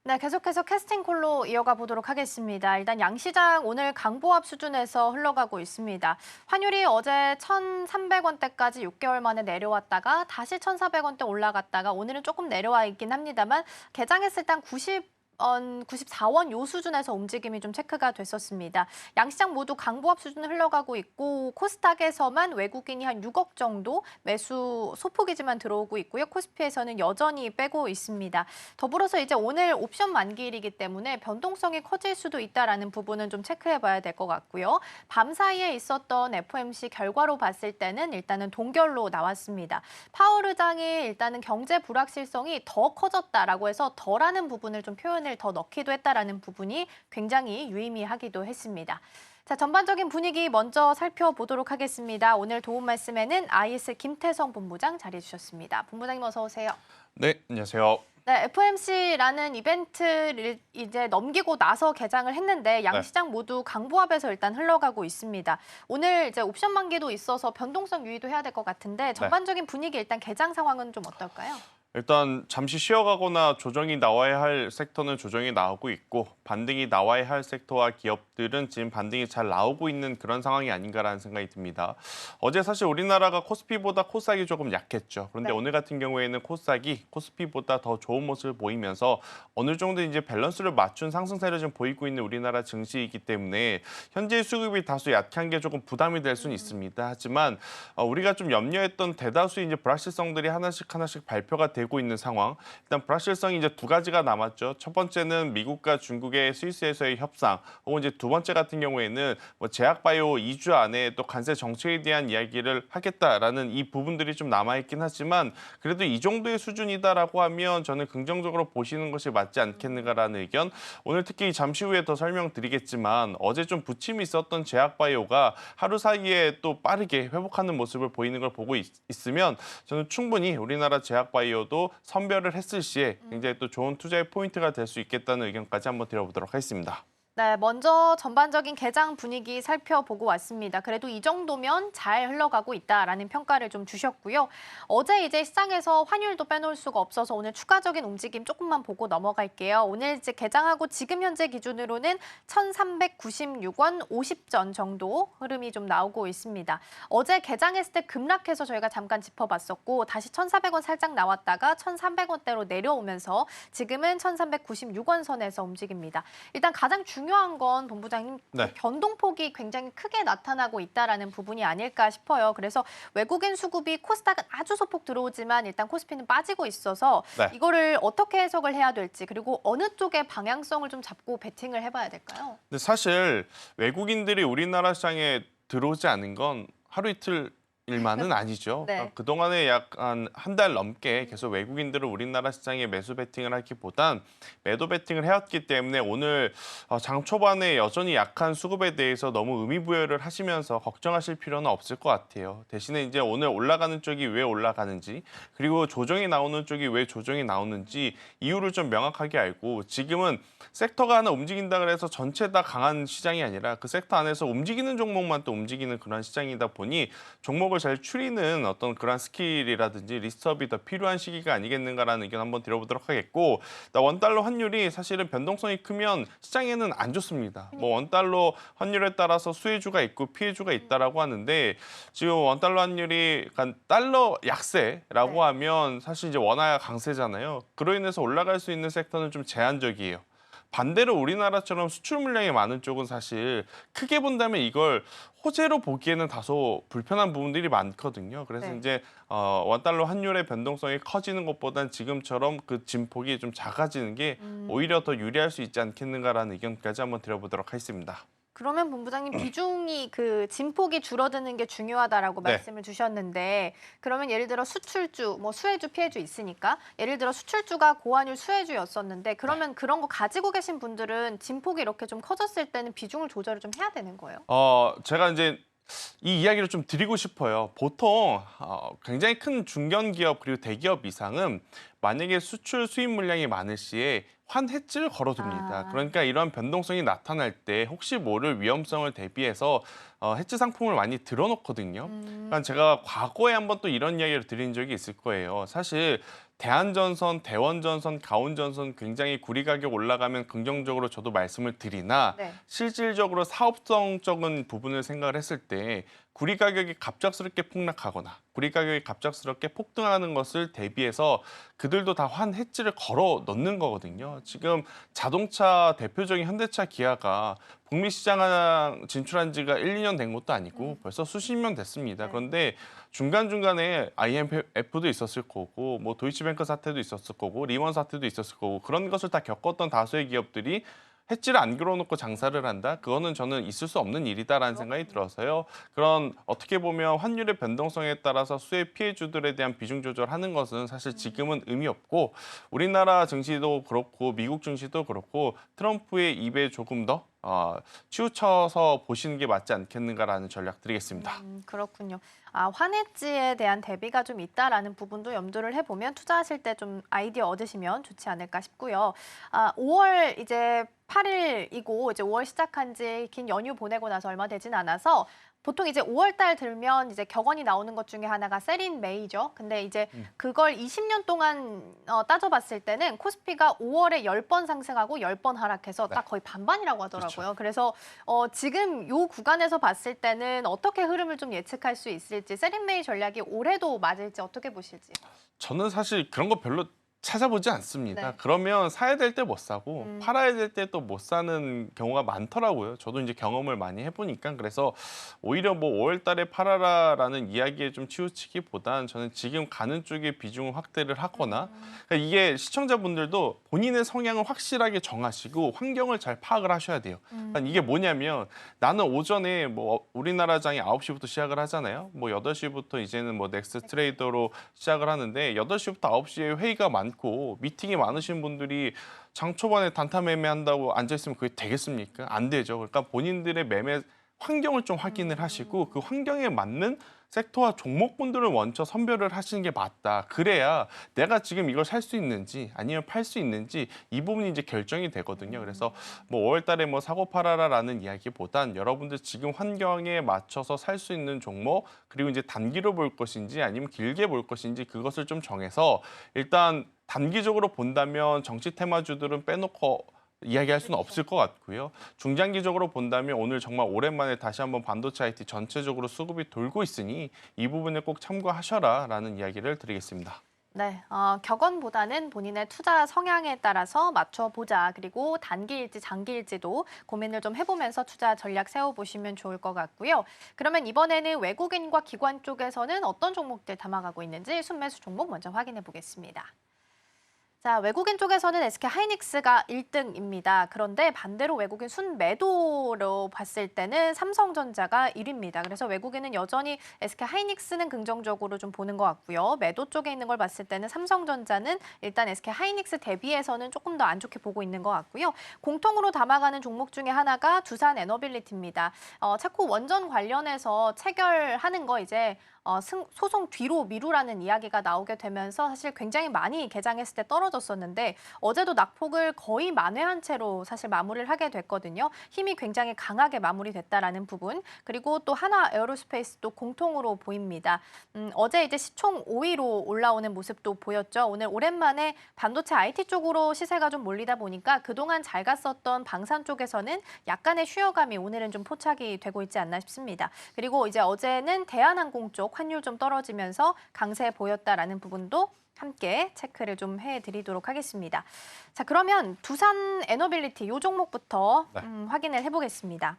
네, 계속해서 캐스팅콜로 이어가 보도록 하겠습니다. 일단 양시장 오늘 강보합 수준에서 흘러가고 있습니다. 환율이 어제 1,300원대까지 6개월 만에 내려왔다가 다시 1,400원대 올라갔다가 오늘은 조금 내려와 있긴 합니다만 개장했을 때 94원 요 수준에서 움직임이 좀 체크가 됐었습니다. 양시장 모두 강보합 수준을 흘러가고 있고 코스닥에서만 외국인이 한 6억 정도 매수 소폭이지만 들어오고 있고요. 코스피에서는 여전히 빼고 있습니다. 더불어서 이제 오늘 옵션 만기일이기 때문에 변동성이 커질 수도 있다라는 부분은 좀 체크해봐야 될 것 같고요. 밤 사이에 있었던 FOMC 결과로 봤을 때는 일단은 동결로 나왔습니다. 파월 의장이 일단은 경제 불확실성이 더 커졌다라고 해서 덜하는 부분을 좀 표현을 더 넣기도 했다라는 부분이 굉장히 유의미하기도 했습니다. 자, 전반적인 분위기 먼저 살펴보도록 하겠습니다. 오늘 도움 말씀에는 IS 김태성 본부장 자리해 주셨습니다. 본부장님 어서 오세요. 네, 안녕하세요. 네, FOMC라는 이벤트를 이제 넘기고 나서 개장을 했는데 양시장 모두 강보합에서 일단 흘러가고 있습니다. 오늘 이제 옵션 만기도 있어서 변동성 유의도 해야 될 것 같은데 전반적인 분위기 일단 개장 상황은 좀 어떨까요? 일단 잠시 쉬어가거나 조정이 나와야 할 섹터는 조정이 나오고 있고 반등이 나와야 할 섹터와 기업들은 지금 반등이 잘 나오고 있는 그런 상황이 아닌가라는 생각이 듭니다. 어제 사실 우리나라가 코스피보다 코스닥이 조금 약했죠. 그런데 오늘 같은 경우에는 코스닥이 코스피보다 더 좋은 모습을 보이면서 어느 정도 이제 밸런스를 맞춘 상승세를 좀 보이고 있는 우리나라 증시이기 때문에 현재 수급이 다소 약한 게 조금 부담이 될 수는 있습니다. 하지만 우리가 좀 염려했던 대다수 이제 불확실성들이 하나씩 발표가 되고 있는 상황. 일단 불확실성이 이제 두 가지가 남았죠. 첫 번째는 미국과 중국의 스위스에서의 협상, 혹은 이제 두 번째 같은 경우에는 뭐 제약바이오 2주 안에 또 관세 정책에 대한 이야기를 하겠다라는 이 부분들이 좀 남아있긴 하지만 그래도 이 정도의 수준이다라고 하면 저는 긍정적으로 보시는 것이 맞지 않겠는가라는 의견. 오늘 특히 잠시 후에 더 설명드리겠지만 어제 좀 부침이 있었던 제약바이오가 하루 사이에 또 빠르게 회복하는 모습을 보이는 걸 보고 있으면 저는 충분히 우리나라 제약바이오 도 선별을 했을 시에 굉장히 또 좋은 투자의 포인트가 될 수 있겠다는 의견까지 한번 드려보도록 하겠습니다. 네, 먼저 전반적인 개장 분위기 살펴보고 왔습니다. 그래도 이 정도면 잘 흘러가고 있다라는 평가를 좀 주셨고요. 어제 이제 시장에서 환율도 빼놓을 수가 없어서 오늘 추가적인 움직임 조금만 보고 넘어갈게요. 오늘 이제 개장하고 지금 현재 기준으로는 1,396원 50전 정도 흐름이 좀 나오고 있습니다. 어제 개장했을 때 급락해서 저희가 잠깐 짚어봤었고 다시 1,400원 살짝 나왔다가 1,300원대로 내려오면서 지금은 1,396원 선에서 움직입니다. 일단 가장 중요한 건 본부장님 변동폭이 굉장히 크게 나타나고 있다라는 부분이 아닐까 싶어요. 그래서 외국인 수급이 코스닥은 아주 소폭 들어오지만 일단 코스피는 빠지고 있어서 이거를 어떻게 해석을 해야 될지 그리고 어느 쪽의 방향성을 좀 잡고 베팅을 해봐야 될까요? 근데 사실 외국인들이 우리나라 시장에 들어오지 않은 건 하루 이틀 일만은 아니죠. 그동안에 약 한 달 넘게 계속 외국인들을 우리나라 시장에 매수 베팅을 하기보단 매도 베팅을 해왔기 때문에 오늘 장 초반에 여전히 약한 수급에 대해서 너무 의미부여를 하시면서 걱정하실 필요는 없을 것 같아요. 대신에 이제 오늘 올라가는 쪽이 왜 올라가는지 그리고 조정이 나오는 쪽이 왜 조정이 나오는지 이유를 좀 명확하게 알고 지금은 섹터가 하나 움직인다 그래서 전체 다 강한 시장이 아니라 그 섹터 안에서 움직이는 종목만 또 움직이는 그런 시장이다 보니 종목을 잘 추리는 어떤 그런 스킬이라든지 리스트업이 더 필요한 시기가 아니겠는가라는 의견 한번 드려보도록 하겠고 원달러 환율이 사실은 변동성이 크면 시장에는 안 좋습니다. 뭐 원달러 환율에 따라서 수혜주가 있고 피해주가 있다라고 하는데 지금 원달러 환율이 약간 달러 약세라고 하면 사실 이제 원화가 강세잖아요. 그로 인해서 올라갈 수 있는 섹터는 좀 제한적이에요. 반대로 우리나라처럼 수출 물량이 많은 쪽은 사실 크게 본다면 이걸 호재로 보기에는 다소 불편한 부분들이 많거든요. 그래서 이제 원달러 환율의 변동성이 커지는 것보단 지금처럼 그 진폭이 좀 작아지는 게 오히려 더 유리할 수 있지 않겠는가라는 의견까지 한번 드려보도록 하겠습니다. 그러면 본부장님 비중이 그 진폭이 줄어드는 게 중요하다라고 말씀을 주셨는데 그러면 예를 들어 수출주, 뭐 수혜주, 피해주 있으니까 예를 들어 수출주가 고환율 수혜주였었는데 그러면 그런 거 가지고 계신 분들은 진폭이 이렇게 좀 커졌을 때는 비중을 조절을 좀 해야 되는 거예요? 제가 이제 이 이야기를 좀 드리고 싶어요. 보통 굉장히 큰 중견기업 그리고 대기업 이상은 만약에 수출 수입 물량이 많을 시에 환해지를 걸어둡니다. 그러니까 이런 변동성이 나타날 때 혹시 모를 위험성을 대비해서 해지 상품을 많이 들어놓거든요. 그러니까 제가 과거에 한번 또 이런 이야기를 드린 적이 있을 거예요. 사실 대한전선, 대원전선, 가온전선 굉장히 구리 가격 올라가면 긍정적으로 저도 말씀을 드리나 네. 실질적으로 사업성적인 부분을 생각을 했을 때 구리 가격이 갑작스럽게 폭락하거나 구리 가격이 갑작스럽게 폭등하는 것을 대비해서 그들도 다 환해지를 걸어 넣는 거거든요. 지금 자동차 대표적인 현대차, 기아가 북미 시장 진출한 지가 1, 2년 된 것도 아니고 벌써 수십 년 됐습니다. 네. 그런데 중간중간에 IMF도 있었을 거고 뭐 도이치뱅크 사태도 있었을 거고 리먼 사태도 있었을 거고 그런 것을 다 겪었던 다수의 기업들이 해지를 안 걸어놓고 장사를 한다? 그거는 저는 있을 수 없는 일이다라는 생각이 들어서요. 그런 어떻게 보면 환율의 변동성에 따라서 수혜 피해주들에 대한 비중 조절하는 것은 사실 지금은 의미 없고 우리나라 증시도 그렇고 미국 증시도 그렇고 트럼프의 입에 조금 더 치우쳐서 보시는 게 맞지 않겠는가라는 전략 드리겠습니다. 그렇군요. 환해지에 대한 대비가 좀 있다라는 부분도 염두를 해보면 투자하실 때 좀 아이디어 얻으시면 좋지 않을까 싶고요. 5월 이제 8일이고 이제 5월 시작한 지 긴 연휴 보내고 나서 얼마 되진 않아서 보통 이제 5월 달 들면 이제 격언이 나오는 것 중에 하나가 셀인 메이죠. 근데 이제 그걸 20년 동안 따져봤을 때는 코스피가 5월에 10번 상승하고 10번 하락해서 딱 거의 반반이라고 하더라고요. 그래서 지금 요 구간에서 봤을 때는 어떻게 흐름을 좀 예측할 수 있을지, 셀인 메이 전략이 올해도 맞을지 어떻게 보실지. 저는 사실 그런 거 별로 찾아보지 않습니다. 네. 그러면 사야 될 때 못 사고 팔아야 될 때 또 못 사는 경우가 많더라고요. 저도 이제 경험을 많이 해보니까 그래서 오히려 뭐 5월 달에 팔아라라는 이야기에 좀 치우치기보단 저는 지금 가는 쪽에 비중을 확대를 하거나 그러니까 이게 시청자분들도 본인의 성향을 확실하게 정하시고 환경을 잘 파악을 하셔야 돼요. 그러니까 이게 뭐냐면 나는 오전에 뭐 우리나라장이 9시부터 시작을 하잖아요. 뭐 8시부터 이제는 뭐 넥스트 트레이더로 시작을 하는데 8시부터 9시에 회의가 많고 미팅이 많으신 분들이 장 초반에 단타 매매한다고 앉아있으면 그게 되겠습니까? 안 되죠. 그러니까 본인들의 매매 환경을 좀 확인을 하시고 그 환경에 맞는 섹터와 종목군들을 먼저 선별을 하시는 게 맞다. 그래야 내가 지금 이걸 살 수 있는지 아니면 팔 수 있는지 이 부분이 이제 결정이 되거든요. 그래서 뭐 5월 달에 뭐 사고 팔아라라는 이야기보단 여러분들 지금 환경에 맞춰서 살 수 있는 종목 그리고 이제 단기로 볼 것인지 아니면 길게 볼 것인지 그것을 좀 정해서 일단 단기적으로 본다면 정치 테마주들은 빼놓고 이야기할 수는 없을 것 같고요. 중장기적으로 본다면 오늘 정말 오랜만에 다시 한번 반도체 IT 전체적으로 수급이 돌고 있으니 이 부분을 꼭 참고하셔라라는 이야기를 드리겠습니다. 네, 격언보다는 본인의 투자 성향에 따라서 맞춰보자. 그리고 단기일지 장기일지도 고민을 좀 해보면서 투자 전략 세워보시면 좋을 것 같고요. 그러면 이번에는 외국인과 기관 쪽에서는 어떤 종목들 담아가고 있는지 순매수 종목 먼저 확인해 보겠습니다. 자, 외국인 쪽에서는 SK 하이닉스가 1등입니다. 그런데 반대로 외국인 순매도로 봤을 때는 삼성전자가 1위입니다. 그래서 외국인은 여전히 SK 하이닉스는 긍정적으로 좀 보는 것 같고요. 매도 쪽에 있는 걸 봤을 때는 삼성전자는 일단 SK 하이닉스 대비해서는 조금 더 안 좋게 보고 있는 것 같고요. 공통으로 담아가는 종목 중에 하나가 두산 에너빌리티입니다. 차코 원전 관련해서 체결하는 거 이제 소송 뒤로 미루라는 이야기가 나오게 되면서 사실 굉장히 많이 개장했을 때 떨어졌었는데 어제도 낙폭을 거의 만회한 채로 사실 마무리를 하게 됐거든요. 힘이 굉장히 강하게 마무리됐다라는 부분. 그리고 또 하나 에어로스페이스도 공통으로 보입니다. 어제 이제 시총 5위로 올라오는 모습도 보였죠. 오늘 오랜만에 반도체 IT 쪽으로 시세가 좀 몰리다 보니까 그동안 잘 갔었던 방산 쪽에서는 약간의 쉬어감이 오늘은 좀 포착이 되고 있지 않나 싶습니다. 그리고 이제 어제는 대한항공 쪽 환율 좀 떨어지면서 강세 보였다라는 부분도 함께 체크를 좀 해드리도록 하겠습니다. 자, 그러면 두산 에너빌리티 이 종목부터 확인을 해보겠습니다.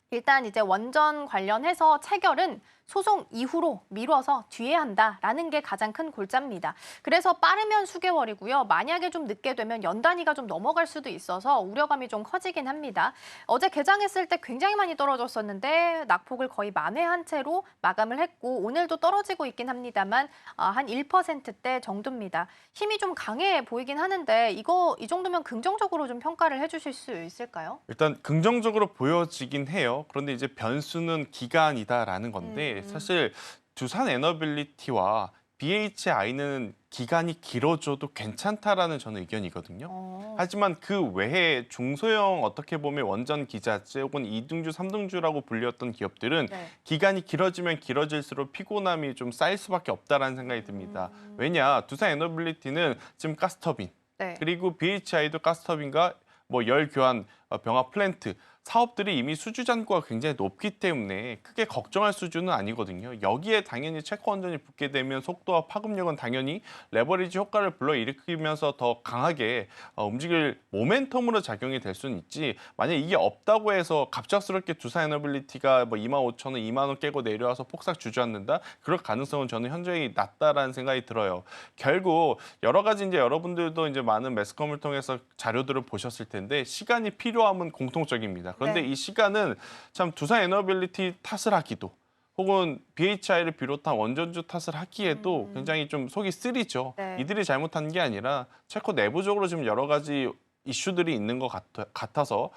일단 이제 원전 관련해서 체결은 소송 이후로 미뤄서 뒤에 한다라는 게 가장 큰 골자입니다. 그래서 빠르면 수개월이고요. 만약에 좀 늦게 되면 연 단위가 좀 넘어갈 수도 있어서 우려감이 좀 커지긴 합니다. 어제 개장했을 때 굉장히 많이 떨어졌었는데 낙폭을 거의 만회한 채로 마감을 했고 오늘도 떨어지고 있긴 합니다만 한 1%대 정도입니다. 힘이 좀 강해 보이긴 하는데 이 정도면 긍정적으로 좀 평가를 해주실 수 있을까요? 일단 긍정적으로 보여지긴 해요. 그런데 이제 변수는 기간이다라는 건데 사실 두산 에너빌리티와 BHI는 기간이 길어져도 괜찮다라는 저는 의견이거든요. 하지만 그 외에 중소형 어떻게 보면 원전 기자재 혹은 2등주, 3등주라고 불렸던 기업들은 네. 기간이 길어지면 길어질수록 피곤함이 좀 쌓일 수밖에 없다라는 생각이 듭니다. 왜냐, 두산 에너빌리티는 지금 가스터빈, 네. 그리고 BHI도 가스터빈과 뭐 열 교환 병합 플랜트 사업들이 이미 수주 잔고가 굉장히 높기 때문에 크게 걱정할 수준은 아니거든요. 여기에 당연히 체코 원전이 붙게 되면 속도와 파급력은 당연히 레버리지 효과를 불러일으키면서 더 강하게 움직일 모멘텀으로 작용이 될 수는 있지, 만약 이게 없다고 해서 갑작스럽게 두산 에너빌리티가 뭐 25,000원, 2만 원 깨고 내려와서 폭삭 주저앉는다? 그럴 가능성은 저는 현저히 낮다라는 생각이 들어요. 결국 여러 가지 이제 여러분들도 이제 많은 매스컴을 통해서 자료들을 보셨을 텐데 시간이 필요함은 공통적입니다. 그런데 네. 이 시간은 참 두산 에너빌리티 탓을 하기도 혹은 BHI를 비롯한 원전주 탓을 하기에도 굉장히 좀 속이 쓰리죠. 네. 이들이 잘못한 게 아니라 체코 내부적으로 지금 여러 가지 이슈들이 있는 것 같아서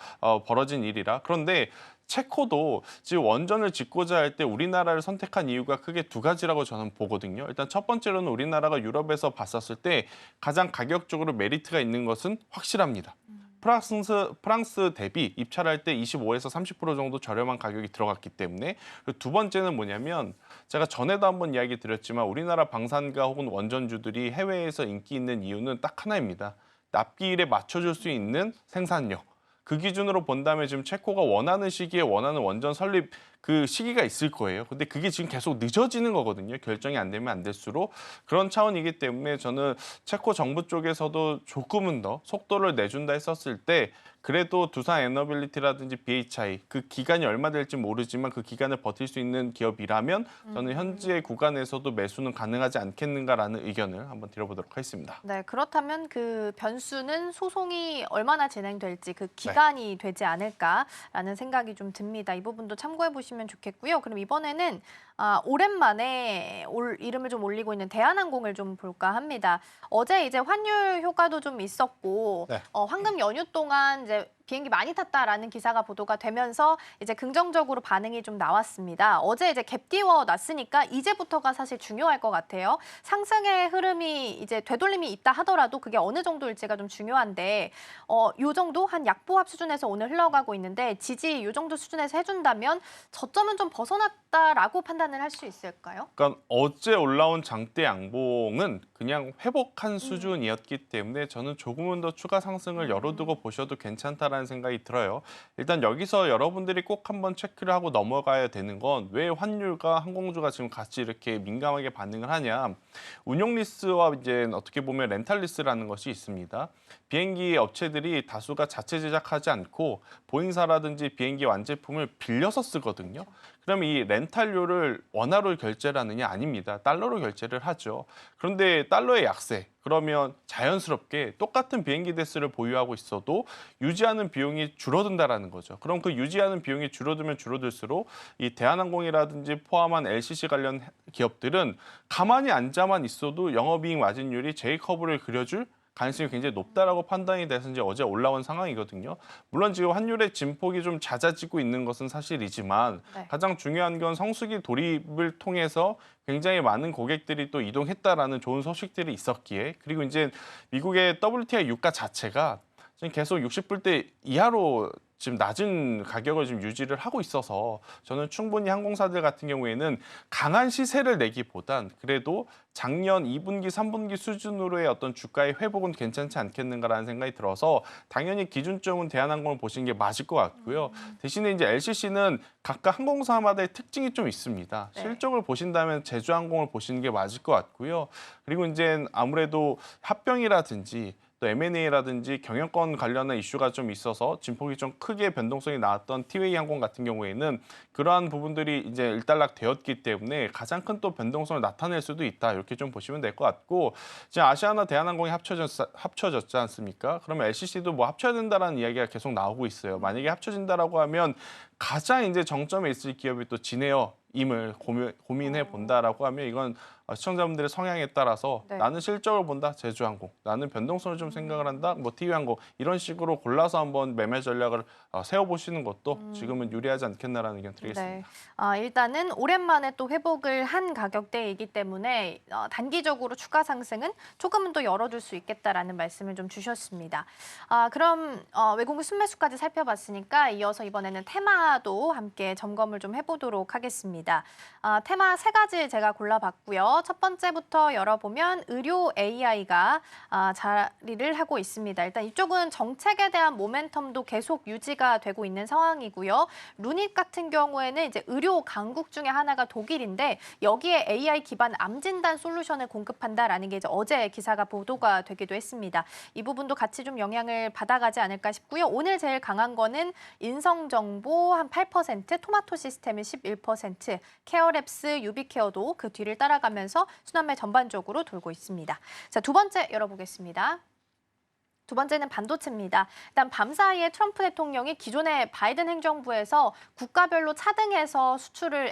벌어진 일이라. 그런데 체코도 지금 원전을 짓고자 할 때 우리나라를 선택한 이유가 크게 두 가지라고 저는 보거든요. 일단 첫 번째로는 우리나라가 유럽에서 봤었을 때 가장 가격적으로 메리트가 있는 것은 확실합니다. 프랑스 대비 입찰할 때 25에서 30% 정도 저렴한 가격이 들어갔기 때문에. 그리고 두 번째는 뭐냐면 제가 전에도 한번 이야기 드렸지만 우리나라 방산가 혹은 원전주들이 해외에서 인기 있는 이유는 딱 하나입니다. 납기일에 맞춰줄 수 있는 생산력. 그 기준으로 본다면 지금 체코가 원하는 시기에 원하는 원전 설립 그 시기가 있을 거예요. 근데 그게 지금 계속 늦어지는 거거든요. 결정이 안 되면 안 될수록. 그런 차원이기 때문에 저는 체코 정부 쪽에서도 조금은 더 속도를 내준다 했었을 때 그래도 두산 에너빌리티라든지 BHI 그 기간이 얼마 될지 모르지만 그 기간을 버틸 수 있는 기업이라면 저는 현재 구간에서도 매수는 가능하지 않겠는가라는 의견을 한번 드려보도록 하겠습니다. 네, 그렇다면 그 변수는 소송이 얼마나 진행될지 그 기간이 되지 않을까라는 생각이 좀 듭니다. 이 부분도 참고해 보시면 좋겠고요. 그럼 이번에는 오랜만에 이름을 좀 올리고 있는 대한항공을 좀 볼까 합니다. 어제 이제 환율 효과도 좀 있었고 네. 황금 연휴 동안 이제 비행기 많이 탔다라는 기사가 보도가 되면서 이제 긍정적으로 반응이 좀 나왔습니다. 어제 이제 갭 띄워 놨으니까 이제부터가 사실 중요할 것 같아요. 상승의 흐름이 이제 되돌림이 있다 하더라도 그게 어느 정도일지가 좀 중요한데 요 정도 한 약보합 수준에서 오늘 흘러가고 있는데 지지 요 정도 수준에서 해준다면 저점은 좀 벗어났다라고 판단을 할 수 있을까요? 그러니까 어제 올라온 장대 양봉은 그냥 회복한 수준이었기 때문에 저는 조금은 더 추가 상승을 열어두고 보셔도 괜찮다라는 생각이 들어요. 일단 여기서 여러분들이 꼭 한번 체크를 하고 넘어가야 되는 건 왜 환율과 항공주가 지금 같이 이렇게 민감하게 반응을 하냐. 운용 리스와 이제 어떻게 보면 렌탈 리스라는 것이 있습니다. 비행기 업체들이 다수가 자체 제작하지 않고 보잉사라든지 비행기 완제품을 빌려서 쓰거든요. 그럼 이 렌탈료를 원화로 결제를 하느냐? 아닙니다. 달러로 결제를 하죠. 그런데 달러의 약세, 그러면 자연스럽게 똑같은 비행기 대수를 보유하고 있어도 유지하는 비용이 줄어든다라는 거죠. 그럼 그 유지하는 비용이 줄어들면 줄어들수록 이 대한항공이라든지 포함한 LCC 관련 기업들은 가만히 앉아만 있어도 영업이익 마진율이 J커브를 그려줄 가능성이 굉장히 높다라고 판단이 돼서 이제 어제 올라온 상황이거든요. 물론 지금 환율의 진폭이 좀 잦아지고 있는 것은 사실이지만 네. 가장 중요한 건 성수기 돌입을 통해서 굉장히 많은 고객들이 또 이동했다라는 좋은 소식들이 있었기에, 그리고 이제 미국의 WTI 유가 자체가 지금 계속 60불대 이하로 지금 낮은 가격을 지금 유지를 하고 있어서 저는 충분히 항공사들 같은 경우에는 강한 시세를 내기보단 그래도 작년 2분기, 3분기 수준으로의 어떤 주가의 회복은 괜찮지 않겠는가라는 생각이 들어서 당연히 기준점은 대한항공을 보시는 게 맞을 것 같고요. 대신에 이제 LCC는 각각 항공사마다의 특징이 좀 있습니다. 네. 실적을 보신다면 제주항공을 보시는 게 맞을 것 같고요. 그리고 이제 아무래도 합병이라든지 또 M&A라든지 경영권 관련한 이슈가 좀 있어서 진폭이 좀 크게 변동성이 나왔던 티웨이 항공 같은 경우에는 그러한 부분들이 이제 일단락 되었기 때문에 가장 큰 또 변동성을 나타낼 수도 있다. 이렇게 좀 보시면 될 것 같고, 지금 아시아나 대한항공이 합쳐졌지 않습니까? 그러면 LCC도 뭐 합쳐야 된다라는 이야기가 계속 나오고 있어요. 만약에 합쳐진다라고 하면 가장 이제 정점에 있을 기업이 또 진에어임을 고민해 본다라고 하면 이건 시청자분들의 성향에 따라서 네. 나는 실적을 본다, 제주항공, 나는 변동성을 좀 생각을 한다, 뭐 TV항공 이런 식으로 골라서 한번 매매 전략을 세워보시는 것도 지금은 유리하지 않겠나라는 의견 드리겠습니다. 네. 일단은 오랜만에 또 회복을 한 가격대이기 때문에 단기적으로 추가 상승은 조금은 더 열어줄 수 있겠다라는 말씀을 좀 주셨습니다. 그럼 외국인 순매수까지 살펴봤으니까 이어서 이번에는 테마도 함께 점검을 좀 해보도록 하겠습니다. 테마 3가지 제가 골라봤고요. 첫 번째부터 열어보면 의료 AI가 자리를 하고 있습니다. 일단 이쪽은 정책에 대한 모멘텀도 계속 유지가 되고 있는 상황이고요. 루닛 같은 경우에는 이제 의료 강국 중에 하나가 독일인데 여기에 AI 기반 암 진단 솔루션을 공급한다라는 게 이제 어제 기사가 보도가 되기도 했습니다. 이 부분도 같이 좀 영향을 받아가지 않을까 싶고요. 오늘 제일 강한 거는 인성정보 한 8%, 토마토 시스템은 11%, 케어랩스, 유비케어도 그 뒤를 따라가면서 순환매 전반적으로 돌고 있습니다. 자, 두 번째 열어보겠습니다. 두 번째는 반도체입니다. 일단 밤 사이에 트럼프 대통령이 기존의 바이든 행정부에서 국가별로 차등해서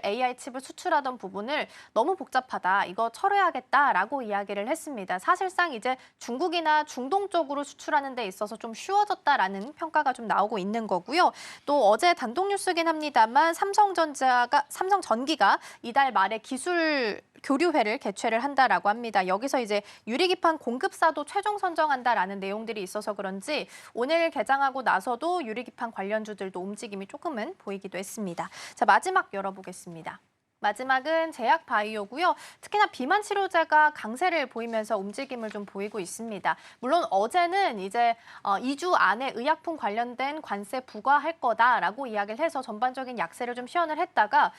AI 칩을 수출하던 부분을 너무 복잡하다, 이거 철회하겠다라고 이야기를 했습니다. 사실상 이제 중국이나 중동 쪽으로 수출하는 데 있어서 좀 쉬워졌다라는 평가가 좀 나오고 있는 거고요. 또 어제 단독 뉴스긴 합니다만 삼성전기가 이달 말에 기술 교류회를 개최를 한다라고 합니다. 여기서 이제 유리기판 공급사도 최종 선정한다라는 내용들이 있어서 그런지 오늘 개장하고 나서도 유리기판 관련주들도 움직임이 조금은 보이기도 했습니다. 자, 마지막 열어보겠습니다. 마지막은 제약바이오고요. 특히나 비만 치료제가 강세를 보이면서 움직임을 좀 보이고 있습니다. 물론 어제는 이제 2주 안에 의약품 관련된 관세 부과할 거다라고 이야기를 해서 전반적인 약세를 좀 시연을 했다가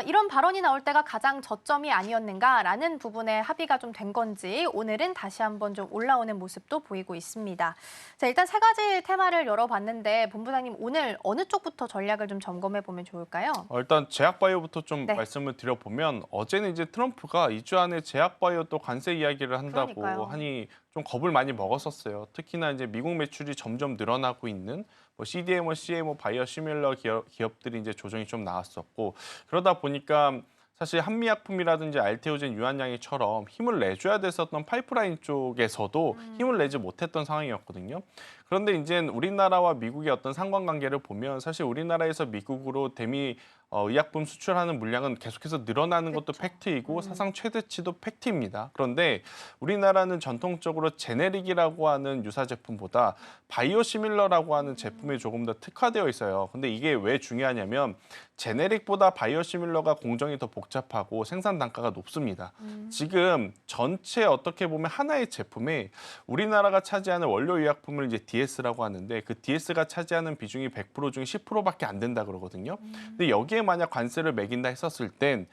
이런 발언이 나올 때가 가장 저점이 아니었는가라는 부분에 합의가 좀 된 건지 오늘은 다시 한번 좀 올라오는 모습도 보이고 있습니다. 자, 일단 3가지 테마를 열어봤는데 본부장님 오늘 어느 쪽부터 전략을 좀 점검해 보면 좋을까요? 일단 제약바이오부터 좀 네. 말씀을 드려보면 어제는 이제 트럼프가 2주 안에 제약바이오 또 관세 이야기를 한다고 그러니까요. 하니 좀 겁을 많이 먹었었어요. 특히나 이제 미국 매출이 점점 늘어나고 있는 뭐 CDMO, CMO, 바이오 시밀러 기업들이 이제 조정이 좀 나왔었고 그러다 보니까 사실 한미약품이라든지 알테오젠, 유한양이처럼 힘을 내줘야 됐었던 파이프라인 쪽에서도 힘을 내지 못했던 상황이었거든요. 그런데 이제 우리나라와 미국의 어떤 상관관계를 보면 사실 우리나라에서 미국으로 대미 의약품 수출하는 물량은 계속해서 늘어나는 것도 팩트이고 사상 최대치도 팩트입니다. 그런데 우리나라는 전통적으로 제네릭이라고 하는 유사 제품보다 바이오시밀러라고 하는 제품에 조금 더 특화되어 있어요. 근데 이게 왜 중요하냐면 제네릭보다 바이오시밀러가 공정이 더 복잡하고 생산 단가가 높습니다. 지금 전체 어떻게 보면 하나의 제품에 우리나라가 차지하는 원료 의약품을 이제 DS라고 하는데 그 DS가 차지하는 비중이 100% 중에 10%밖에 안 된다 그러거든요. 근데 여기에 만약 관세를 매긴다 했었을 땐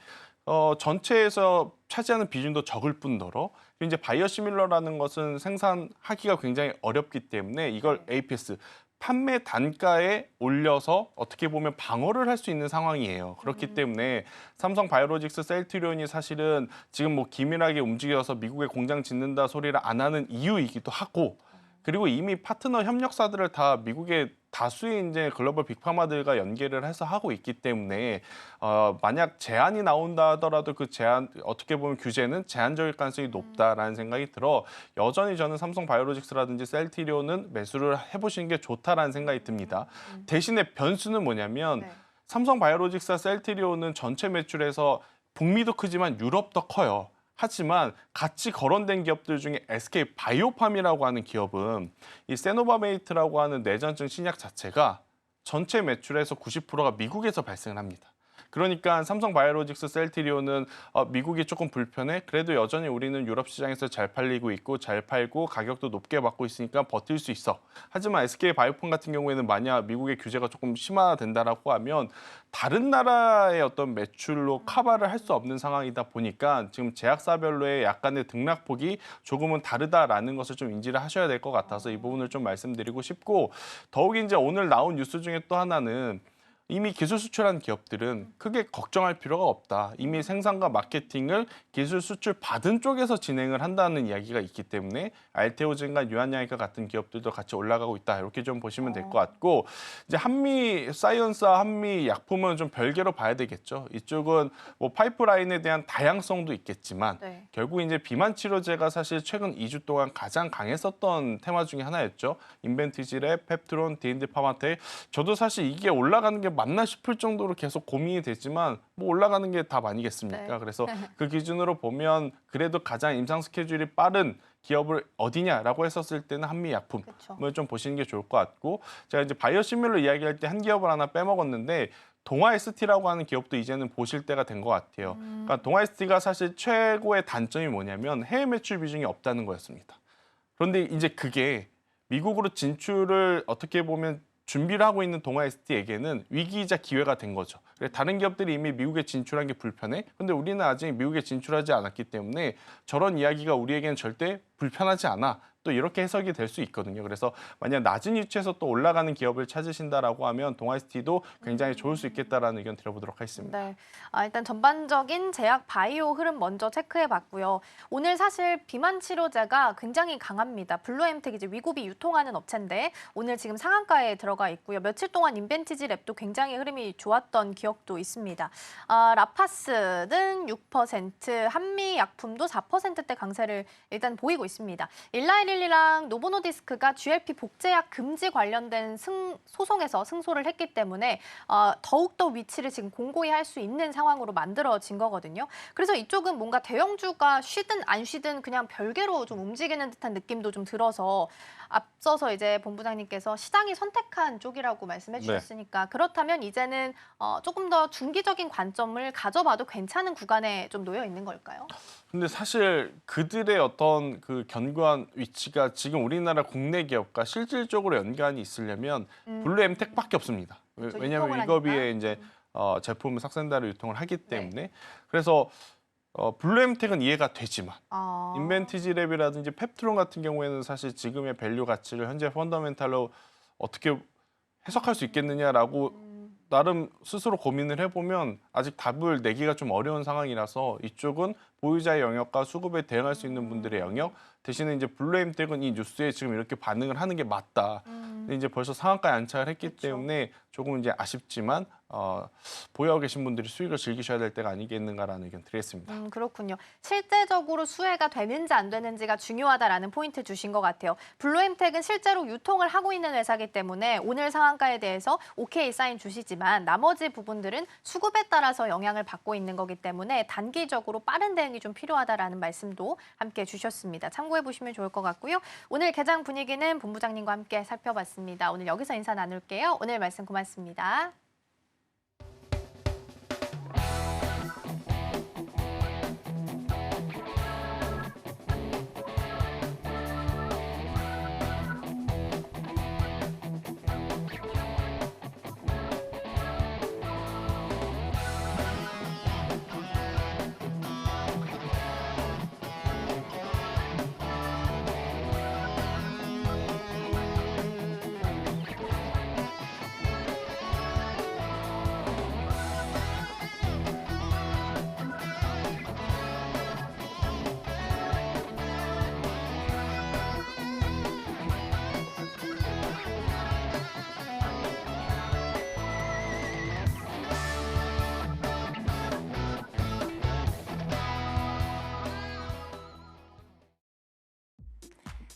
전체에서 차지하는 비중도 적을 뿐더러 이제 바이오시밀러라는 것은 생산하기가 굉장히 어렵기 때문에 이걸 APS 판매 단가에 올려서 어떻게 보면 방어를 할 수 있는 상황이에요. 그렇기 때문에 삼성 바이오로직스 셀트리온이 사실은 지금 뭐 기밀하게 움직여서 미국에 공장 짓는다 소리를 안 하는 이유이기도 하고 그리고 이미 파트너 협력사들을 다 미국의 다수의 이제 글로벌 빅파마들과 연계를 해서 하고 있기 때문에 만약 제한이 나온다 하더라도 그 제한 어떻게 보면 규제는 제한적일 가능성이 높다라는 생각이 들어 여전히 저는 삼성 바이오로직스라든지 셀트리온은 매수를 해보시는 게 좋다라는 생각이 듭니다. 대신에 변수는 뭐냐면 네. 삼성 바이오로직스와 셀트리온은 전체 매출에서 북미도 크지만 유럽도 커요. 하지만 같이 거론된 기업들 중에 SK 바이오팜이라고 하는 기업은 이 세노바메이트라고 하는 뇌전증 신약 자체가 전체 매출에서 90%가 미국에서 발생을 합니다. 그러니까 삼성 바이오로직스 셀트리온은 미국이 조금 불편해. 그래도 여전히 우리는 유럽 시장에서 잘 팔리고 있고 잘 팔고 가격도 높게 받고 있으니까 버틸 수 있어. 하지만 SK 바이오팜 같은 경우에는 만약 미국의 규제가 조금 심화된다라고 하면 다른 나라의 어떤 매출로 커버를 할 수 없는 상황이다 보니까 지금 제약사별로의 약간의 등락폭이 조금은 다르다라는 것을 좀 인지를 하셔야 될 것 같아서 이 부분을 좀 말씀드리고 싶고 더욱이 이제 오늘 나온 뉴스 중에 또 하나는 이미 기술 수출한 기업들은 크게 걱정할 필요가 없다. 이미 생산과 마케팅을 기술 수출 받은 쪽에서 진행을 한다는 이야기가 있기 때문에 알테오젠과 유한양이과 같은 기업들도 같이 올라가고 있다. 이렇게 좀 보시면 될 것 같고 이제 한미 사이언스와 한미 약품은 좀 별개로 봐야 되겠죠. 이쪽은 뭐 파이프라인에 대한 다양성도 있겠지만 네. 결국 이제 비만 치료제가 사실 최근 2주 동안 가장 강했었던 테마 중에 하나였죠. 인벤티지랩, 펩트론, D&D 파마텍. 저도 사실 이게 올라가는 게 맞나 싶을 정도로 계속 고민이 되지만 뭐 올라가는 게 답 아니겠습니까? 네. 그래서 그 기준으로 보면 그래도 가장 임상 스케줄이 빠른 기업을 어디냐라고 했었을 때는 한미약품을 그쵸. 좀 보시는 게 좋을 것 같고 제가 이제 바이오시밀러 이야기할 때 한 기업을 하나 빼먹었는데 동아ST라고 하는 기업도 이제는 보실 때가 된 것 같아요. 그러니까 동아ST가 사실 최고의 단점이 뭐냐면 해외 매출 비중이 없다는 거였습니다. 그런데 이제 그게 미국으로 진출을 어떻게 보면 준비를 하고 있는 동아ST에게는 위기이자 기회가 된 거죠. 다른 기업들이 이미 미국에 진출한 게 불편해. 근데 우리는 아직 미국에 진출하지 않았기 때문에 저런 이야기가 우리에게는 절대 불편하지 않아. 또 이렇게 해석이 될 수 있거든요. 그래서 만약 낮은 위치에서 또 올라가는 기업을 찾으신다라고 하면 동아ST도 굉장히 좋을 수 있겠다라는 의견 드려보도록 하겠습니다. 네, 일단 전반적인 제약 바이오 흐름 먼저 체크해봤고요. 오늘 사실 비만 치료제가 굉장히 강합니다. 블루엠텍 이제 위고비 유통하는 업체인데 오늘 지금 상한가에 들어가 있고요. 며칠 동안 인벤티지랩도 굉장히 흐름이 좋았던 기억도 있습니다. 라파스는 6%, 한미약품도 4%대 강세를 일단 보이고 있습니다. 일라이릴리랑 노보노디스크가 GLP 복제약 금지 관련된 소송에서 승소를 했기 때문에 더욱더 위치를 지금 공고히 할 수 있는 상황으로 만들어진 거거든요. 그래서 이쪽은 뭔가 대형주가 쉬든 안 쉬든 그냥 별개로 좀 움직이는 듯한 느낌도 좀 들어서 앞서서 이제 본부장님께서 시장이 선택한 쪽이라고 말씀해 주셨으니까 그렇다면 이제는 조금 더 중기적인 관점을 가져봐도 괜찮은 구간에 좀 놓여 있는 걸까요? 근데 사실 그들의 어떤 그 견고한 위치가 지금 우리나라 국내 기업과 실질적으로 연관이 있으려면 블루엠텍밖에 없습니다. 왜냐하면 위거비에 이제 제품을 삭센다로 유통을 하기 때문에 그래서 블루엠텍은 이해가 되지만 인벤티지랩이라든지 펩트론 같은 경우에는 사실 지금의 밸류 가치를 현재 펀더멘탈로 어떻게 해석할 수 있겠느냐라고 나름 스스로 고민을 해보면 아직 답을 내기가 좀 어려운 상황이라서 이쪽은 보유자의 영역과 수급에 대응할 수 있는 분들의 영역 대신에 이제 블루엠텍은 이 뉴스에 지금 이렇게 반응을 하는 게 맞다. 근데 이제 벌써 상한가에 안착을 했기 때문에 조금 이제 아쉽지만 보유하고 계신 분들이 수익을 즐기셔야 될 때가 아니겠는가라는 의견 드리겠습니다. 그렇군요. 실제적으로 수혜가 되는지 안 되는지가 중요하다라는 포인트 주신 것 같아요. 블루엠텍은 실제로 유통을 하고 있는 회사이기 때문에 오늘 상한가에 대해서 오케이 사인 주시지만 나머지 부분들은 수급에 따라서 영향을 받고 있는 거기 때문에 단기적으로 빠른 대응이 좀 필요하다라는 말씀도 함께 주셨습니다. 참고해 보시면 좋을 것 같고요. 오늘 개장 분위기는 본부장님과 함께 살펴봤습니다. 오늘 여기서 인사 나눌게요. 오늘 말씀 고맙습니다.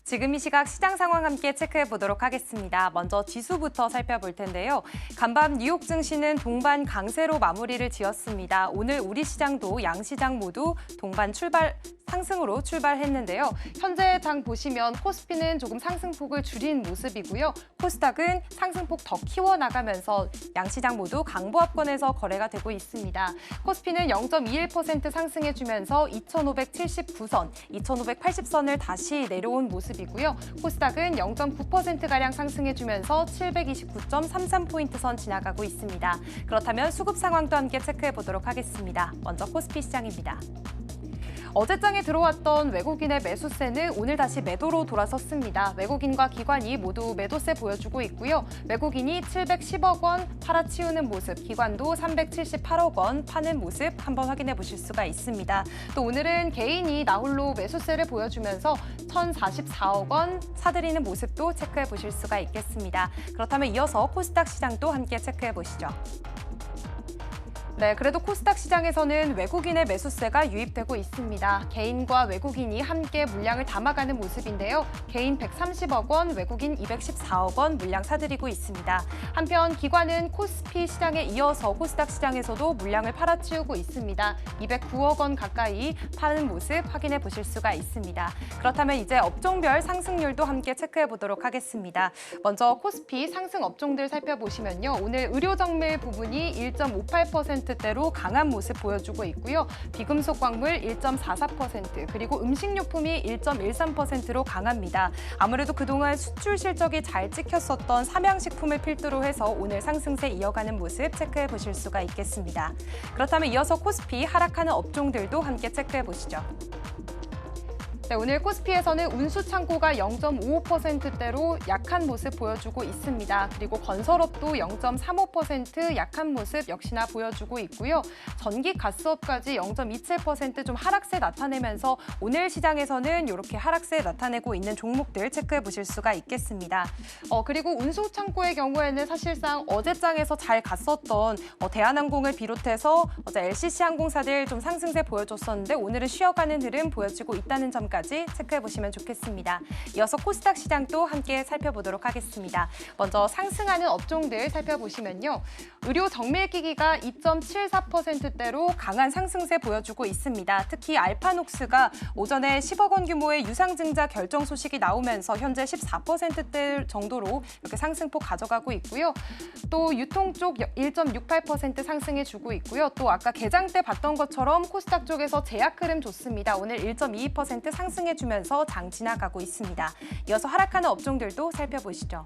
지금 이 시각 시장 상황 함께 체크해 보도록 하겠습니다. 먼저 지수부터 살펴볼 텐데요. 간밤 뉴욕 증시는 동반 강세로 마무리를 지었습니다. 오늘 우리 시장도 양시장 모두 동반 상승으로 출발했는데요. 현재 장 보시면 코스피는 조금 상승폭을 줄인 모습이고요. 코스닥은 상승폭 더 키워나가면서 양시장 모두 강보합권에서 거래가 되고 있습니다. 코스피는 0.21% 상승해주면서 2,579선, 2,580선을 다시 내려온 모습이고요. 코스닥은 0.9%가량 상승해주면서 729.33포인트 선 지나가고 있습니다. 그렇다면 수급 상황도 함께 체크해 보도록 하겠습니다. 먼저 코스피 시장입니다. 어제장에 들어왔던 외국인의 매수세는 오늘 다시 매도로 돌아섰습니다. 외국인과 기관이 모두 매도세 보여주고 있고요. 외국인이 710억 원 팔아치우는 모습, 기관도 378억 원 파는 모습 한번 확인해 보실 수가 있습니다. 또 오늘은 개인이 나홀로 매수세를 보여주면서 1,044억 원 사들이는 모습도 체크해 보실 수가 있겠습니다. 그렇다면 이어서 코스닥 시장도 함께 체크해 보시죠. 네, 그래도 코스닥 시장에서는 외국인의 매수세가 유입되고 있습니다. 개인과 외국인이 함께 물량을 담아가는 모습인데요. 개인 130억 원, 외국인 214억 원 물량 사들이고 있습니다. 한편 기관은 코스피 시장에 이어서 코스닥 시장에서도 물량을 팔아치우고 있습니다. 209억 원 가까이 파는 모습 확인해 보실 수가 있습니다. 그렇다면 이제 업종별 상승률도 함께 체크해 보도록 하겠습니다. 먼저 코스피 상승 업종들 살펴보시면요. 오늘 의료정밀 부분이 1.58%대로 강한 모습 보여주고 있고요. 비금속 광물 1.44%, 그리고 음식료품이 1.13%로 강합니다. 아무래도 그동안 수출 실적이 잘 찍혔었던 삼양식품을 필두로 해서 오늘 상승세 이어가는 모습 체크해 보실 수가 있겠습니다. 그렇다면 이어서 코스피 하락하는 업종들도 함께 체크해 보시죠. 네, 오늘 코스피에서는 운수창고가 0.55%대로 약한 모습 보여주고 있습니다. 그리고 건설업도 0.35% 약한 모습 역시나 보여주고 있고요. 전기, 가스업까지 0.27% 좀 하락세 나타내면서 오늘 시장에서는 이렇게 하락세 나타내고 있는 종목들 체크해 보실 수가 있겠습니다. 그리고 운수창고의 경우에는 사실상 어제장에서 잘 갔었던 대한항공을 비롯해서 어제 LCC 항공사들 좀 상승세 보여줬었는데 오늘은 쉬어가는 흐름 보여지고 있다는 점까지 체크해 보시면 좋겠습니다. 이어서 코스닥 시장도 함께 살펴보도록 하겠습니다. 먼저 상승하는 업종들 살펴보시면요. 의료 정밀기기가 2.74%대로 강한 상승세 보여주고 있습니다. 특히 알파녹스가 오전에 10억 원 규모의 유상증자 결정 소식이 나오면서 현재 14%대 정도로 이렇게 상승폭 가져가고 있고요. 또 유통 쪽 1.68% 상승해 주고 있고요. 또 아까 개장 때 봤던 것처럼 코스닥 쪽에서 제약 흐름 좋습니다. 오늘 1.22% 상승해주면서 장 지나가고 있습니다. 이어서 하락하는 업종들도 살펴보시죠.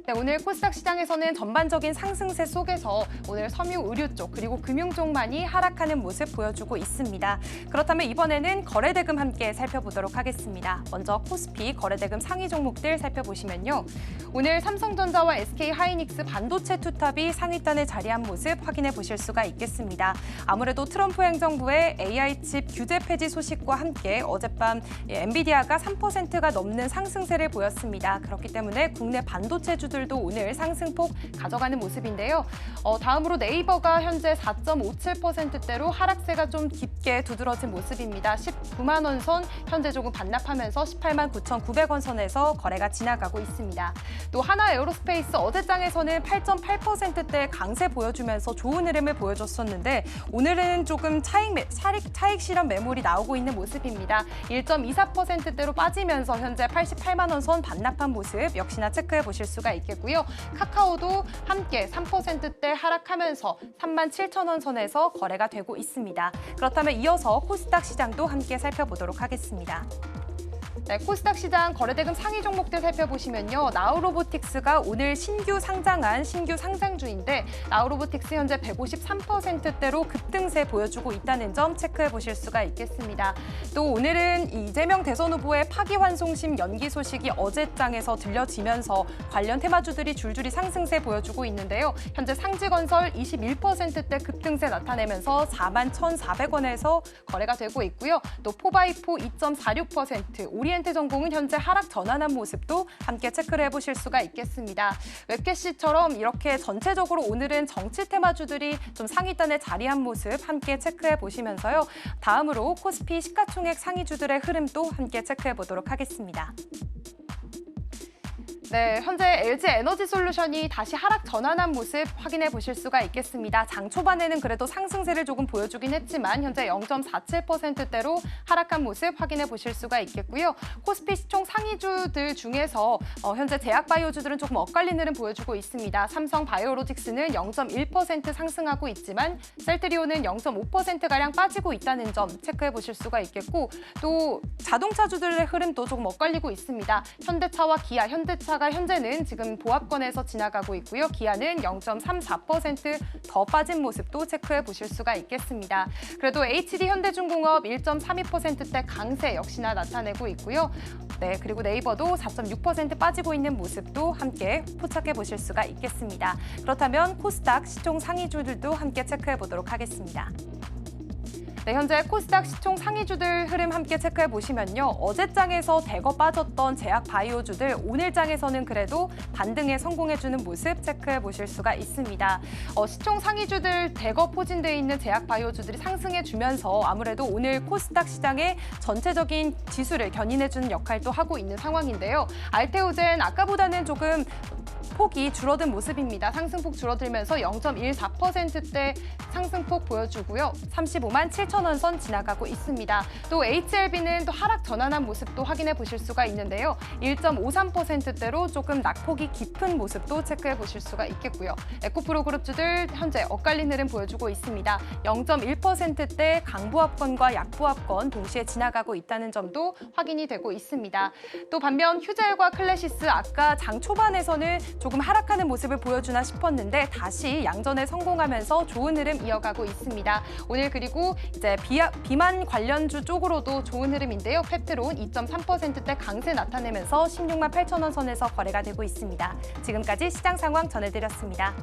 네, 오늘 코스닥 시장에서는 전반적인 상승세 속에서 오늘 섬유 의류 쪽 그리고 금융 쪽만이 하락하는 모습 보여주고 있습니다. 그렇다면 이번에는 거래대금 함께 살펴보도록 하겠습니다. 먼저 코스피 거래대금 상위 종목들 살펴보시면요. 오늘 삼성전자와 SK하이닉스 반도체 투탑이 상위단에 자리한 모습 확인해 보실 수가 있겠습니다. 아무래도 트럼프 행정부의 AI 칩 규제 폐지 소식과 함께 어젯밤 엔비디아가 3%가 넘는 상승세를 보였습니다. 그렇기 때문에 국내 반도체 주들도 오늘 상승폭 가져가는 모습인데요. 다음으로 네이버가 현재 4.57%대로 하락세가 좀 깊게 두드러진 모습입니다. 19만 원 선 현재 조금 반납하면서 18만 9,900원 선에서 거래가 지나가고 있습니다. 또 하나 에어로스페이스 어제장에서는 8.8%대 강세 보여주면서 좋은 흐름을 보여줬었는데 오늘은 조금 차익 실현 매물이 나오고 있는 모습입니다. 1.24%대로 빠지면서 현재 88만 원 선 반납한 모습 역시나 체크해 보실 수가 있겠고요. 카카오도 함께 3%대 하락하면서 37,000원 선에서 거래가 되고 있습니다. 그렇다면 이어서 코스닥 시장도 함께 살펴보도록 하겠습니다. 네, 코스닥 시장 거래대금 상위 종목들 살펴보시면요. 나우로보틱스가 오늘 신규 상장한 신규 상장주인데 나우로보틱스 현재 153%대로 급등세 보여주고 있다는 점 체크해 보실 수가 있겠습니다. 또 오늘은 이재명 대선 후보의 파기환송심 연기 소식이 어제장에서 들려지면서 관련 테마주들이 줄줄이 상승세 보여주고 있는데요. 현재 상지건설 21%대 급등세 나타내면서 41,400원에서 거래가 되고 있고요. 또 포바이포 2.46%, 오리엔트전공은 현재 하락 전환한 모습도 함께 체크를 해보실 수가 있겠습니다. 웹캐시처럼 이렇게 전체적으로 오늘은 정치 테마주들이 좀 상위단에 자리한 모습 함께 체크해 보시면서요. 다음으로 코스피 시가총액 상위주들의 흐름도 함께 체크해 보도록 하겠습니다. 네, 현재 LG에너지솔루션이 다시 하락 전환한 모습 확인해 보실 수가 있겠습니다. 장 초반에는 그래도 상승세를 조금 보여주긴 했지만 현재 0.47%대로 하락한 모습 확인해 보실 수가 있겠고요. 코스피 시총 상위주들 중에서 현재 제약바이오주들은 조금 엇갈린 흐름 보여주고 있습니다. 삼성바이오로직스는 0.1% 상승하고 있지만 셀트리온은 0.5%가량 빠지고 있다는 점 체크해 보실 수가 있겠고 또 자동차주들의 흐름도 조금 엇갈리고 있습니다. 현대차와 기아, 현대차 현대차가 현재는 지금 보합권에서 지나가고 있고요. 기아는 0.34% 더 빠진 모습도 체크해 보실 수가 있겠습니다. 그래도 HD 현대중공업 1.32%대 강세 역시나 나타내고 있고요. 네, 그리고 네이버도 4.6% 빠지고 있는 모습도 함께 포착해 보실 수가 있겠습니다. 그렇다면 코스닥 시총 상위주들도 함께 체크해 보도록 하겠습니다. 네, 현재 코스닥 시총 상위주들 흐름 함께 체크해 보시면요. 어제 장에서 대거 빠졌던 제약 바이오주들 오늘 장에서는 그래도 반등에 성공해주는 모습 체크해 보실 수가 있습니다. 시총 상위주들 대거 포진되어 있는 제약 바이오주들이 상승해 주면서 아무래도 오늘 코스닥 시장의 전체적인 지수를 견인해주는 역할도 하고 있는 상황인데요. 알테오젠 아까보다는 조금 폭이 줄어든 모습입니다. 상승폭 줄어들면서 0.14%대 상승폭 보여주고요. 35만 7천 원 선 지나가고 있습니다. 또 HLB는 또 하락 전환한 모습도 확인해 보실 수가 있는데요. 1.53%대로 조금 낙폭이 깊은 모습도 체크해 보실 수가 있겠고요. 에코프로 그룹주들 현재 엇갈린 흐름 보여주고 있습니다. 0.1%대 강보합권과 약보합권 동시에 지나가고 있다는 점도 확인이 되고 있습니다. 또 반면 휴젤과 클래시스 아까 장 초반에서는 조금 하락하는 모습을 보여주나 싶었는데 다시 양전에 성공하면서 좋은 흐름 이어가고 있습니다. 오늘 그리고 이제 비만 관련주 쪽으로도 좋은 흐름인데요. 펩트론 2.3%대 강세 나타내면서 16만 8천 원 선에서 거래가 되고 있습니다. 지금까지 시장 상황 전해드렸습니다.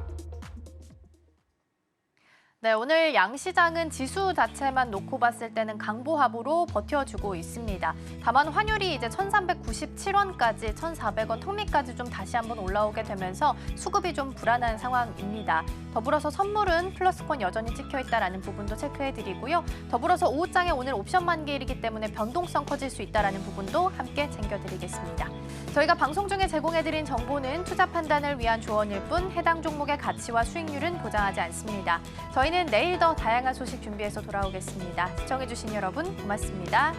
네, 오늘 양시장은 지수 자체만 놓고 봤을 때는 강보합으로 버텨주고 있습니다. 다만 환율이 이제 1,397원까지 1,400원 턱밑까지 좀 다시 한번 올라오게 되면서 수급이 좀 불안한 상황입니다. 더불어서 선물은 플러스권 여전히 찍혀 있다라는 부분도 체크해드리고요. 더불어서 오후장에 오늘 옵션 만기일이기 때문에 변동성 커질 수 있다라는 부분도 함께 챙겨드리겠습니다. 저희가 방송 중에 제공해드린 정보는 투자 판단을 위한 조언일 뿐 해당 종목의 가치와 수익률은 보장하지 않습니다. 저희는 내일 더 다양한 소식 준비해서 돌아오겠습니다. 시청해주신 여러분 고맙습니다.